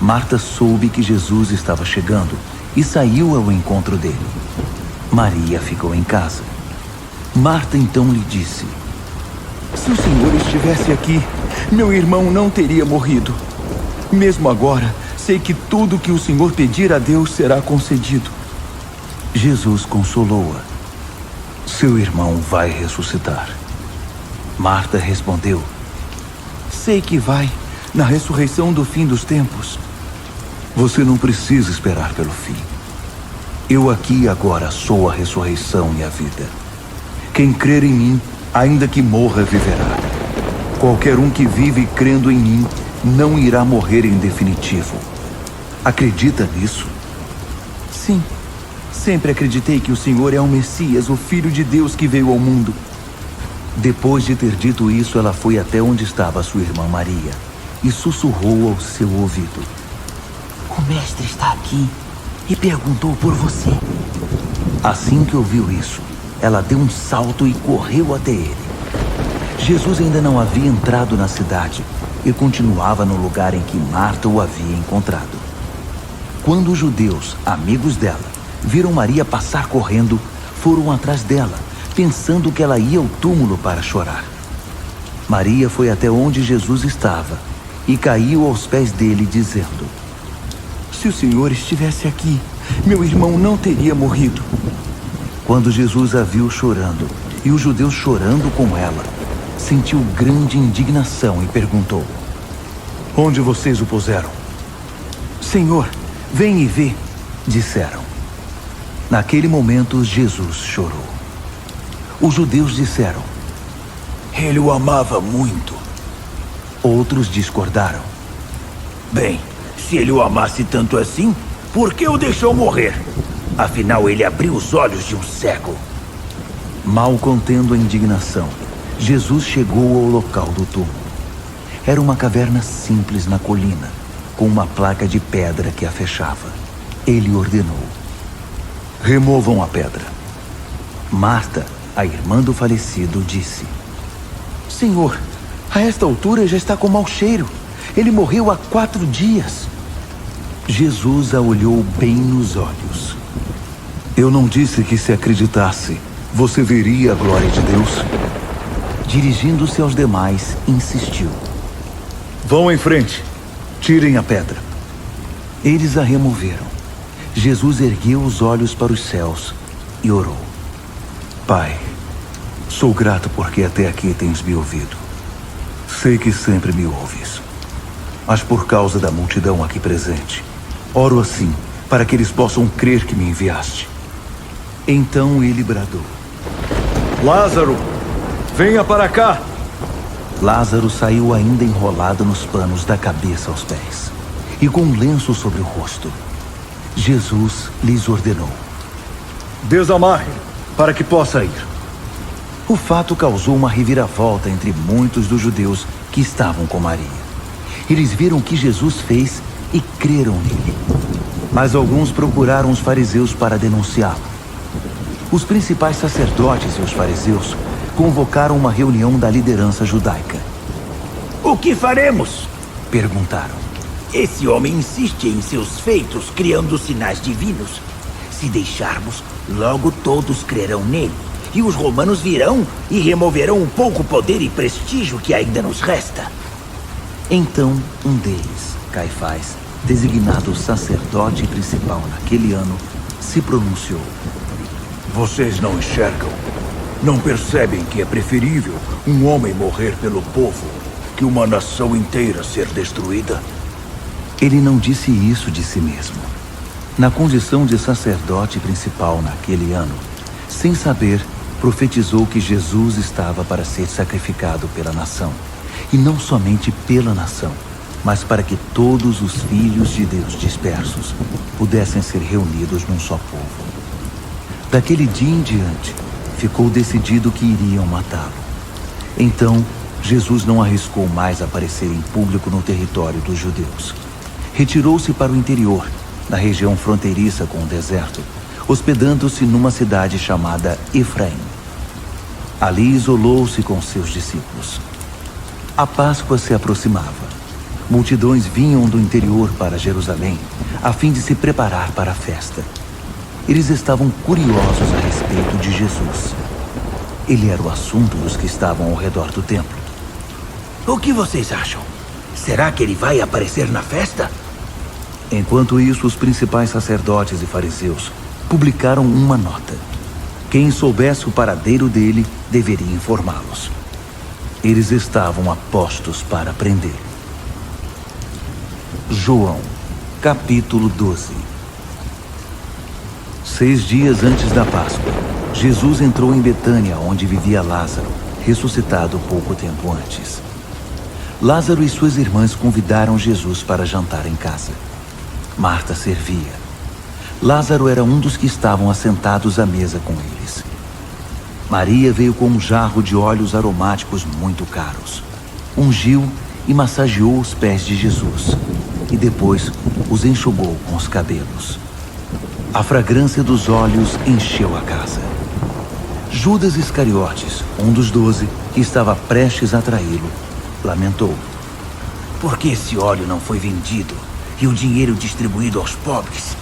Marta soube que Jesus estava chegando e saiu ao encontro dele. Maria ficou em casa. Marta então lhe disse: se o Senhor estivesse aqui, meu irmão não teria morrido. Mesmo agora, sei que tudo que o Senhor pedir a Deus será concedido. Jesus consolou-a: seu irmão vai ressuscitar. Marta respondeu: sei que vai, na ressurreição do fim dos tempos. Você não precisa esperar pelo fim. Eu aqui e agora sou a ressurreição e a vida. Quem crer em mim, ainda que morra, viverá. Qualquer um que vive crendo em mim não irá morrer em definitivo. Acredita nisso? Sim. Sempre acreditei que o Senhor é o Messias, o Filho de Deus que veio ao mundo. Depois de ter dito isso, ela foi até onde estava sua irmã Maria e sussurrou ao seu ouvido: o mestre está aqui e perguntou por você. Assim que ouviu isso, ela deu um salto e correu até ele. Jesus ainda não havia entrado na cidade e continuava no lugar em que Marta o havia encontrado. Quando os judeus, amigos dela, viram Maria passar correndo, foram atrás dela, pensando que ela ia ao túmulo para chorar. Maria foi até onde Jesus estava e caiu aos pés dele, dizendo: se o Senhor estivesse aqui, meu irmão não teria morrido. Quando Jesus a viu chorando e os judeus chorando com ela, sentiu grande indignação e perguntou: onde vocês o puseram? Senhor, vem e vê, disseram. Naquele momento, Jesus chorou. Os judeus disseram: ele o amava muito. Outros discordaram: bem, se ele o amasse tanto assim, por que o deixou morrer? Afinal, ele abriu os olhos de um cego. Mal contendo a indignação, Jesus chegou ao local do túmulo. Era uma caverna simples na colina, com uma placa de pedra que a fechava. Ele ordenou: removam a pedra. Marta, a irmã do falecido, disse: Senhor, a esta altura já está com mau cheiro. Ele morreu há 4 dias. Jesus a olhou bem nos olhos. Eu não disse que se acreditasse, você veria a glória de Deus? Dirigindo-se aos demais, insistiu: vão em frente, tirem a pedra. Eles a removeram. Jesus ergueu os olhos para os céus e orou: Pai, sou grato porque até aqui tens me ouvido. Sei que sempre me ouves. Mas por causa da multidão aqui presente, oro assim, para que eles possam crer que me enviaste. Então ele bradou: Lázaro, venha para cá! Lázaro saiu ainda enrolado nos panos da cabeça aos pés, e com um lenço sobre o rosto. Jesus lhes ordenou: desamarre, para que possa ir. O fato causou uma reviravolta entre muitos dos judeus que estavam com Maria. Eles viram o que Jesus fez e creram nele. Mas alguns procuraram os fariseus para denunciá-lo. Os principais sacerdotes e os fariseus convocaram uma reunião da liderança judaica. O que faremos? Perguntaram. Esse homem insiste em seus feitos, criando sinais divinos. Se deixarmos, logo todos crerão nele. E os romanos virão e removerão o pouco poder e prestígio que ainda nos resta. Então, um deles, Caifás, designado sacerdote principal naquele ano, se pronunciou: Vocês não enxergam? Não percebem que é preferível um homem morrer pelo povo que uma nação inteira ser destruída? Ele não disse isso de si mesmo. Na condição de sacerdote principal naquele ano, sem saber, profetizou que Jesus estava para ser sacrificado pela nação. E não somente pela nação, mas para que todos os filhos de Deus dispersos pudessem ser reunidos num só povo. Daquele dia em diante, ficou decidido que iriam matá-lo. Então, Jesus não arriscou mais aparecer em público no território dos judeus. Retirou-se para o interior, na região fronteiriça com o deserto, hospedando-se numa cidade chamada Efraim. Ali isolou-se com seus discípulos. A Páscoa se aproximava. Multidões vinham do interior para Jerusalém, a fim de se preparar para a festa. Eles estavam curiosos a respeito de Jesus. Ele era o assunto dos que estavam ao redor do templo. O que vocês acham? Será que ele vai aparecer na festa? Enquanto isso, os principais sacerdotes e fariseus publicaram uma nota. Quem soubesse o paradeiro dele deveria informá-los. Eles estavam a postos para prender. João, capítulo 12. 6 dias antes da Páscoa, Jesus entrou em Betânia, onde vivia Lázaro, ressuscitado pouco tempo antes. Lázaro e suas irmãs convidaram Jesus para jantar em casa. Marta servia. Lázaro era um dos que estavam assentados à mesa com eles. Maria veio com um jarro de óleos aromáticos muito caros. Ungiu e massageou os pés de Jesus, e depois os enxugou com os cabelos. A fragrância dos óleos encheu a casa. Judas Iscariotes, um dos 12, que estava prestes a traí-lo, lamentou. Por que esse óleo não foi vendido e o dinheiro distribuído aos pobres?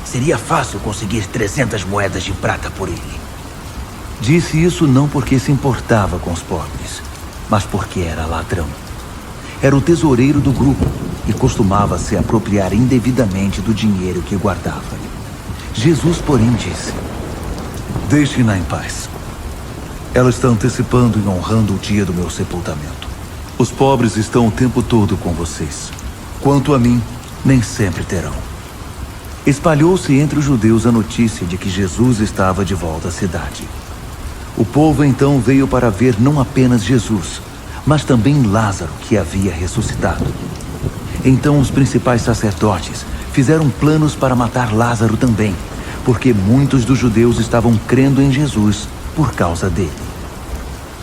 Seria fácil conseguir 300 moedas de prata por ele. Disse isso não porque se importava com os pobres, mas porque era ladrão. Era o tesoureiro do grupo e costumava se apropriar indevidamente do dinheiro que guardava. Jesus, porém, disse: Deixem-na em paz. Ela está antecipando e honrando o dia do meu sepultamento. Os pobres estão o tempo todo com vocês. Quanto a mim, nem sempre terão. Espalhou-se entre os judeus a notícia de que Jesus estava de volta à cidade. O povo então veio para ver não apenas Jesus, mas também Lázaro, que havia ressuscitado. Então os principais sacerdotes fizeram planos para matar Lázaro também, porque muitos dos judeus estavam crendo em Jesus por causa dele.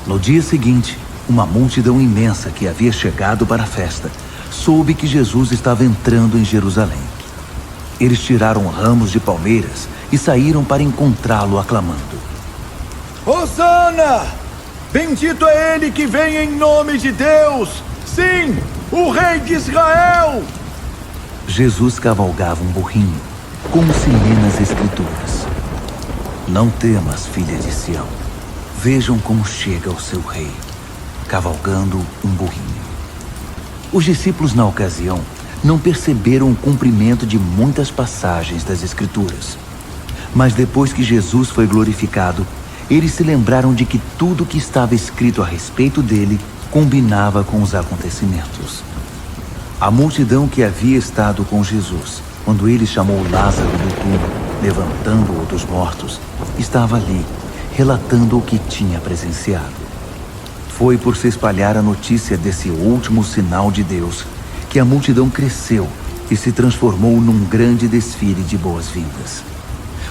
No dia seguinte, uma multidão imensa que havia chegado para a festa soube que Jesus estava entrando em Jerusalém. Eles tiraram ramos de palmeiras e saíram para encontrá-lo aclamando: Hosana! Bendito é ele que vem em nome de Deus! Sim, o Rei de Israel! Jesus cavalgava um burrinho, como se lê nas Escrituras: Não temas, filha de Sião. Vejam como chega o seu rei, cavalgando um burrinho. Os discípulos, na ocasião, não perceberam o cumprimento de muitas passagens das Escrituras. Mas depois que Jesus foi glorificado, eles se lembraram de que tudo que estava escrito a respeito dele combinava com os acontecimentos. A multidão que havia estado com Jesus, quando ele chamou Lázaro do túmulo, levantando-o dos mortos, estava ali, relatando o que tinha presenciado. Foi por se espalhar a notícia desse último sinal de Deus que a multidão cresceu e se transformou num grande desfile de boas-vindas.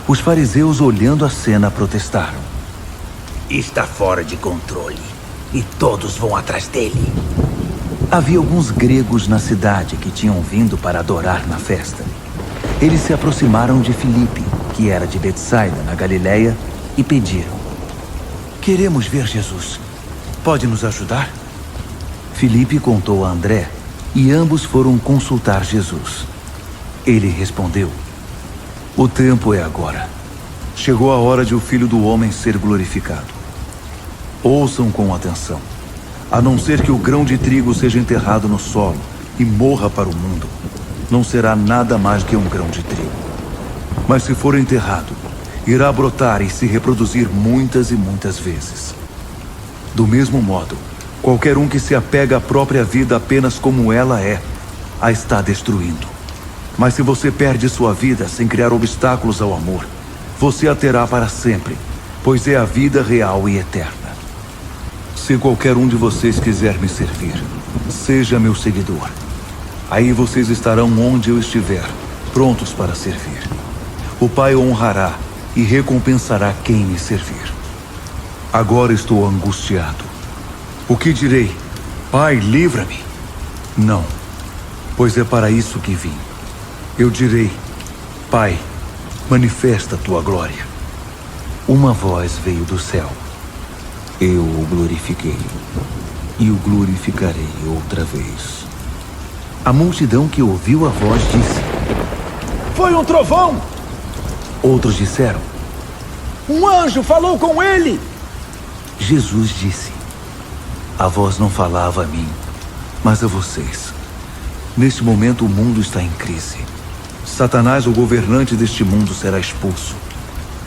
Os fariseus, olhando a cena, protestaram: Está fora de controle e todos vão atrás dele. Havia alguns gregos na cidade que tinham vindo para adorar na festa. Eles se aproximaram de Filipe, que era de Betsaida, na Galileia, e pediram: Queremos ver Jesus. Pode nos ajudar? Filipe contou a André, e ambos foram consultar Jesus. Ele respondeu: O tempo é agora. Chegou a hora de o Filho do Homem ser glorificado. Ouçam com atenção. A não ser que o grão de trigo seja enterrado no solo e morra para o mundo, não será nada mais que um grão de trigo. Mas se for enterrado, irá brotar e se reproduzir muitas e muitas vezes. Do mesmo modo, qualquer um que se apega à própria vida apenas como ela é, a está destruindo. Mas se você perde sua vida sem criar obstáculos ao amor, você a terá para sempre, pois é a vida real e eterna. Se qualquer um de vocês quiser me servir, seja meu seguidor. Aí vocês estarão onde eu estiver, prontos para servir. O Pai honrará e recompensará quem me servir. Agora estou angustiado. O que direi? Pai, livra-me. Não, pois é para isso que vim. Eu direi, Pai, manifesta a tua glória. Uma voz veio do céu. Eu o glorifiquei, e o glorificarei outra vez. A multidão que ouviu a voz disse: Foi um trovão! Outros disseram: Um anjo falou com ele! Jesus disse: A voz não falava a mim, mas a vocês. Neste momento o mundo está em crise. Satanás, o governante deste mundo, será expulso.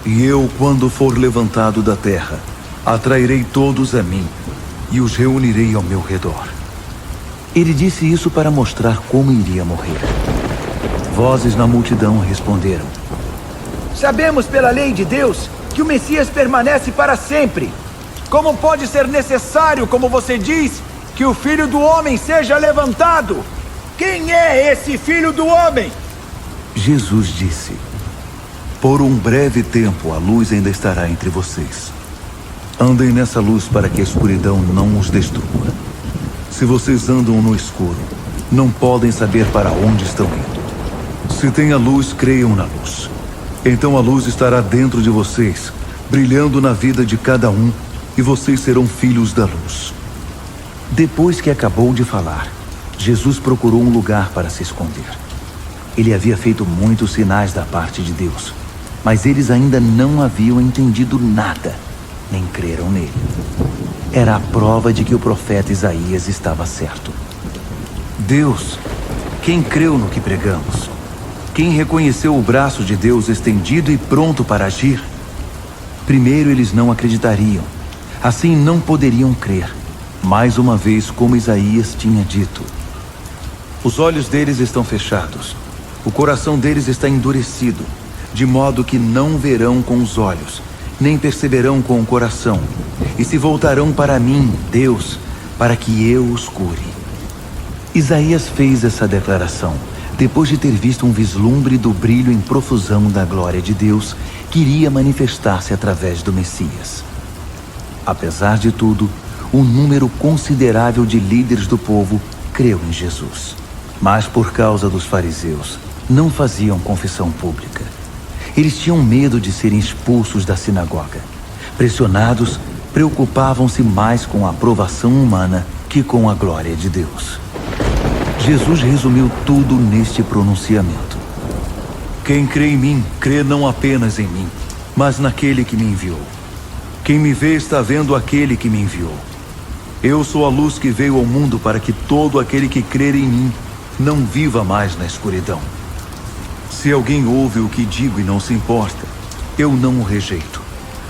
E eu, quando for levantado da terra, atrairei todos a mim e os reunirei ao meu redor. Ele disse isso para mostrar como iria morrer. Vozes na multidão responderam: Sabemos pela lei de Deus que o Messias permanece para sempre. Como pode ser necessário, como você diz, que o Filho do Homem seja levantado? Quem é esse Filho do Homem? Jesus disse: Por um breve tempo a luz ainda estará entre vocês. Andem nessa luz para que a escuridão não os destrua. Se vocês andam no escuro, não podem saber para onde estão indo. Se tem a luz, creiam na luz. Então a luz estará dentro de vocês, brilhando na vida de cada um, e vocês serão filhos da luz. Depois que acabou de falar, Jesus procurou um lugar para se esconder. Ele havia feito muitos sinais da parte de Deus, mas eles ainda não haviam entendido nada, nem creram nele. Era a prova de que o profeta Isaías estava certo. Deus, quem creu no que pregamos? Quem reconheceu o braço de Deus estendido e pronto para agir? Primeiro eles não acreditariam, assim não poderiam crer, mais uma vez como Isaías tinha dito. Os olhos deles estão fechados, o coração deles está endurecido, de modo que não verão com os olhos, nem perceberão com o coração, e se voltarão para mim, Deus, para que eu os cure. Isaías fez essa declaração depois de ter visto um vislumbre do brilho em profusão da glória de Deus que iria manifestar-se através do Messias. Apesar de tudo, um número considerável de líderes do povo creu em Jesus. Mas por causa dos fariseus, não faziam confissão pública. Eles tinham medo de serem expulsos da sinagoga. Pressionados, preocupavam-se mais com a aprovação humana que com a glória de Deus. Jesus resumiu tudo neste pronunciamento: Quem crê em mim, crê não apenas em mim, mas naquele que me enviou. Quem me vê está vendo aquele que me enviou. Eu sou a luz que veio ao mundo para que todo aquele que crer em mim não viva mais na escuridão. Se alguém ouve o que digo e não se importa, eu não o rejeito.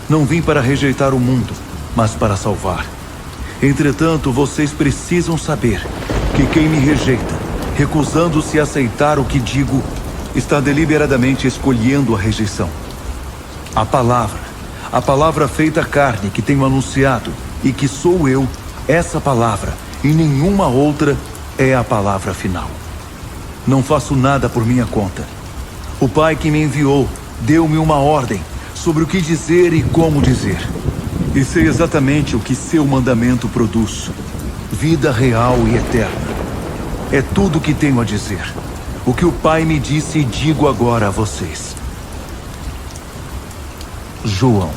Não vim para rejeitar o mundo, mas para salvar. Entretanto, vocês precisam saber que quem me rejeita, recusando-se a aceitar o que digo, está deliberadamente escolhendo a rejeição. A palavra feita carne que tenho anunciado e que sou eu, essa palavra e nenhuma outra é a palavra final. Não faço nada por minha conta. O Pai que me enviou deu-me uma ordem sobre o que dizer e como dizer. E sei exatamente o que seu mandamento produz: vida real e eterna. É tudo o que tenho a dizer. O que o Pai me disse, digo agora a vocês. João,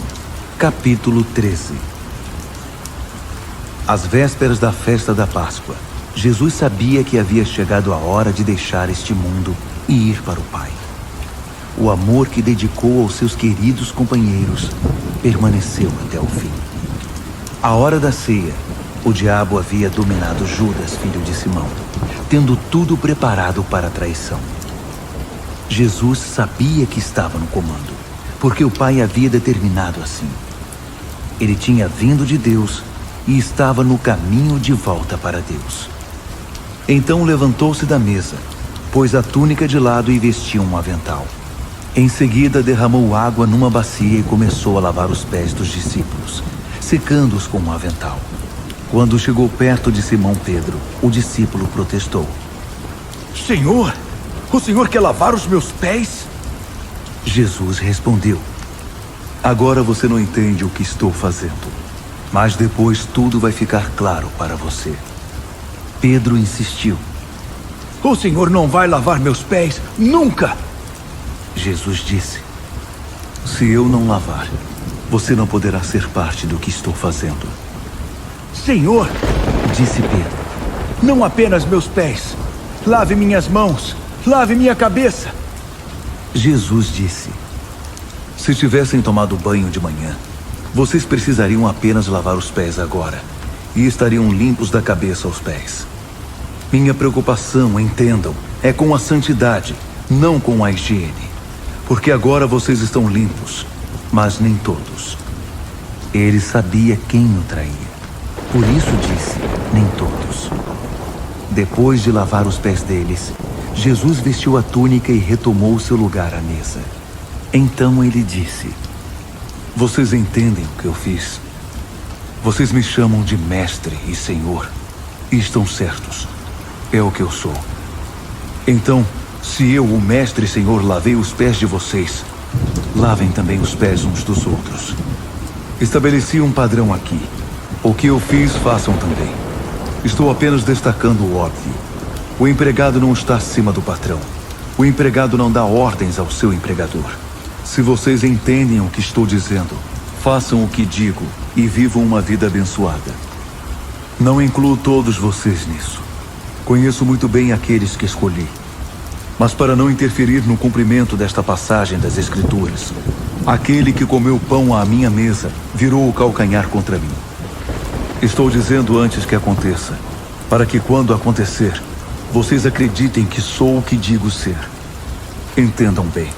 capítulo 13. Às vésperas da festa da Páscoa, Jesus sabia que havia chegado a hora de deixar este mundo e ir para o Pai. O amor que dedicou aos seus queridos companheiros permaneceu até o fim. À hora da ceia, o diabo havia dominado Judas, filho de Simão, tendo tudo preparado para a traição. Jesus sabia que estava no comando, porque o Pai havia determinado assim. Ele tinha vindo de Deus e estava no caminho de volta para Deus. Então levantou-se da mesa, pôs a túnica de lado e vestiu um avental. Em seguida derramou água numa bacia e começou a lavar os pés dos discípulos, secando-os com um avental. Quando chegou perto de Simão Pedro, o discípulo protestou: Senhor, o Senhor quer lavar os meus pés? Jesus respondeu: Agora você não entende o que estou fazendo. Mas depois tudo vai ficar claro para você. Pedro insistiu. O senhor não vai lavar meus pés nunca! Jesus disse: se eu não lavar, você não poderá ser parte do que estou fazendo. Senhor, Disse Pedro: não apenas meus pés. Lave minhas mãos. Lave minha cabeça. Jesus disse: se tivessem tomado banho de manhã, vocês precisariam apenas lavar os pés agora, e estariam limpos da cabeça aos pés. Minha preocupação, entendam, é com a santidade, não com a higiene. Porque agora vocês estão limpos, mas nem todos. Ele sabia quem o traía. Por isso disse, nem todos. Depois de lavar os pés deles, Jesus vestiu a túnica e retomou seu lugar à mesa. Então ele disse: vocês entendem o que eu fiz? Vocês me chamam de mestre e senhor, e estão certos. É o que eu sou. Então, se eu, o mestre e senhor, lavei os pés de vocês, lavem também os pés uns dos outros. Estabeleci um padrão aqui. O que eu fiz, façam também. Estou apenas destacando o óbvio. O empregado não está acima do patrão. O empregado não dá ordens ao seu empregador. Se vocês entendem o que estou dizendo, façam o que digo e vivam uma vida abençoada. Não incluo todos vocês nisso. Conheço muito bem aqueles que escolhi. Mas para não interferir no cumprimento desta passagem das Escrituras, aquele que comeu pão à minha mesa virou o calcanhar contra mim. Estou dizendo antes que aconteça, para que quando acontecer, vocês acreditem que sou o que digo ser. Entendam bem.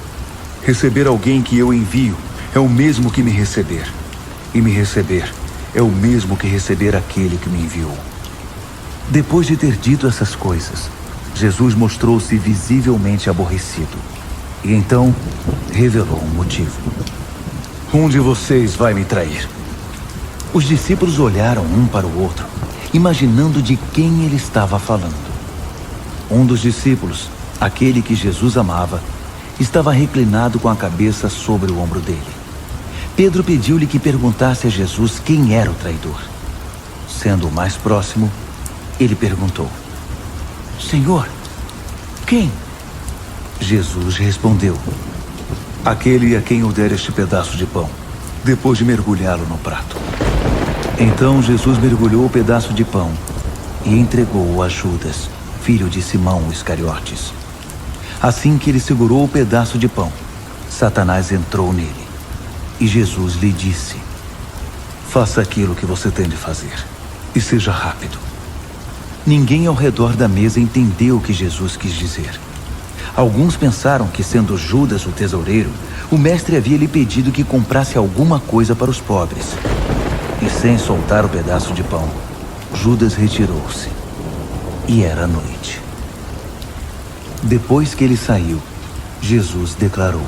Receber alguém que eu envio é o mesmo que me receber. E me receber é o mesmo que receber aquele que me enviou. Depois de ter dito essas coisas, Jesus mostrou-se visivelmente aborrecido. E então revelou um motivo. Um de vocês vai me trair. Os discípulos olharam um para o outro, imaginando de quem ele estava falando. Um dos discípulos, aquele que Jesus amava, estava reclinado com a cabeça sobre o ombro dele. Pedro pediu-lhe que perguntasse a Jesus quem era o traidor. Sendo o mais próximo, ele perguntou: Senhor, quem? Jesus respondeu: aquele a quem eu der este pedaço de pão, depois de mergulhá-lo no prato. Então Jesus mergulhou o pedaço de pão e entregou-o a Judas, filho de Simão Iscariotes. Assim que ele segurou o pedaço de pão, Satanás entrou nele. E Jesus lhe disse: faça aquilo que você tem de fazer, e seja rápido. Ninguém ao redor da mesa entendeu o que Jesus quis dizer. Alguns pensaram que, sendo Judas o tesoureiro, o mestre havia lhe pedido que comprasse alguma coisa para os pobres. E sem soltar o pedaço de pão, Judas retirou-se. E era noite. Depois que ele saiu, Jesus declarou: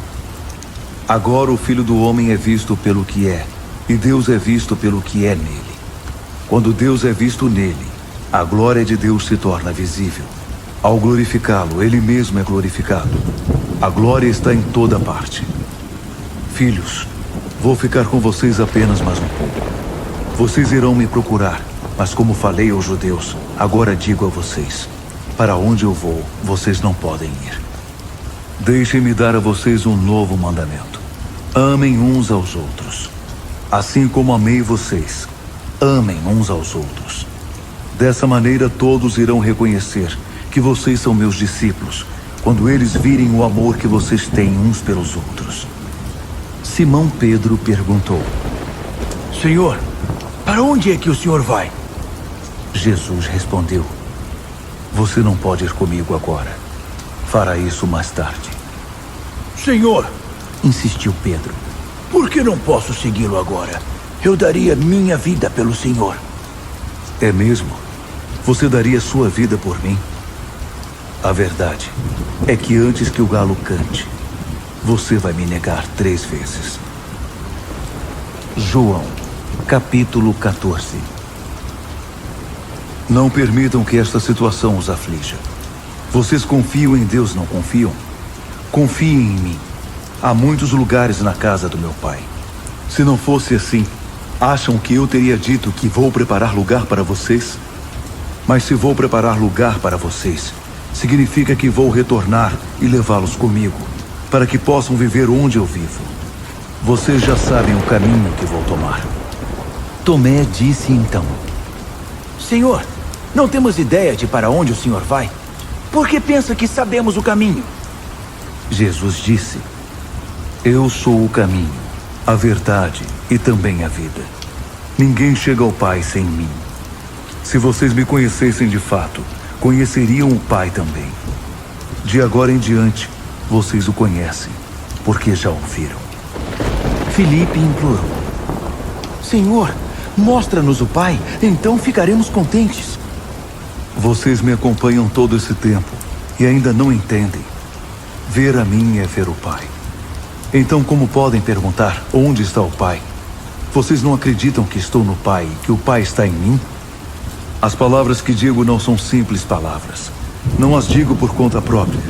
agora o Filho do Homem é visto pelo que é, e Deus é visto pelo que é nele. Quando Deus é visto nele, a glória de Deus se torna visível. Ao glorificá-lo, ele mesmo é glorificado. A glória está em toda parte. Filhos, vou ficar com vocês apenas mais um pouco. Vocês irão me procurar, mas como falei aos judeus, agora digo a vocês: para onde eu vou, vocês não podem ir. Deixem-me dar a vocês um novo mandamento. Amem uns aos outros. Assim como amei vocês, amem uns aos outros. Dessa maneira todos irão reconhecer que vocês são meus discípulos, quando eles virem o amor que vocês têm uns pelos outros. Simão Pedro perguntou: Senhor, para onde é que o senhor vai? Jesus respondeu: você não pode ir comigo agora. Fará isso mais tarde. Senhor, insistiu Pedro, por que não posso segui-lo agora? Eu daria minha vida pelo senhor. é mesmo? Você daria sua vida por mim? A verdade é que antes que o galo cante, você vai me negar 3 vezes. João, capítulo 14. Não permitam que esta situação os aflija. Vocês confiam em Deus, não confiam? Confiem em mim. Há muitos lugares na casa do meu pai. Se não fosse assim, Acham que eu teria dito que vou preparar lugar para vocês? Mas se vou preparar lugar para vocês, significa que vou retornar e levá-los comigo, para que possam viver onde eu vivo. Vocês já sabem o caminho que vou tomar. Tomé disse então: Senhor, não temos ideia de para onde o senhor vai. Por que pensa que sabemos o caminho? Jesus disse: Eu sou o caminho, a verdade e também a vida. Ninguém chega ao Pai sem mim. Se vocês me conhecessem de fato, conheceriam o Pai também. De agora em diante, vocês o conhecem, porque já o viram. Filipe implorou: Senhor, mostra-nos o Pai, então ficaremos contentes. Vocês me acompanham todo esse tempo e ainda não entendem. Ver a mim é ver o Pai. Então, como podem perguntar onde está o Pai? Vocês não acreditam que estou no Pai e que o Pai está em mim? As palavras que digo não são simples palavras. Não as digo por conta própria.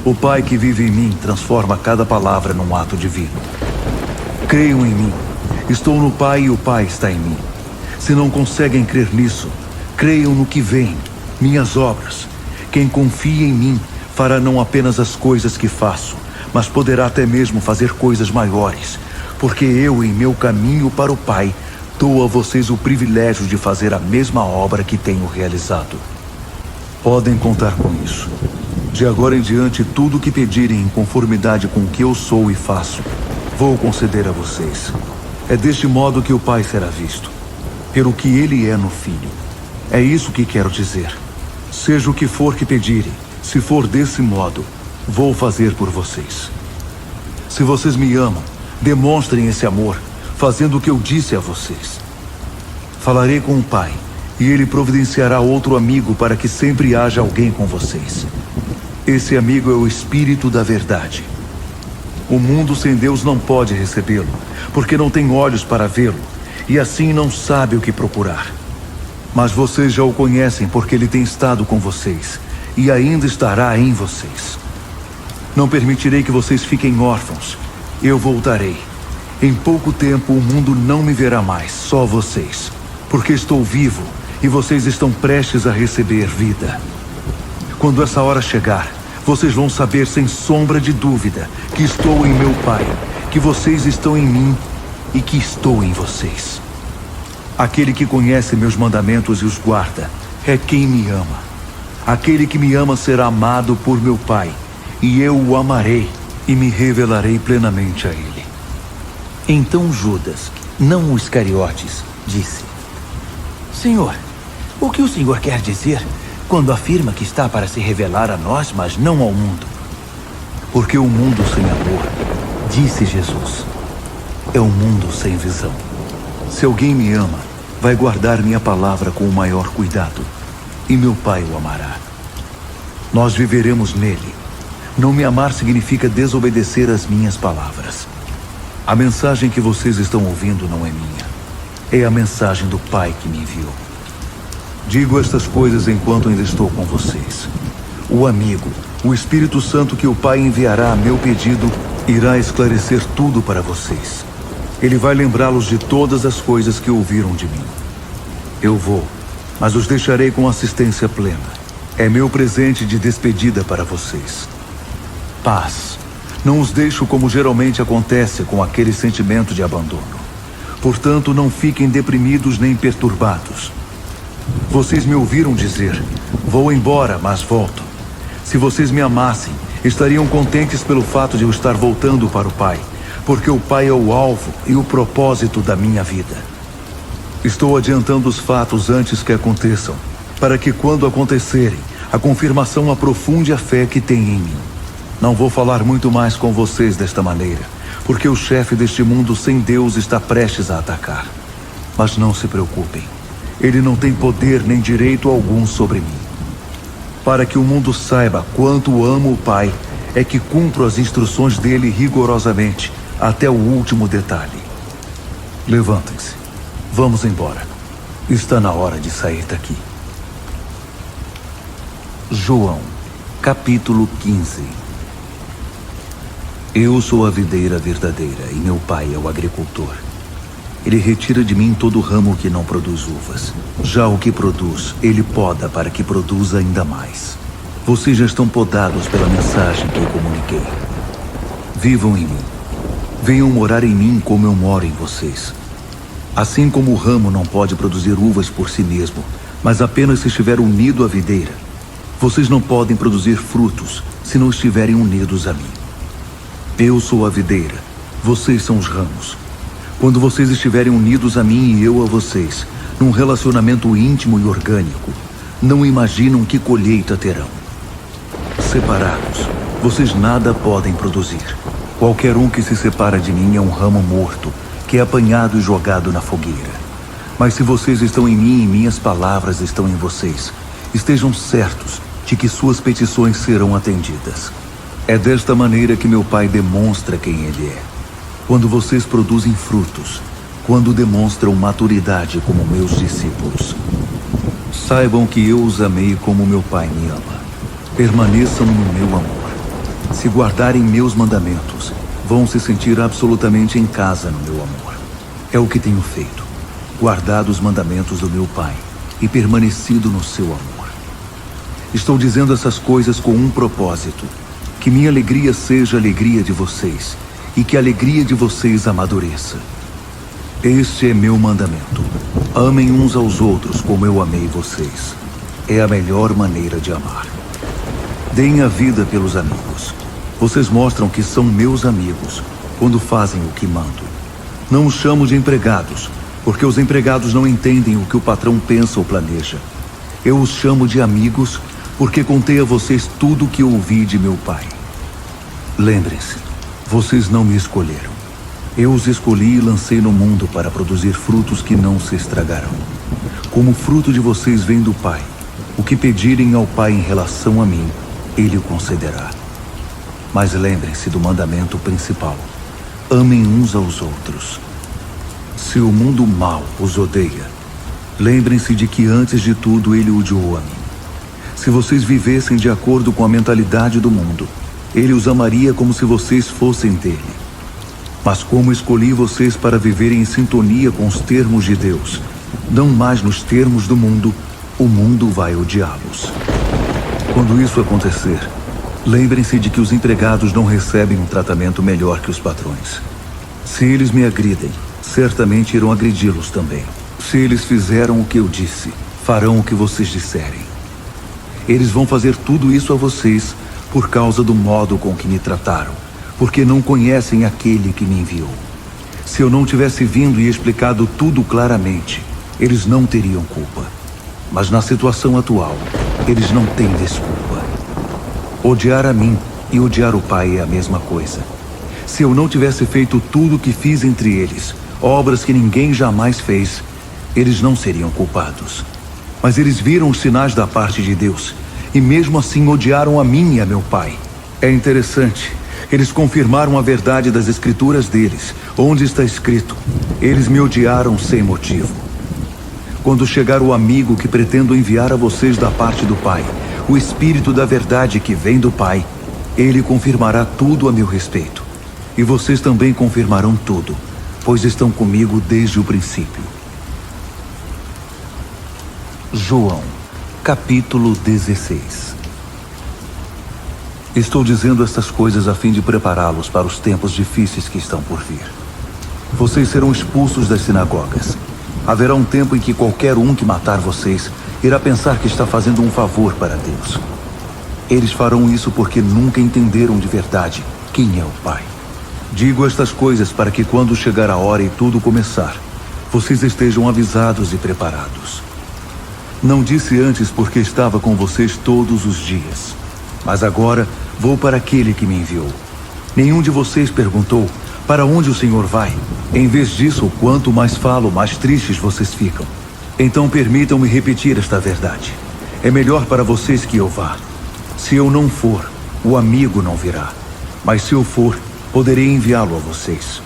O Pai que vive em mim transforma cada palavra num ato divino. Creiam em mim. Estou no Pai e o Pai está em mim. Se não conseguem crer nisso, creiam no que vem, minhas obras. Quem confia em mim fará não apenas as coisas que faço, mas poderá até mesmo fazer coisas maiores, porque eu, em meu caminho para o Pai, dou a vocês o privilégio de fazer a mesma obra que tenho realizado. Podem contar com isso. De agora em diante, tudo o que pedirem em conformidade com o que eu sou e faço, vou conceder a vocês. É deste modo que o Pai será visto, pelo que Ele é no Filho. É isso que quero dizer. Seja o que for que pedirem, se for desse modo, vou fazer por vocês. Se vocês me amam, demonstrem esse amor, fazendo o que eu disse a vocês. Falarei com o Pai, e Ele providenciará outro amigo para que sempre haja alguém com vocês. Esse amigo é o Espírito da Verdade. O mundo sem Deus não pode recebê-lo, porque não tem olhos para vê-lo, e assim não sabe o que procurar. Mas vocês já o conhecem porque Ele tem estado com vocês, e ainda estará em vocês. Não permitirei que vocês fiquem órfãos. Eu voltarei. Em pouco tempo o mundo não me verá mais, só vocês. Porque estou vivo e vocês estão prestes a receber vida. Quando essa hora chegar, vocês vão saber sem sombra de dúvida que estou em meu Pai, que vocês estão em mim e que estou em vocês. Aquele que conhece meus mandamentos e os guarda é quem me ama. Aquele que me ama será amado por meu Pai, e eu o amarei e me revelarei plenamente a ele. Então Judas, não o Iscariotes, disse: Senhor, o que o senhor quer dizer quando afirma que está para se revelar a nós, mas não ao mundo? Porque o mundo sem amor, disse Jesus, é um mundo sem visão. Se alguém me ama, vai guardar minha palavra com o maior cuidado, e meu Pai o amará. Nós viveremos nele. Não me amar significa desobedecer às minhas palavras. A mensagem que vocês estão ouvindo não é minha. É a mensagem do Pai que me enviou. Digo estas coisas enquanto ainda estou com vocês. O amigo, o Espírito Santo que o Pai enviará a meu pedido, irá esclarecer tudo para vocês. Ele vai lembrá-los de todas as coisas que ouviram de mim. Eu vou, mas os deixarei com assistência plena. É meu presente de despedida para vocês. Paz. Não os deixo como geralmente acontece com aquele sentimento de abandono. Portanto, não fiquem deprimidos nem perturbados. Vocês me ouviram dizer: vou embora, mas volto. Se vocês me amassem, estariam contentes pelo fato de eu estar voltando para o Pai, porque o Pai é o alvo e o propósito da minha vida. Estou adiantando os fatos antes que aconteçam, para que quando acontecerem, a confirmação aprofunde a fé que tem em mim. Não vou falar muito mais com vocês desta maneira, porque o chefe deste mundo sem Deus está prestes a atacar. Mas não se preocupem. Ele não tem poder nem direito algum sobre mim. Para que o mundo saiba quanto amo o Pai, é que cumpro as instruções dele rigorosamente, até o último detalhe. Levantem-se. Vamos embora. Está na hora de sair daqui. João, capítulo 15. Eu sou a videira verdadeira e meu Pai é o agricultor. Ele retira de mim todo ramo que não produz uvas. Já o que produz, ele poda para que produza ainda mais. Vocês já estão podados pela mensagem que eu comuniquei. Vivam em mim. Venham morar em mim como eu moro em vocês. Assim como o ramo não pode produzir uvas por si mesmo, mas apenas se estiver unido à videira, vocês não podem produzir frutos se não estiverem unidos a mim. Eu sou a videira, vocês são os ramos. Quando vocês estiverem unidos a mim e eu a vocês, num relacionamento íntimo e orgânico, não imaginam que colheita terão. Separados, vocês nada podem produzir. Qualquer um que se separa de mim é um ramo morto, que é apanhado e jogado na fogueira. Mas se vocês estão em mim e minhas palavras estão em vocês, estejam certos de que suas petições serão atendidas. É desta maneira que meu Pai demonstra quem Ele é. Quando vocês produzem frutos, quando demonstram maturidade como meus discípulos. Saibam que eu os amei como meu Pai me ama. Permaneçam no meu amor. Se guardarem meus mandamentos, vão se sentir absolutamente em casa no meu amor. É o que tenho feito, guardado os mandamentos do meu Pai e permanecido no seu amor. Estou dizendo essas coisas com um propósito, que minha alegria seja a alegria de vocês e que a alegria de vocês amadureça. Este é meu mandamento. Amem uns aos outros como eu amei vocês. É a melhor maneira de amar. Deem a vida pelos amigos. Vocês mostram que são meus amigos quando fazem o que mando. Não os chamo de empregados, porque os empregados não entendem o que o patrão pensa ou planeja. Eu os chamo de amigos porque contei a vocês tudo o que ouvi de meu Pai. Lembrem-se, vocês não me escolheram. Eu os escolhi e lancei no mundo para produzir frutos que não se estragarão. Como o fruto de vocês vem do Pai, o que pedirem ao Pai em relação a mim, Ele o concederá. Mas lembrem-se do mandamento principal. Amem uns aos outros. Se o mundo mau os odeia, lembrem-se de que antes de tudo ele odiou a mim. Se vocês vivessem de acordo com a mentalidade do mundo, ele os amaria como se vocês fossem dele. Mas como escolhi vocês para viverem em sintonia com os termos de Deus, não mais nos termos do mundo, o mundo vai odiá-los. Quando isso acontecer, lembrem-se de que os empregados não recebem um tratamento melhor que os patrões. Se eles me agridem, certamente irão agredi-los também. Se eles fizeram o que eu disse, farão o que vocês disserem. Eles vão fazer tudo isso a vocês por causa do modo com que me trataram, porque não conhecem aquele que me enviou. Se eu não tivesse vindo e explicado tudo claramente, eles não teriam culpa. Mas na situação atual, eles não têm desculpa. Odiar a mim e odiar o Pai é a mesma coisa. Se eu não tivesse feito tudo o que fiz entre eles, obras que ninguém jamais fez, eles não seriam culpados. Mas eles viram os sinais da parte de Deus, e mesmo assim odiaram a mim e a meu Pai. É interessante, eles confirmaram a verdade das escrituras deles, onde está escrito: eles me odiaram sem motivo. Quando chegar o amigo que pretendo enviar a vocês da parte do Pai, o Espírito da verdade que vem do Pai, ele confirmará tudo a meu respeito. E vocês também confirmarão tudo, pois estão comigo desde o princípio. João, capítulo 16. Estou dizendo estas coisas a fim de prepará-los para os tempos difíceis que estão por vir. Vocês serão expulsos das sinagogas. Haverá um tempo em que qualquer um que matar vocês irá pensar que está fazendo um favor para Deus. Eles farão isso porque nunca entenderam de verdade quem é o Pai. Digo estas coisas para que quando chegar a hora e tudo começar, vocês estejam avisados e preparados. Não disse antes porque estava com vocês todos os dias. Mas agora vou para aquele que me enviou. Nenhum de vocês perguntou: para onde o Senhor vai? Em vez disso, quanto mais falo, mais tristes vocês ficam. Então permitam-me repetir esta verdade. É melhor para vocês que eu vá. Se eu não for, o amigo não virá. Mas se eu for, poderei enviá-lo a vocês.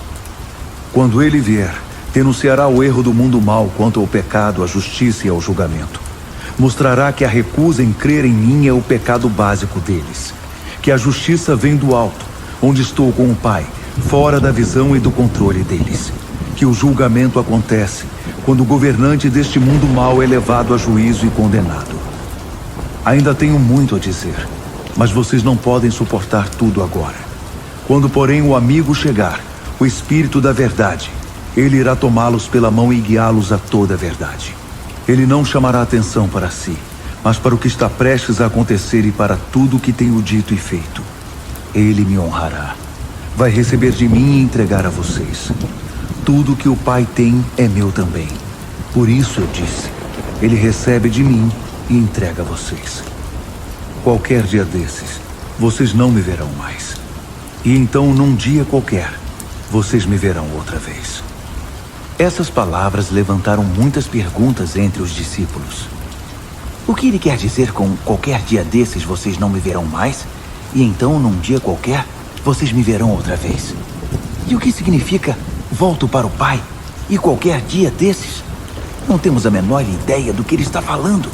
Quando ele vier, denunciará o erro do mundo mau quanto ao pecado, à justiça e ao julgamento. Mostrará que a recusa em crer em mim é o pecado básico deles. Que a justiça vem do alto, onde estou com o Pai, fora da visão e do controle deles. que o julgamento acontece quando o governante deste mundo mau é levado a juízo e condenado. Ainda tenho muito a dizer, mas vocês não podem suportar tudo agora. Quando, porém, o amigo chegar, o Espírito da Verdade, ele irá tomá-los pela mão e guiá-los a toda a verdade. Ele não chamará atenção para si, mas para o que está prestes a acontecer e para tudo o que tenho dito e feito. Ele me honrará. Vai receber de mim e entregar a vocês. Tudo que o Pai tem é meu também. Por isso eu disse, ele recebe de mim e entrega a vocês. Qualquer dia desses, vocês não me verão mais. E então, num dia qualquer, vocês me verão outra vez. Essas palavras levantaram muitas perguntas entre os discípulos. O que ele quer dizer com qualquer dia desses vocês não me verão mais? E então, num dia qualquer, vocês me verão outra vez? E o que significa volto para o Pai e qualquer dia desses? Não temos a menor ideia do que ele está falando.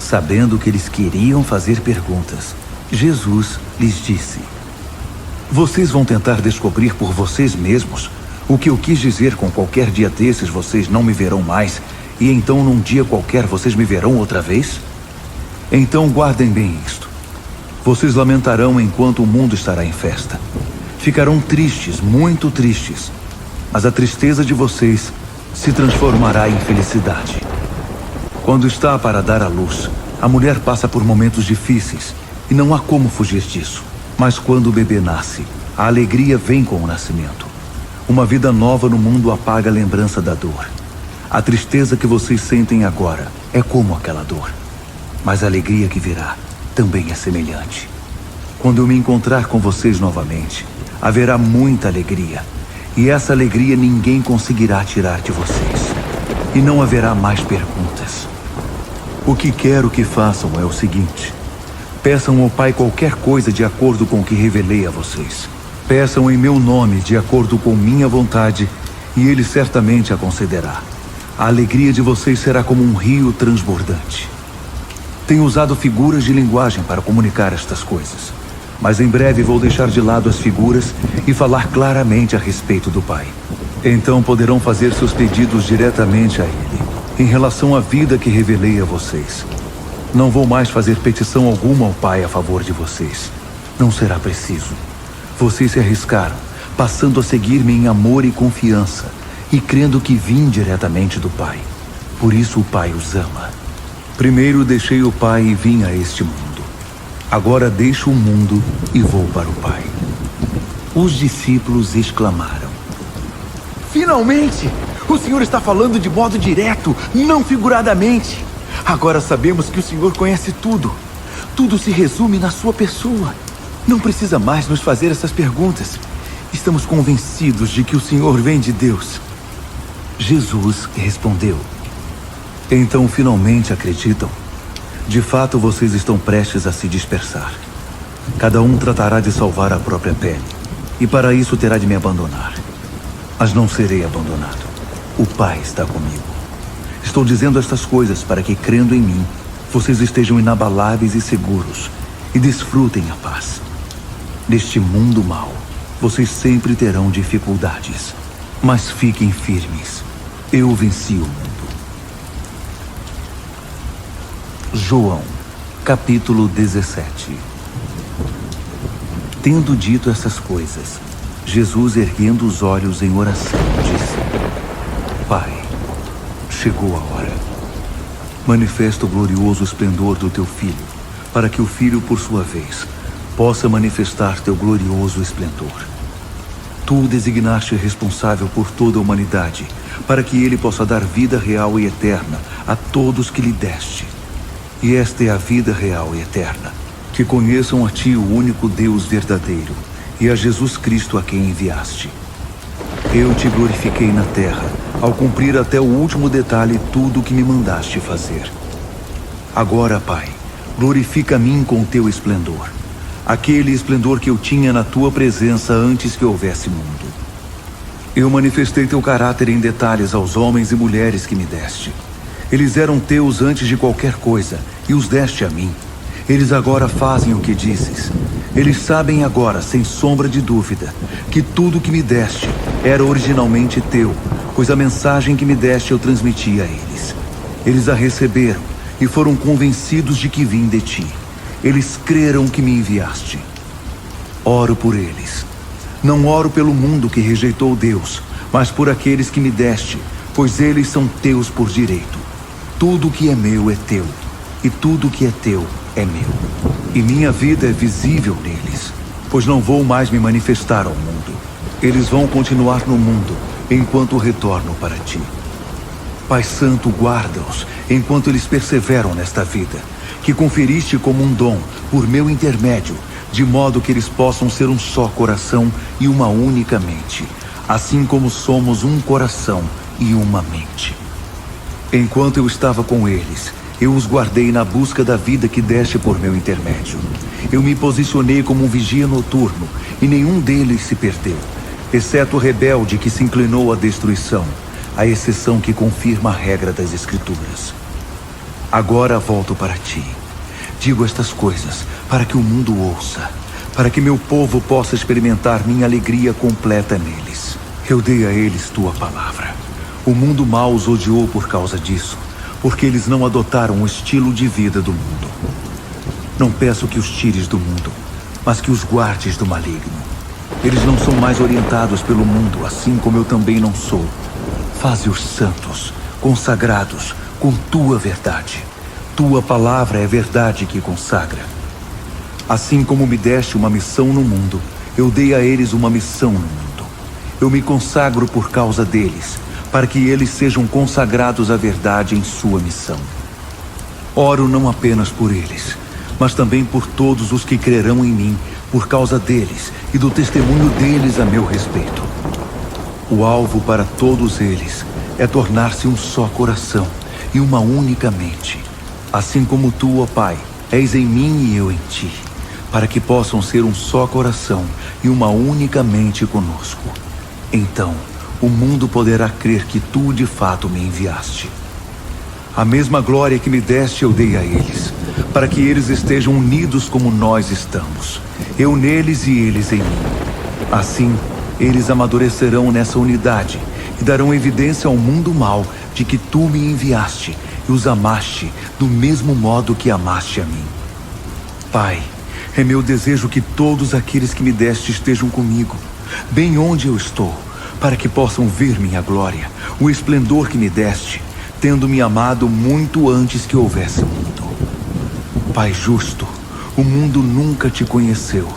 Sabendo que eles queriam fazer perguntas, Jesus lhes disse: vocês vão tentar descobrir por vocês mesmos o que eu quis dizer com qualquer dia desses vocês não me verão mais, e então num dia qualquer vocês me verão outra vez? Então guardem bem isto. Vocês lamentarão enquanto o mundo estará em festa. Ficarão tristes, muito tristes. Mas a tristeza de vocês se transformará em felicidade. Quando está para dar à luz, a mulher passa por momentos difíceis, e não há como fugir disso. Mas quando o bebê nasce, a alegria vem com o nascimento. Uma vida nova no mundo apaga a lembrança da dor. A tristeza que vocês sentem agora é como aquela dor. Mas a alegria que virá também é semelhante. Quando eu me encontrar com vocês novamente, haverá muita alegria. E essa alegria ninguém conseguirá tirar de vocês. E não haverá mais perguntas. O que quero que façam é o seguinte: peçam ao Pai qualquer coisa de acordo com o que revelei a vocês. Peçam em meu nome de acordo com minha vontade, e Ele certamente a concederá. A alegria de vocês será como um rio transbordante. Tenho usado figuras de linguagem para comunicar estas coisas, mas em breve vou deixar de lado as figuras e falar claramente a respeito do Pai. Então poderão fazer seus pedidos diretamente a Ele, em relação à vida que revelei a vocês. Não vou mais fazer petição alguma ao Pai a favor de vocês. Não será preciso. Vocês se arriscaram, passando a seguir-me em amor e confiança, e crendo que vim diretamente do Pai. Por isso o Pai os ama. Primeiro deixei o Pai e vim a este mundo. Agora deixo o mundo e vou para o Pai. Os discípulos exclamaram: Finalmente! O Senhor está falando de modo direto, não figuradamente. Agora sabemos que o Senhor conhece tudo. Tudo se resume na sua pessoa. Não precisa mais nos fazer essas perguntas. Estamos convencidos de que o Senhor vem de Deus. Jesus respondeu: então finalmente acreditam? De fato, vocês estão prestes a se dispersar. Cada um tratará de salvar a própria pele, e para isso terá de me abandonar. Mas não serei abandonado. O Pai está comigo. Estou dizendo estas coisas para que, crendo em mim, vocês estejam inabaláveis e seguros, e desfrutem a paz. Neste mundo mau, vocês sempre terão dificuldades, mas fiquem firmes. Eu venci o mundo. João, capítulo 17. Tendo dito essas coisas, Jesus, erguendo os olhos em oração, disse: Pai, chegou a hora. Manifesta o glorioso esplendor do teu Filho, para que o Filho, por sua vez, possa manifestar teu glorioso esplendor. Tu o designaste responsável por toda a humanidade, para que ele possa dar vida real e eterna a todos que lhe deste. E esta é a vida real e eterna, que conheçam a ti, o único Deus verdadeiro, e a Jesus Cristo a quem enviaste. Eu te glorifiquei na terra, ao cumprir até o último detalhe tudo o que me mandaste fazer. Agora, Pai, glorifica a mim com teu esplendor, aquele esplendor que eu tinha na tua presença antes que houvesse mundo. Eu manifestei teu caráter em detalhes aos homens e mulheres que me deste. Eles eram teus antes de qualquer coisa, e os deste a mim. Eles agora fazem o que dizes. Eles sabem agora, sem sombra de dúvida, que tudo que me deste era originalmente teu, pois a mensagem que me deste eu transmiti a eles. Eles a receberam e foram convencidos de que vim de ti. Eles creram que me enviaste. Oro por eles. Não oro pelo mundo que rejeitou Deus, mas por aqueles que me deste, pois eles são teus por direito. Tudo que é meu é teu, e tudo que é teu é meu. E minha vida é visível neles, pois não vou mais me manifestar ao mundo. Eles vão continuar no mundo, enquanto retorno para ti. Pai Santo, guarda-os, enquanto eles perseveram nesta vida, que conferiste como um dom, por meu intermédio, de modo que eles possam ser um só coração e uma única mente, assim como somos um coração e uma mente. Enquanto eu estava com eles, eu os guardei na busca da vida que deste por meu intermédio. Eu me posicionei como um vigia noturno, e nenhum deles se perdeu, exceto o rebelde que se inclinou à destruição, a exceção que confirma a regra das Escrituras. Agora volto para ti. Digo estas coisas para que o mundo ouça, para que meu povo possa experimentar minha alegria completa neles. Eu dei a eles tua palavra. O mundo mau os odiou por causa disso, porque eles não adotaram o estilo de vida do mundo. Não peço que os tires do mundo, mas que os guardes do maligno. Eles não são mais orientados pelo mundo, assim como eu também não sou. Faze-os santos, consagrados, com tua verdade. Tua palavra é verdade que consagra. Assim como me deste uma missão no mundo, eu dei a eles uma missão no mundo. Eu me consagro por causa deles, para que eles sejam consagrados à verdade em sua missão. Oro não apenas por eles, mas também por todos os que crerão em mim, por causa deles e do testemunho deles a meu respeito. O alvo para todos eles é tornar-se um só coração e uma única mente, assim como tu, ó Pai, és em mim e eu em ti, para que possam ser um só coração e uma única mente conosco. Então, o mundo poderá crer que tu de fato me enviaste. A mesma glória que me deste eu dei a eles, para que eles estejam unidos como nós estamos, eu neles e eles em mim. Assim, eles amadurecerão nessa unidade e darão evidência ao mundo mau de que tu me enviaste e os amaste do mesmo modo que amaste a mim. Pai, é meu desejo que todos aqueles que me deste estejam comigo, bem onde eu estou, para que possam ver minha glória, o esplendor que me deste, tendo me amado muito antes que houvesse mundo. Pai justo, o mundo nunca te conheceu,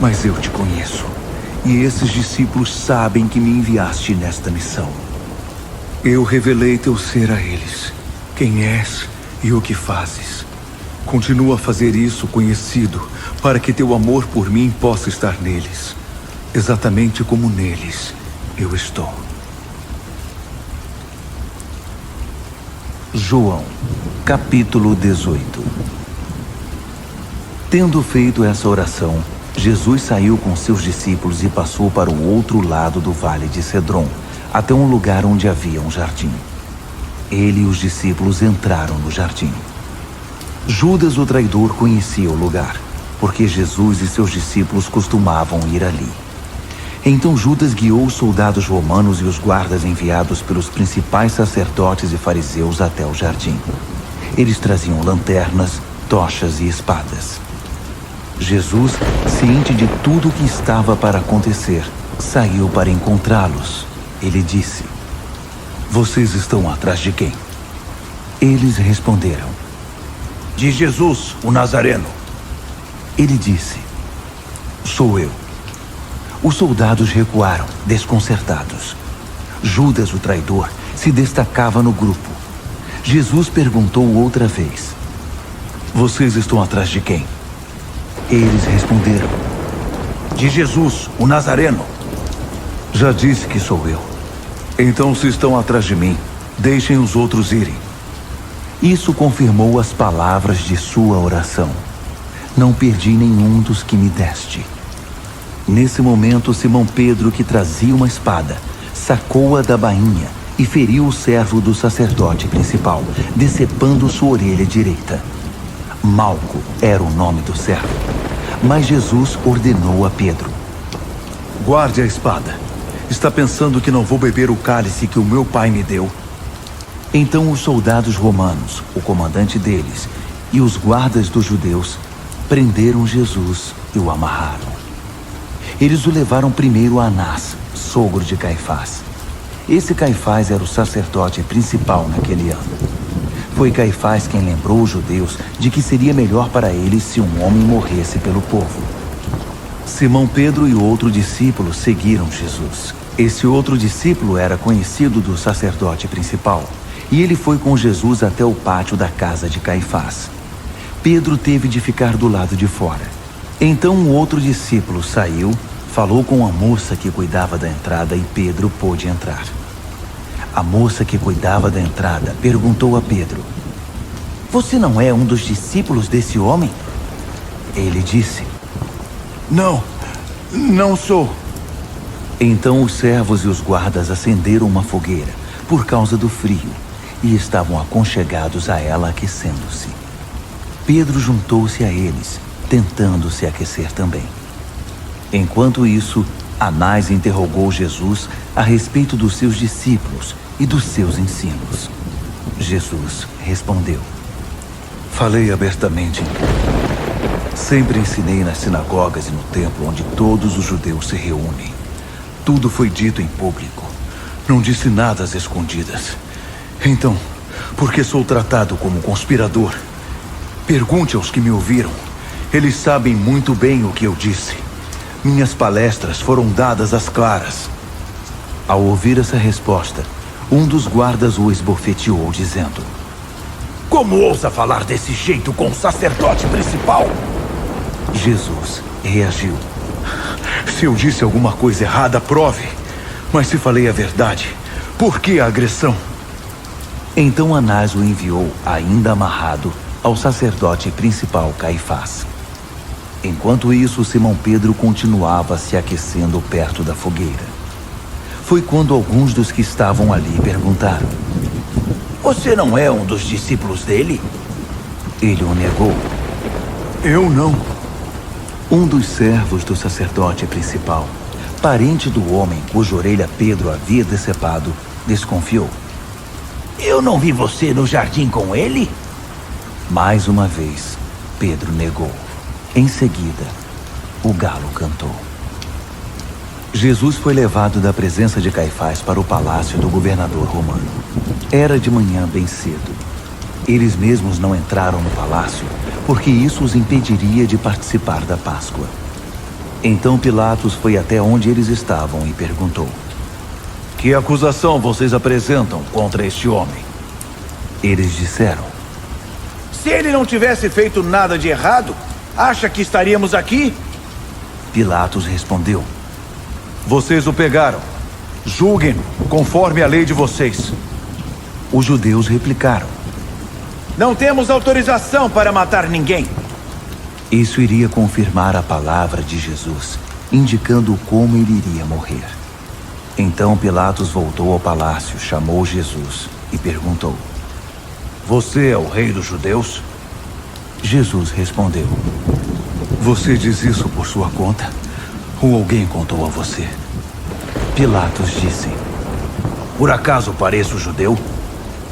mas eu te conheço, e esses discípulos sabem que me enviaste nesta missão. Eu revelei teu ser a eles, quem és e o que fazes. Continua a fazer isso conhecido, para que teu amor por mim possa estar neles, exatamente como neles eu estou. João, capítulo 18. Tendo feito essa oração, Jesus saiu com seus discípulos e passou para o outro lado do vale de Cedron, até um lugar onde havia um jardim. Ele e os discípulos entraram no jardim. Judas, o traidor, conhecia o lugar, porque Jesus e seus discípulos costumavam ir ali. Então Judas guiou os soldados romanos e os guardas enviados pelos principais sacerdotes e fariseus até o jardim. Eles traziam lanternas, tochas e espadas. Jesus, ciente de tudo o que estava para acontecer, saiu para encontrá-los. Ele disse: "Vocês estão atrás de quem?" Eles responderam: De Jesus, o Nazareno. Ele disse: "Sou eu." Os soldados recuaram, desconcertados. Judas, o traidor, se destacava no grupo. Jesus perguntou outra vez: "Vocês estão atrás de quem?" Eles responderam: De Jesus, o Nazareno. "Já disse que sou eu. Então, se estão atrás de mim, deixem os outros irem." Isso confirmou as palavras de sua oração: "Não perdi nenhum dos que me deste." Nesse momento, Simão Pedro, que trazia uma espada, sacou-a da bainha e feriu o servo do sacerdote principal, decepando sua orelha direita. Malco era o nome do servo. Mas Jesus ordenou a Pedro: Guarde a espada. Está pensando que não vou beber o cálice que o meu pai me deu? Então os soldados romanos, o comandante deles e os guardas dos judeus prenderam Jesus e o amarraram. Eles o levaram primeiro a Anás, sogro de Caifás. Esse Caifás era o sacerdote principal naquele ano. Foi Caifás quem lembrou os judeus de que seria melhor para eles se um homem morresse pelo povo. Simão Pedro e outro discípulo seguiram Jesus. Esse outro discípulo era conhecido do sacerdote principal, e ele foi com Jesus até o pátio da casa de Caifás. Pedro teve de ficar do lado de fora. Então o outro discípulo saiu, falou com a moça que cuidava da entrada e Pedro pôde entrar. A moça que cuidava da entrada perguntou a Pedro: Você não é um dos discípulos desse homem? Ele disse: Não sou. Então os servos e os guardas acenderam uma fogueira por causa do frio e estavam aconchegados a ela, aquecendo-se. Pedro juntou-se a eles, tentando se aquecer também. Enquanto isso, Anás interrogou Jesus a respeito dos seus discípulos e dos seus ensinos. Jesus respondeu: Falei abertamente. Sempre ensinei nas sinagogas e no templo onde todos os judeus se reúnem. Tudo foi dito em público. Não disse nada às escondidas. Então, por que sou tratado como conspirador? Pergunte aos que me ouviram. Eles sabem muito bem o que eu disse. Minhas palestras foram dadas às claras. Ao ouvir essa resposta, um dos guardas o esbofeteou, dizendo: Como ousa falar desse jeito com o sacerdote principal? Jesus reagiu: Se eu disse alguma coisa errada, prove. Mas se falei a verdade, por que a agressão? Então Anás o enviou, ainda amarrado, ao sacerdote principal Caifás. Enquanto isso, Simão Pedro continuava se aquecendo perto da fogueira. Foi quando alguns dos que estavam ali perguntaram: Você não é um dos discípulos dele? Ele o negou. Eu não. Um dos servos do sacerdote principal, parente do homem cuja orelha Pedro havia decepado, desconfiou. Eu não vi você no jardim com ele? Mais uma vez, Pedro negou. Em seguida, o galo cantou. Jesus foi levado da presença de Caifás para o palácio do governador romano. Era de manhã bem cedo. Eles mesmos não entraram no palácio, porque isso os impediria de participar da Páscoa. Então Pilatos foi até onde eles estavam e perguntou: Que acusação vocês apresentam contra este homem? Eles disseram: Se ele não tivesse feito nada de errado, acha que estaríamos aqui? Pilatos respondeu: Vocês o pegaram. Julguem-no conforme a lei de vocês. Os judeus replicaram: Não temos autorização para matar ninguém. Isso iria confirmar a palavra de Jesus, indicando como ele iria morrer. Então Pilatos voltou ao palácio, chamou Jesus e perguntou: Você é o rei dos judeus? Jesus respondeu: Você diz isso por sua conta? Ou alguém contou a você? Pilatos disse: Por acaso pareço judeu?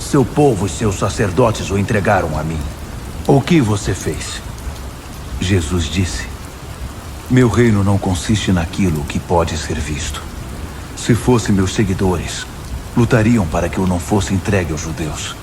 Seu povo e seus sacerdotes o entregaram a mim. O que você fez? Jesus disse: Meu reino não consiste naquilo que pode ser visto. Se fossem meus seguidores, lutariam para que eu não fosse entregue aos judeus.